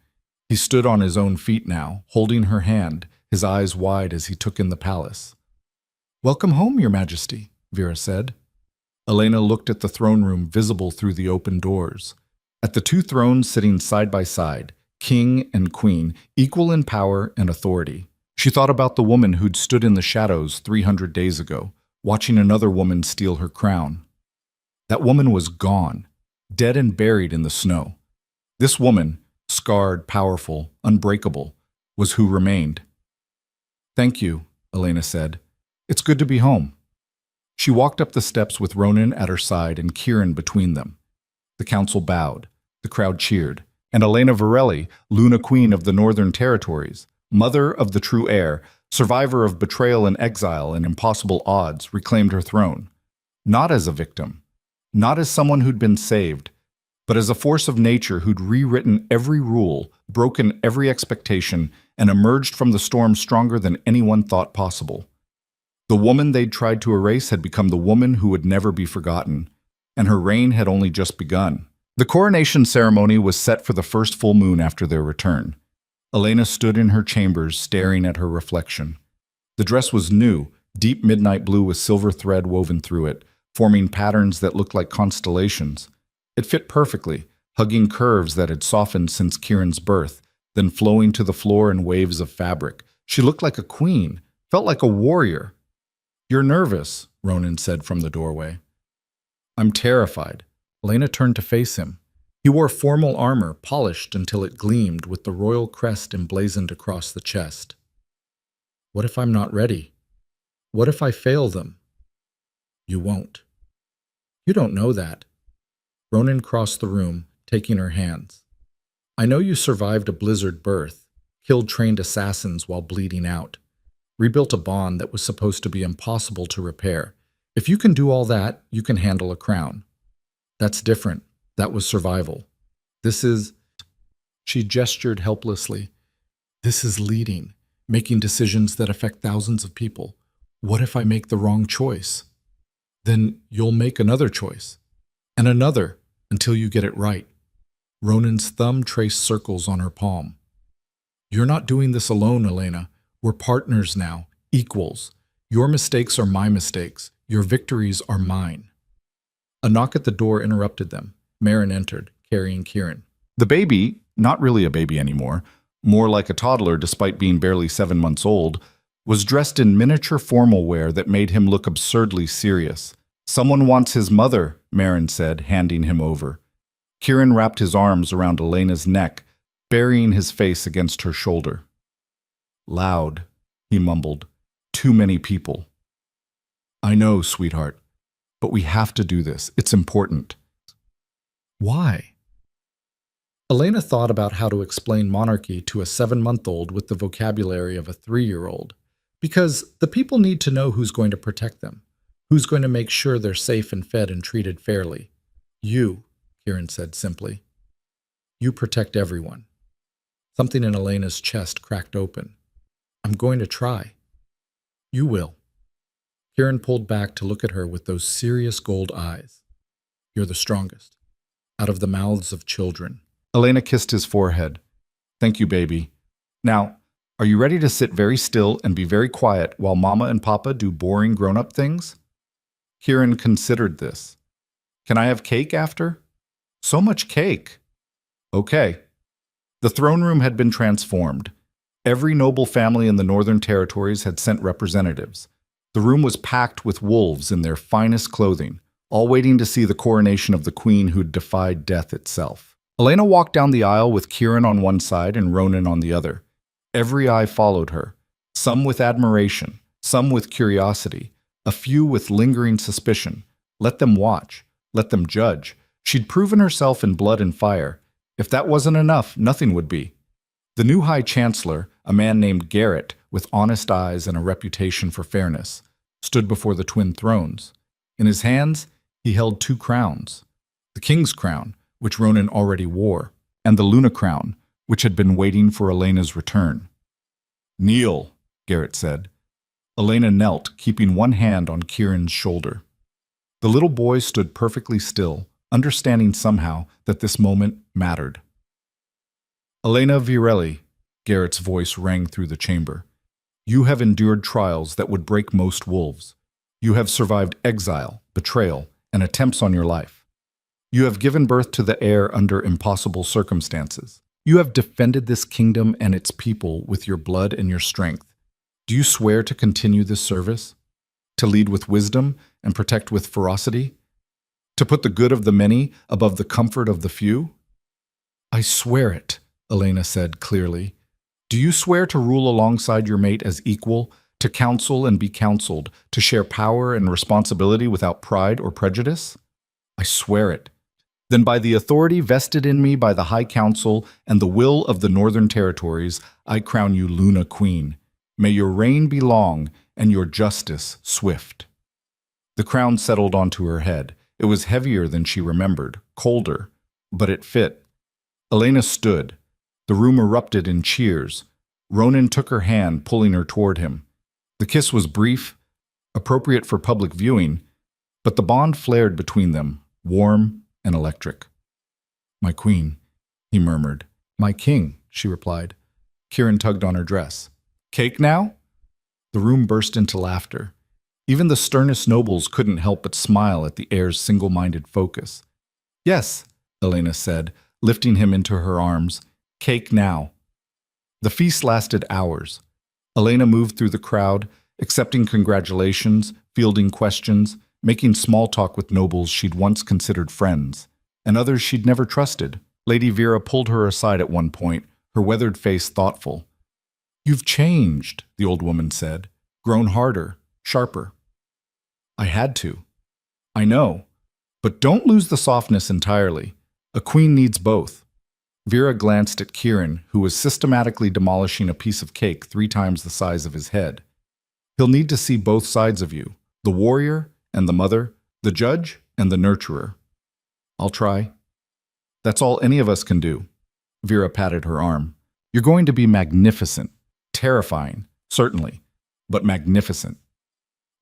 He stood on his own feet now, holding her hand, his eyes wide as he took in the palace. Welcome home, Your Majesty, Vera said. Elena looked at the throne room visible through the open doors. At the 2 thrones sitting side by side, king and queen, equal in power and authority. She thought about the woman who'd stood in the shadows 300 days ago, watching another woman steal her crown. That woman was gone, dead and buried in the snow. This woman, scarred, powerful, unbreakable, was who remained. Thank you, Elena said. It's good to be home. She walked up the steps with Ronan at her side and Kieran between them. The council bowed. The crowd cheered. And Elena Varelli, Luna Queen of the Northern Territories, mother of the true heir, survivor of betrayal and exile and impossible odds, reclaimed her throne. Not as a victim, not as someone who'd been saved, but as a force of nature who'd rewritten every rule, broken every expectation, and emerged from the storm stronger than anyone thought possible. The woman they'd tried to erase had become the woman who would never be forgotten, and her reign had only just begun. The coronation ceremony was set for the first full moon after their return. Elena stood in her chambers, staring at her reflection. The dress was new, deep midnight blue with silver thread woven through it, forming patterns that looked like constellations. It fit perfectly, hugging curves that had softened since Kieran's birth, then flowing to the floor in waves of fabric. She looked like a queen, felt like a warrior. "You're nervous," Ronan said from the doorway. "I'm terrified." Elena turned to face him. He wore formal armor, polished until it gleamed with the royal crest emblazoned across the chest. "What if I'm not ready? What if I fail them?" "You won't." "You don't know that." Ronan crossed the room, taking her hands. "I know you survived a blizzard birth, killed trained assassins while bleeding out, rebuilt a bond that was supposed to be impossible to repair. If you can do all that, you can handle a crown. That's different. That was survival. This is—" She gestured helplessly. "This is leading, making decisions that affect thousands of people. What if I make the wrong choice? Then you'll make another choice, and another, until you get it right." Ronan's thumb traced circles on her palm. "You're not doing this alone, Elena. We're partners now, equals. Your mistakes are my mistakes. Your victories are mine." A knock at the door interrupted them. Marin entered, carrying Kieran. The baby, not really a baby anymore, more like a toddler despite being barely 7 months old, was dressed in miniature formal wear that made him look absurdly serious. "Someone wants his mother," Marin said, handing him over. Kieran wrapped his arms around Elena's neck, burying his face against her shoulder. "Loud," he mumbled. "Too many people." "I know, sweetheart, but we have to do this. It's important." "Why?" Elena thought about how to explain monarchy to a 7-month-old with the vocabulary of a 3-year-old. Because the people need to know who's going to protect them, who's going to make sure they're safe and fed and treated fairly. "You," Kieran said simply. "You protect everyone." Something in Elena's chest cracked open. "I'm going to try." "You will." Kieran pulled back to look at her with those serious gold eyes. "You're the strongest. Out of the mouths of children." Elena kissed his forehead. "Thank you, baby. Now, are you ready to sit very still and be very quiet while Mama and Papa do boring grown-up things?" Kieran considered this. "Can I have cake after?" "So much cake." "Okay." The throne room had been transformed. Every noble family in the Northern Territories had sent representatives. The room was packed with wolves in their finest clothing, all waiting to see the coronation of the queen who'd defied death itself. Elena walked down the aisle with Kieran on one side and Ronan on the other. Every eye followed her, some with admiration, some with curiosity, a few with lingering suspicion. Let them watch, let them judge. She'd proven herself in blood and fire. If that wasn't enough, nothing would be. The new High Chancellor, a man named Garrett, with honest eyes and a reputation for fairness, stood before the twin thrones. In his hands, he held 2 crowns. The king's crown, which Ronan already wore, and the Luna crown, which had been waiting for Elena's return. "Kneel," Garrett said. Elena knelt, keeping one hand on Kieran's shoulder. The little boy stood perfectly still, understanding somehow that this moment mattered. "Elena Virelli," Garrett's voice rang through the chamber. "You have endured trials that would break most wolves. You have survived exile, betrayal, and attempts on your life. You have given birth to the heir under impossible circumstances. You have defended this kingdom and its people with your blood and your strength. Do you swear to continue this service? To lead with wisdom and protect with ferocity? To put the good of the many above the comfort of the few?" "I swear it," Elena said clearly. "Do you swear to rule alongside your mate as equal, to counsel and be counseled, to share power and responsibility without pride or prejudice?" "I swear it." "Then by the authority vested in me by the High Council and the will of the Northern Territories, I crown you Luna Queen. May your reign be long and your justice swift." The crown settled onto her head. It was heavier than she remembered, colder, but it fit. Elena stood. The room erupted in cheers. Ronan took her hand, pulling her toward him. The kiss was brief, appropriate for public viewing, but the bond flared between them, warm and electric. "My queen," he murmured. "My king," she replied. Kieran tugged on her dress. Cake now? The room burst into laughter. Even the sternest nobles couldn't help but smile at the heir's single-minded focus. Yes, Elena said, lifting him into her arms. Cake now. The feast lasted hours. Elena moved through the crowd, accepting congratulations, fielding questions, making small talk with nobles she'd once considered friends, and others she'd never trusted. Lady Vera pulled her aside at one point, her weathered face thoughtful. You've changed, the old woman said, grown harder, sharper. I had to. I know. But don't lose the softness entirely. A queen needs both. Vera glanced at Kieran, who was systematically demolishing a piece of cake 3 times the size of his head. He'll need to see both sides of you, the warrior and the mother, the judge and the nurturer. I'll try. That's all any of us can do. Vera patted her arm. You're going to be magnificent, terrifying, certainly, but magnificent.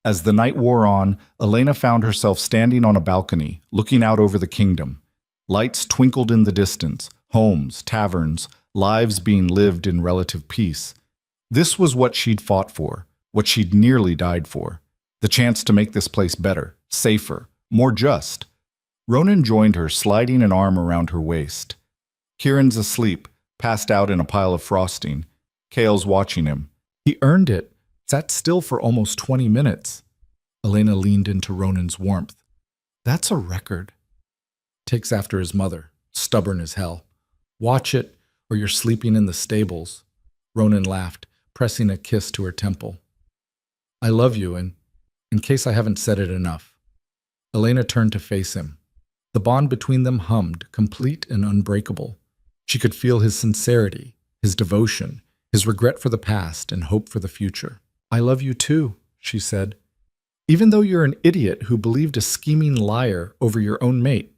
As the night wore on, Elena found herself standing on a balcony, looking out over the kingdom. Lights twinkled in the distance, homes, taverns, lives being lived in relative peace. This was what she'd fought for, what she'd nearly died for. The chance to make this place better, safer, more just. Ronan joined her, sliding an arm around her waist. Kieran's asleep, passed out in a pile of frosting. Kale's watching him. He earned it. Sat still for almost 20 minutes. Elena leaned into Ronan's warmth. That's a record. Takes after his mother, stubborn as hell. Watch it, or you're sleeping in the stables. Ronan laughed, pressing a kiss to her temple. I love you, and in case I haven't said it enough. Elena turned to face him. The bond between them hummed, complete and unbreakable. She could feel his sincerity, his devotion, his regret for the past and hope for the future. I love you too, she said. Even though you're an idiot who believed a scheming liar over your own mate.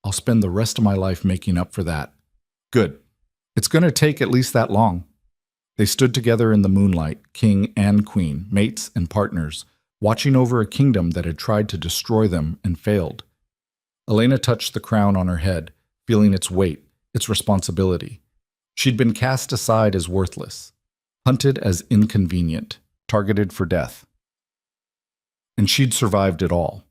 I'll spend the rest of my life making up for that. Good. It's going to take at least that long. They stood together in the moonlight, king and queen, mates and partners, watching over a kingdom that had tried to destroy them and failed. Elena touched the crown on her head, feeling its weight, its responsibility. She'd been cast aside as worthless, hunted as inconvenient, targeted for death. And she'd survived it all.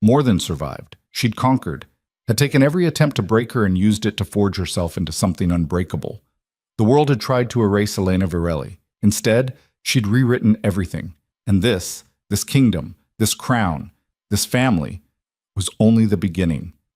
More than survived. She'd conquered, had taken every attempt to break her and used it to forge herself into something unbreakable. The world had tried to erase Elena Virelli. Instead, she'd rewritten everything. And this kingdom, this crown, this family, was only the beginning.